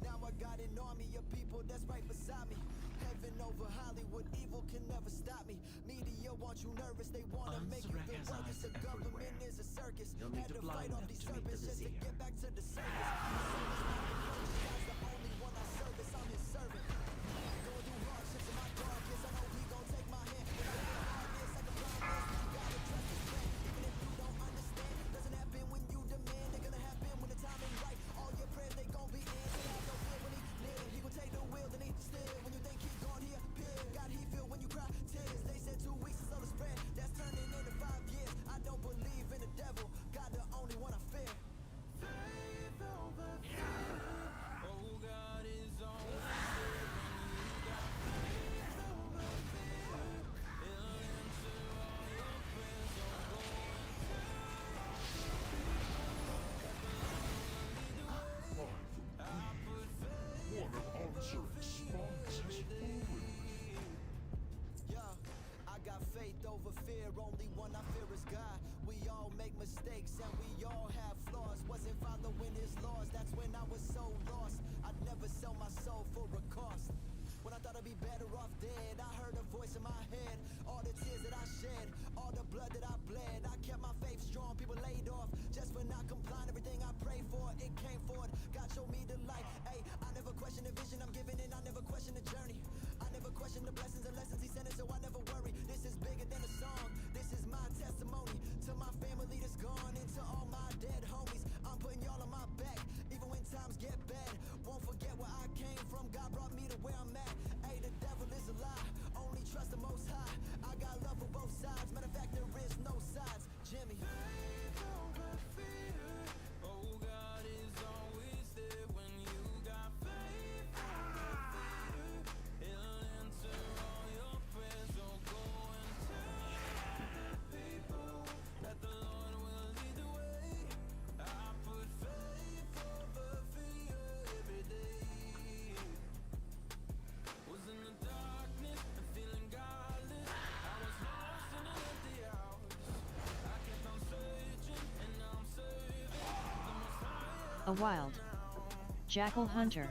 I: Now I got an army of people that's right beside me. Heaven over Hollywood, evil can never stop me. Media want you nervous, they wanna make you feel worthless. The government is a circus.
K: You'll need to blind them to meet the
I: Just to
K: vizier.
I: get back to the surface. God's the only one I service, I'm his servant. Going through hardships in my darkest, I know he gon' take my hand. When I get hardness, I can promise you gotta trust his plan. Even if you don't understand, doesn't happen when you demand. They're gonna happen when the time ain't right. All your prayers, they gon' be answered. Have no fear when he near. He gon' take the wheel, then he steer. When you think he gone, he appear. God, he feel when you cry tears. They said 2 weeks is all the spread. That's turning into 5 years. I don't believe in the devil. God, the only one I fear. Faith over fear. Oh, God is on my side. Faith over fear. He'll answer all your prayers. I'm I got faith over fear, only one I fear is God. We all make mistakes and we all have flaws. Wasn't following his laws, that's when I was so lost. I'd never sell my soul for a cost. When I thought I'd be better off dead, I heard a voice in my head. All the tears that I shed, all the blood that I bled. I kept my faith strong, people laid off just for not complying. Everything I caution, the blessings and lessons he sent us, so I never worry. This is bigger than a song. This is my testimony to my family that's gone and to all my dead homies. I'm putting y'all on my back, even when times get bad. Won't forget where I came from. God brought me to where I'm at. Hey, the devil is a lie. Only trust the Most High. I got love for both sides. Matter of fact, there is no sides. Jimmy. Faith over fear. Oh, God is always there when you got faith over fear. He'll answer all your prayers. So go and tell the people that the Lord will lead the way. I put faith over fear every day. Was in the darkness and feeling godless. I was lost in an empty house. I kept on searching and now I'm serving the Most High.
B: A wild Jackal Hunter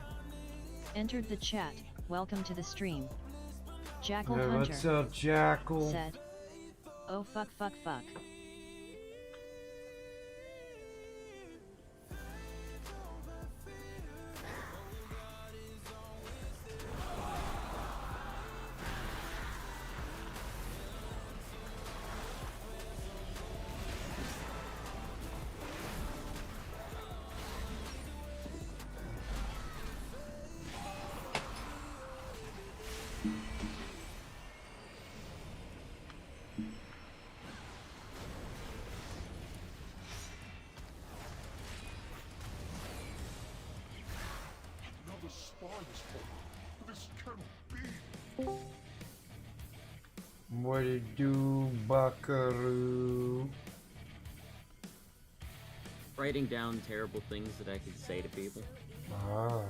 B: entered the chat. Welcome to the stream. Jackal
A: Hey,
B: Hunter
A: what's up, Jackal?
B: said, "Oh fuck fuck fuck."
D: Another spy is formed. This cannot be.
A: What it do, buckaroo?
L: Writing down terrible things that I could say to people.
A: Ah.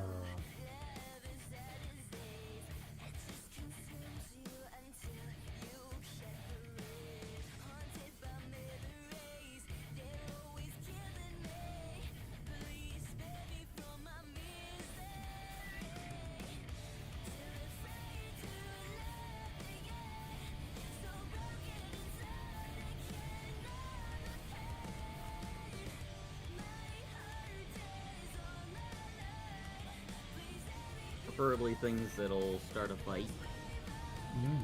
L: Preferably things that'll start a fight.
A: Mm.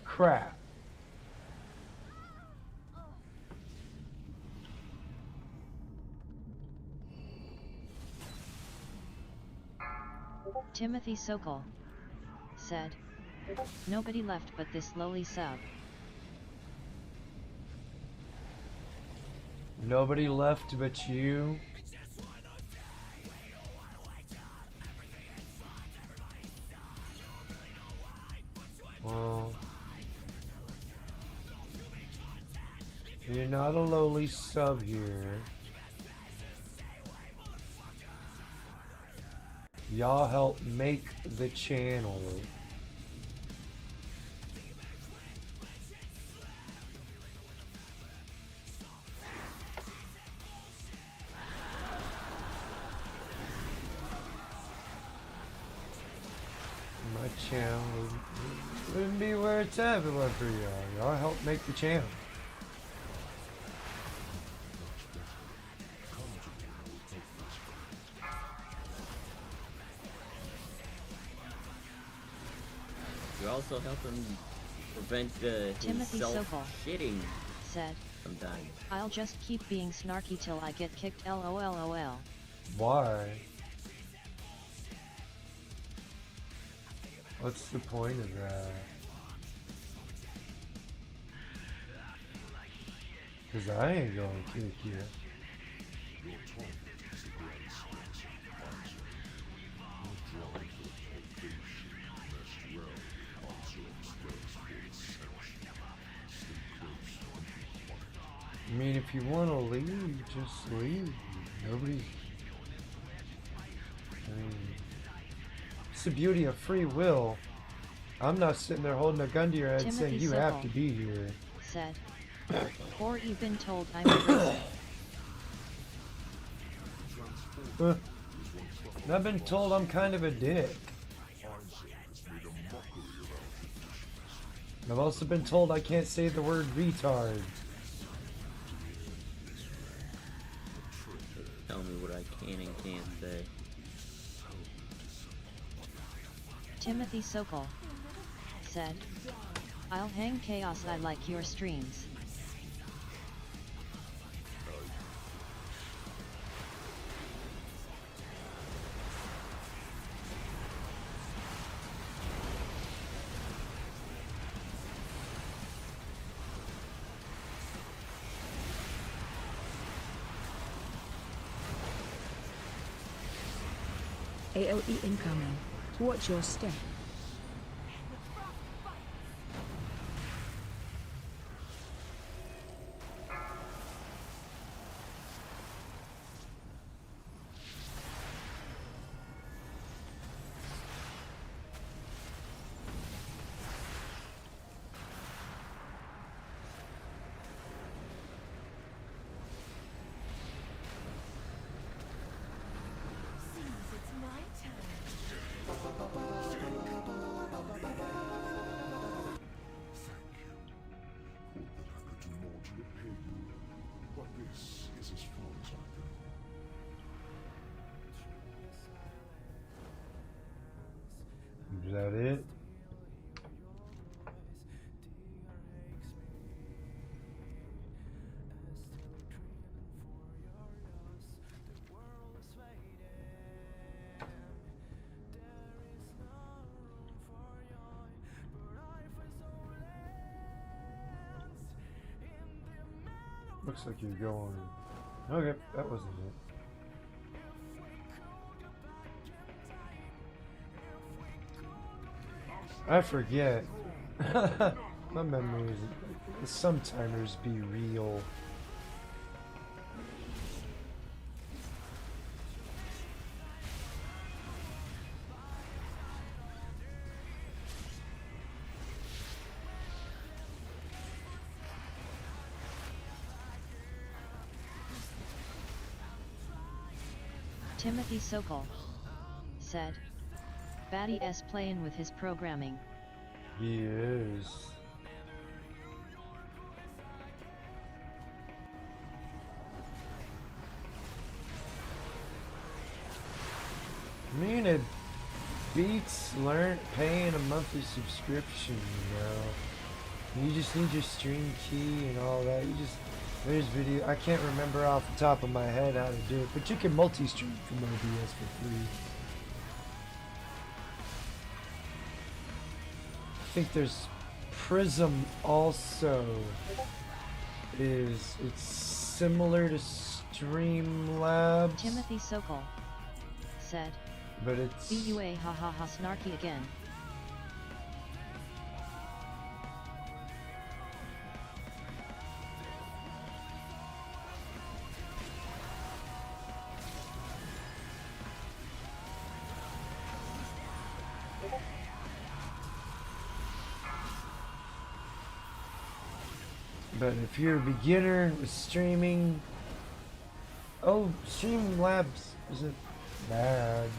A: Crap.
B: Timothy Sokol said, Nobody left but this lowly sub.
A: Nobody left but you. Well, you're not a lowly sub here. Y'all help make the channel. My channel wouldn't be where it's at if it wasn't for y'all. Y'all help make the channel.
L: You're also helping prevent
B: Timothy
L: his
B: Sokol
L: self-shitting
B: said,
L: sometimes.
B: I'll just keep being snarky till I get kicked LOLOL.
A: Why? What's the point of that? Cause I ain't gonna kick you. I mean, if you want to leave, just leave. Nobody. I mean, it's the beauty of free will. I'm not sitting there holding a gun to your head
B: Timothy
A: saying you
B: Sokol
A: have to be here.
B: said, or even told I'm a
A: And I've been told I'm kind of a dick. I've also been told I can't say the word retard.
L: Tell me what I can and can't say.
B: Timothy Sokol said, I'll hang chaos. I like your streams.
H: AOE incoming. Watch your step.
A: Is that it? Looks like you're going. Okay, that wasn't it. I forget. My memories sometimes be real.
B: Timothy Sokol said, Batty S playing with his programming.
A: He is. I mean, it beats paying a monthly subscription, you know. You just need your stream key and all that. There's video. I can't remember off the top of my head how to do it, but you can multi-stream from OBS for free. think there's Prism also. It's similar to Streamlabs,
B: Timothy Sokol said.
A: but it's
B: BUA hahaha snarky again.
A: But if you're a beginner with streaming, oh, Streamlabs isn't bad.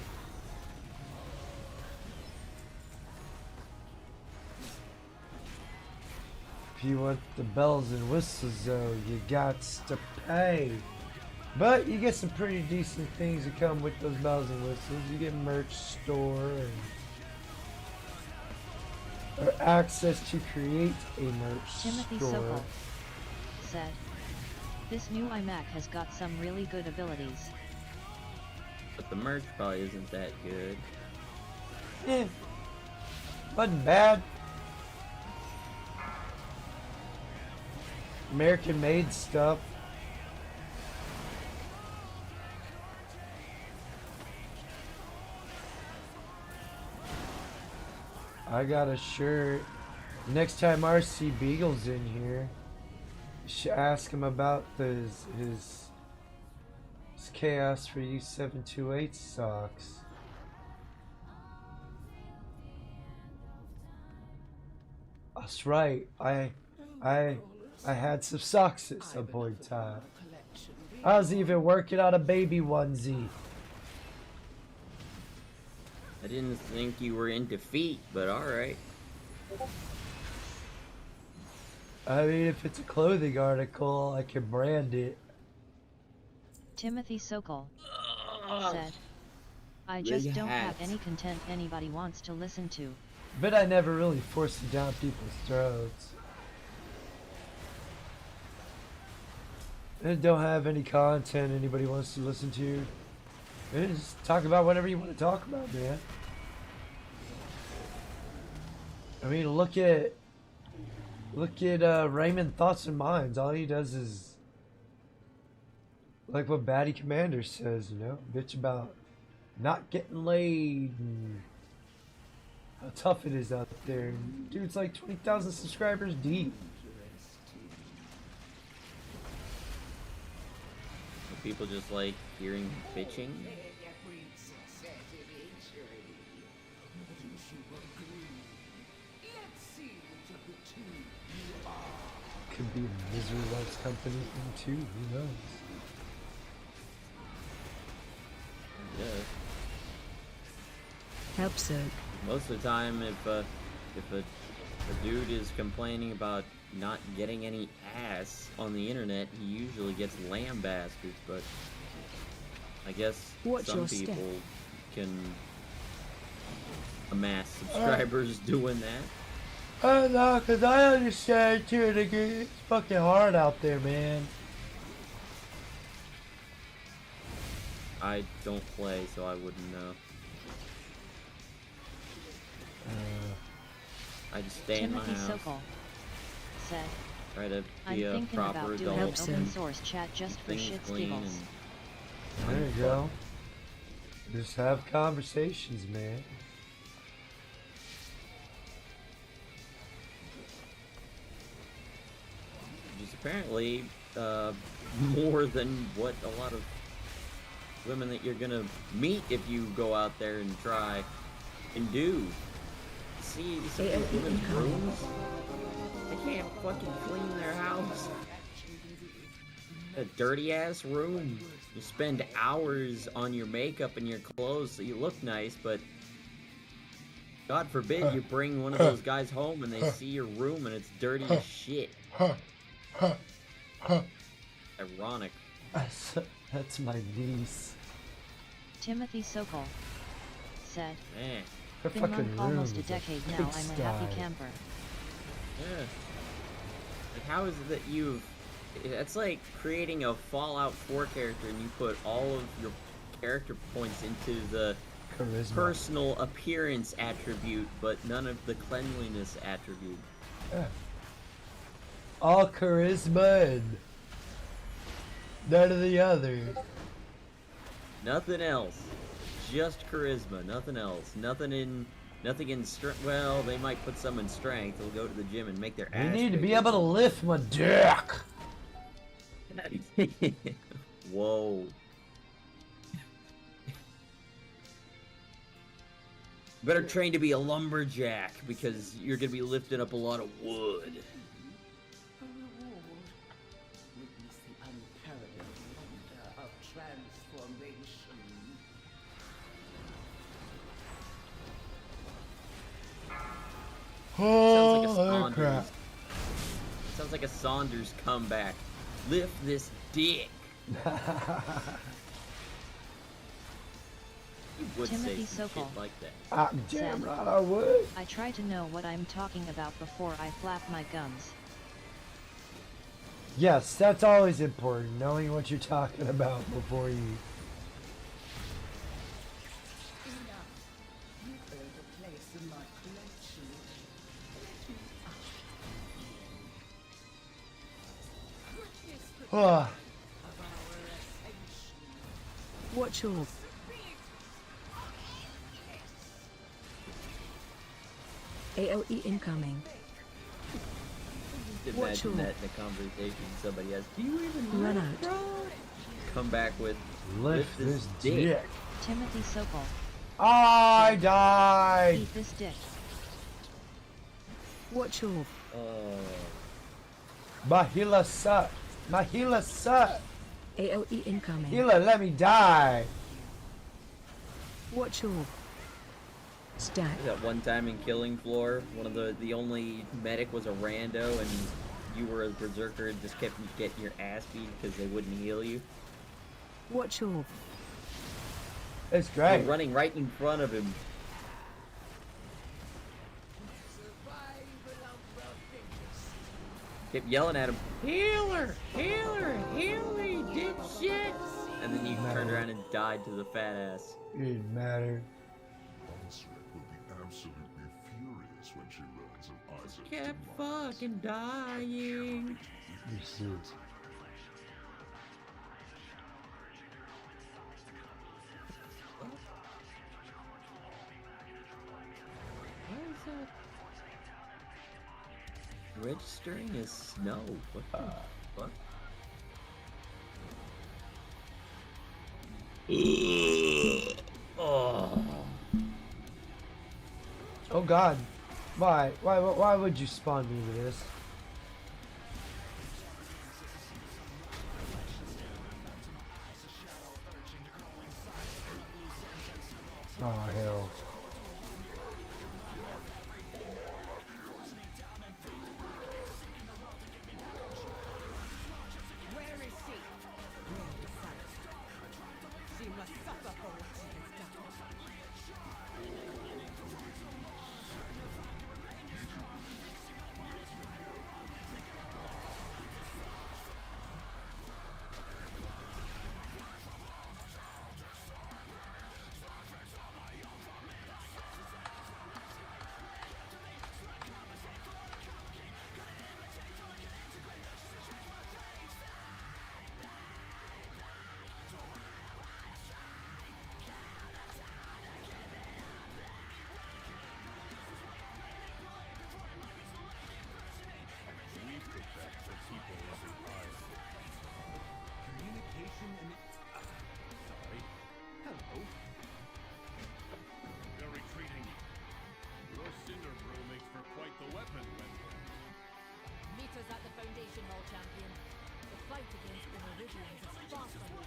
A: If you want the bells and whistles though, you got to pay. But you get some pretty decent things that come with those bells and whistles. You get merch store or access to create a merch
B: Timothy
A: store.
B: Sokol said. This new iMac has got some really good abilities.
L: But the merch probably isn't that good.
A: Eh, wasn't bad. American made stuff. I got a shirt. Next time RC Beagle's in here, you should ask him about his Chaosforyou 728 socks. That's right. I had some socks at some point in time. I was even working on a baby onesie.
L: I didn't think you were into feet, but alright.
A: I mean, if it's a clothing article, I can brand it.
B: Timothy Sokol said. I just don't have any content anybody wants to listen to.
A: But I never really forced it down people's throats. I don't have any content anybody wants to listen to. Just talk about whatever you want to talk about, man. I mean, look at Raymond Thoughts and Minds. All he does is like what Batty Commander says, you know, bitch about not getting laid and how tough it is out there. Dude's like 20,000 subscribers deep.
L: People just like hearing bitching.
A: Could be a Misery Loves Company thing too, who knows?
L: Yeah.
H: Help so.
L: Most of the time, if a dude is complaining about not getting any ass on the internet, he usually gets lambasted, but I guess
H: Watch
L: some
H: your step.
L: people can amass subscribers doing that.
A: No, cause I understand to a degree. It's fucking hard out there, man.
L: I don't play, so I wouldn't know. I just stay in my
B: Timothy
L: house.
B: Sokol said.
L: Try to
B: I'm
L: be a
B: thinking
L: proper
B: about doing
L: adult.
B: an open source chat just for
L: Things
B: shits
L: clean
B: giggles.
L: and
A: There you go. Just have conversations, man.
L: which is apparently more than what a lot of women that you're gonna meet if you go out there and try and do. See some of these women's rooms? They can't fucking clean their house. A dirty ass room. You spend hours on your makeup and your clothes so you look nice, but God forbid you bring one of those guys home and they see your room and it's dirty as shit. Ironic.
A: That's my niece.
B: Timothy Sokol said.
L: Man.
A: Her
B: Been
A: fucking
B: monk almost a
A: room is a
B: decade now. I'm a
A: pigsty.
B: happy camper.
L: Yeah. Like, how is it that you've... It's like creating a Fallout 4 character and you put all of your character points into the
A: Charisma.
L: personal appearance attribute, but none of the cleanliness attribute.
A: Yeah. All charisma and none of the others.
L: Nothing else. Just charisma. Nothing else. Nothing in strength. Well, they might put some in strength. They'll go to the gym and make their
A: You
L: ass
A: need to be
L: bigger.
A: able to lift my dick.
L: Whoa. Better train to be a lumberjack because you're gonna be lifting up a lot of wood.
K: A reward. Witness the unparalleled wonder of transformation.
A: Oh, crap.
L: Sounds like a Saunders comeback. Lift this dick. You would
B: Timothy
L: say some
B: Sokol
L: shit like that.
A: Damn
B: said,
A: right I would.
B: I try to know what I'm talking about before I flap my gums.
A: Yes, that's always important, knowing what you're talking about before you...
K: Enough. You earned a place in my collection. Witness the
A: Ah.
K: of our ascension.
H: Watch your AOE incoming. Watch
L: Imagine
H: your
L: that in a conversation somebody has. Do you even
H: run
L: lift,
H: out.
L: bro? Come back with
A: Lift this dick.
L: dick.
B: Timothy Sokol.
A: I died.
B: Eat this dick.
H: Watch your
A: Mahila suck. Mahila suck.
H: AOE incoming.
A: Hila, let me die.
H: Watch your stack.
L: That one time in Killing Floor, one of the only medic was a rando, and you were a berserker and just kept getting your ass beat because they wouldn't heal you.
H: Watch your
A: It's
L: You're
A: great.
L: running right in front of him. Kept yelling at him, healer, healer, heal me, dipshit! And then you turned around and died to the fat ass.
A: It didn't matter.
C: Onsret will be absolutely furious when she learns of Isaac's
L: Kept
C: demise.
L: fucking dying.
A: You see.
L: Why is that? Registering as snow. What the fuck? Oh.
A: Oh God. Why would you spawn me with this? Oh hell.
E: Where is she? She must suffer for what she has done.
C: We protect the people of the Isle.
D: Communication and sorry. Hello.
C: They're retreating. Your cinder brew makes for quite the weapon, Wendell.
E: Meet us at the Foundation Hall, champion. The fight against the Meridians is far from over.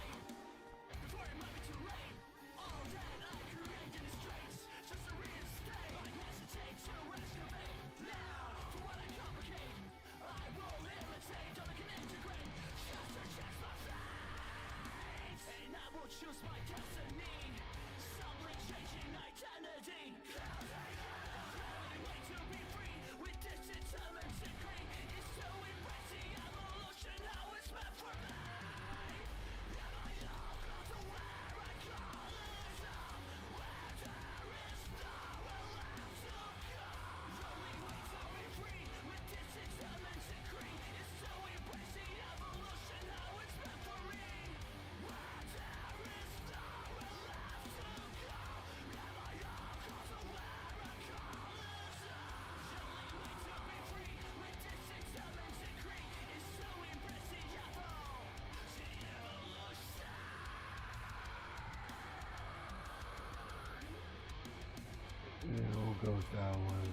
A: go with that one.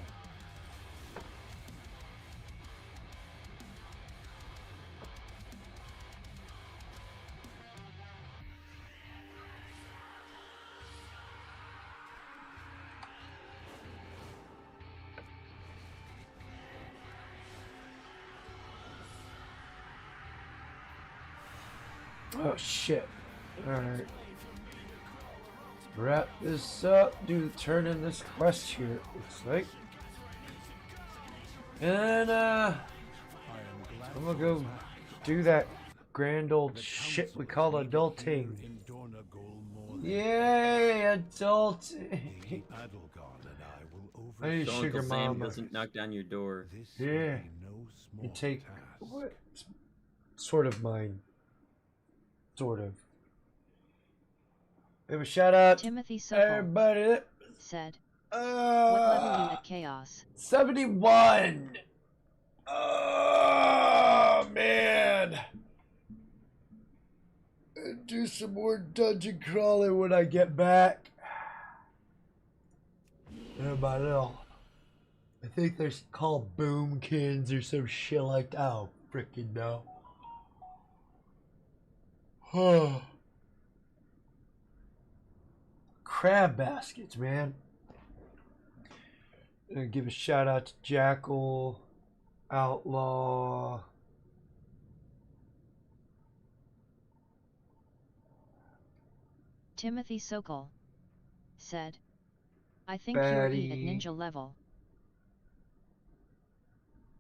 A: Oh shit. Alright. Wrap this up. Do the turn in this quest here, it looks like. And I'm gonna go do that grand old shit we call adulting. Yay, adulting. Hey,
L: So
A: sugar
L: Uncle Sam
A: mama.
L: doesn't knock down your door.
A: Yeah. You take what? Sort of mine. Sort of. Give a shout out
B: Timothy
A: to
B: Sokol
A: everybody.
B: said, what level are you at Chaos?
A: 71. Oh man. Do some more dungeon crawling when I get back. Everybody else. I think they're called boomkins or some shit like that. I don't freaking know. Crab baskets, man. I'm gonna give a shout out to Jackal, Outlaw,
B: Timothy Sokol said, I think you're at ninja level.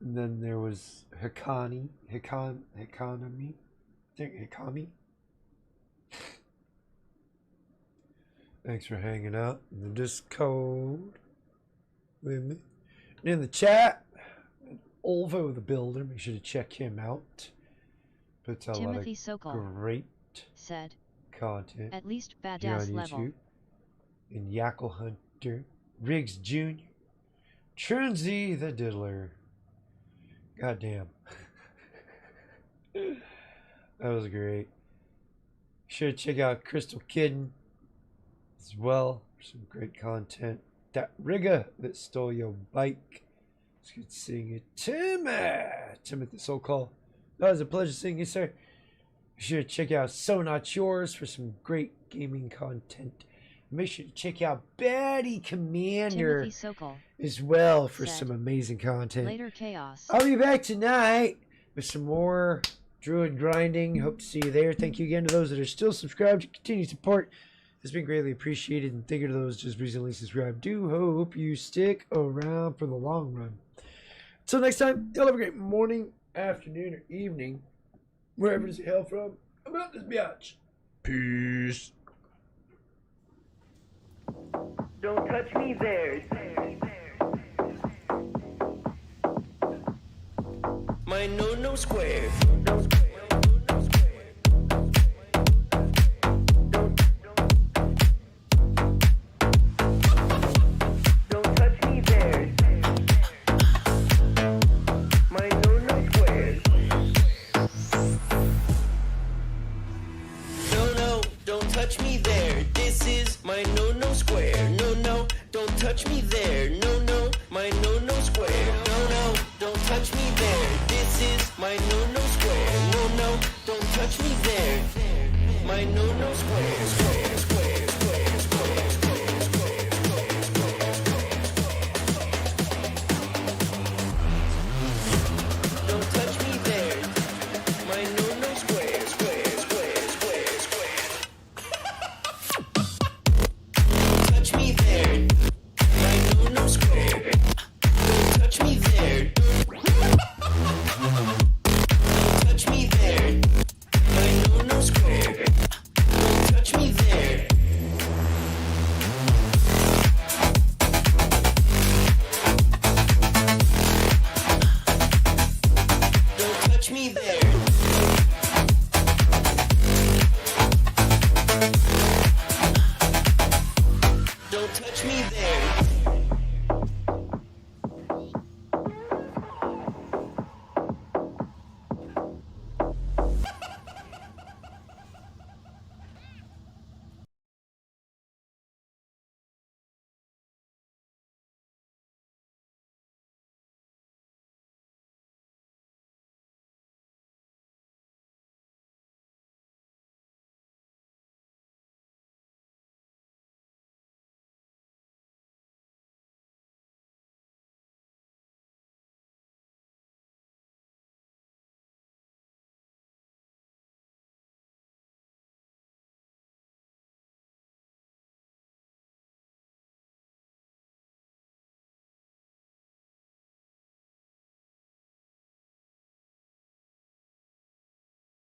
A: and then there was Hikami. I think Hikami. Thanks for hanging out in the Discord with me. And in the chat, Olvo the Builder, make sure to check him out. Puts out a lot
B: Timothy
A: of
B: Sokol
A: great
B: said,
A: content
B: at least
A: here on
B: badass
A: YouTube.
B: level.
A: And Yackle Hunter, Riggs Jr., Trunsy the Diddler. Goddamn. That was great. Sure to check out Crystal Kitten as well for some great content. That rigger that stole your bike. It's good seeing you. Timothy Sokol. That was a pleasure seeing you, sir. Be sure to check out So Not Yours for some great gaming content. Make sure to check out Betty Commander
B: Timothy Sokol
A: as well for
B: said,
A: some amazing content.
B: Later Chaos.
A: I'll be back tonight with some more Druid grinding. Hope to see you there. Thank you again to those that are still subscribed. Your continued support has been greatly appreciated. And thank you to those just recently subscribed. Do hope you stick around for the long run. Until next time, y'all have a great morning, afternoon, or evening, wherever it's hail from. About this biatch. Peace.
M: Don't touch me there. My no square. Don't touch me there. My no square. No, don't touch me there. This is my no square. No, don't touch me there. No, my no square. No, don't touch me there. This is my no square. No, don't touch me there. My no square.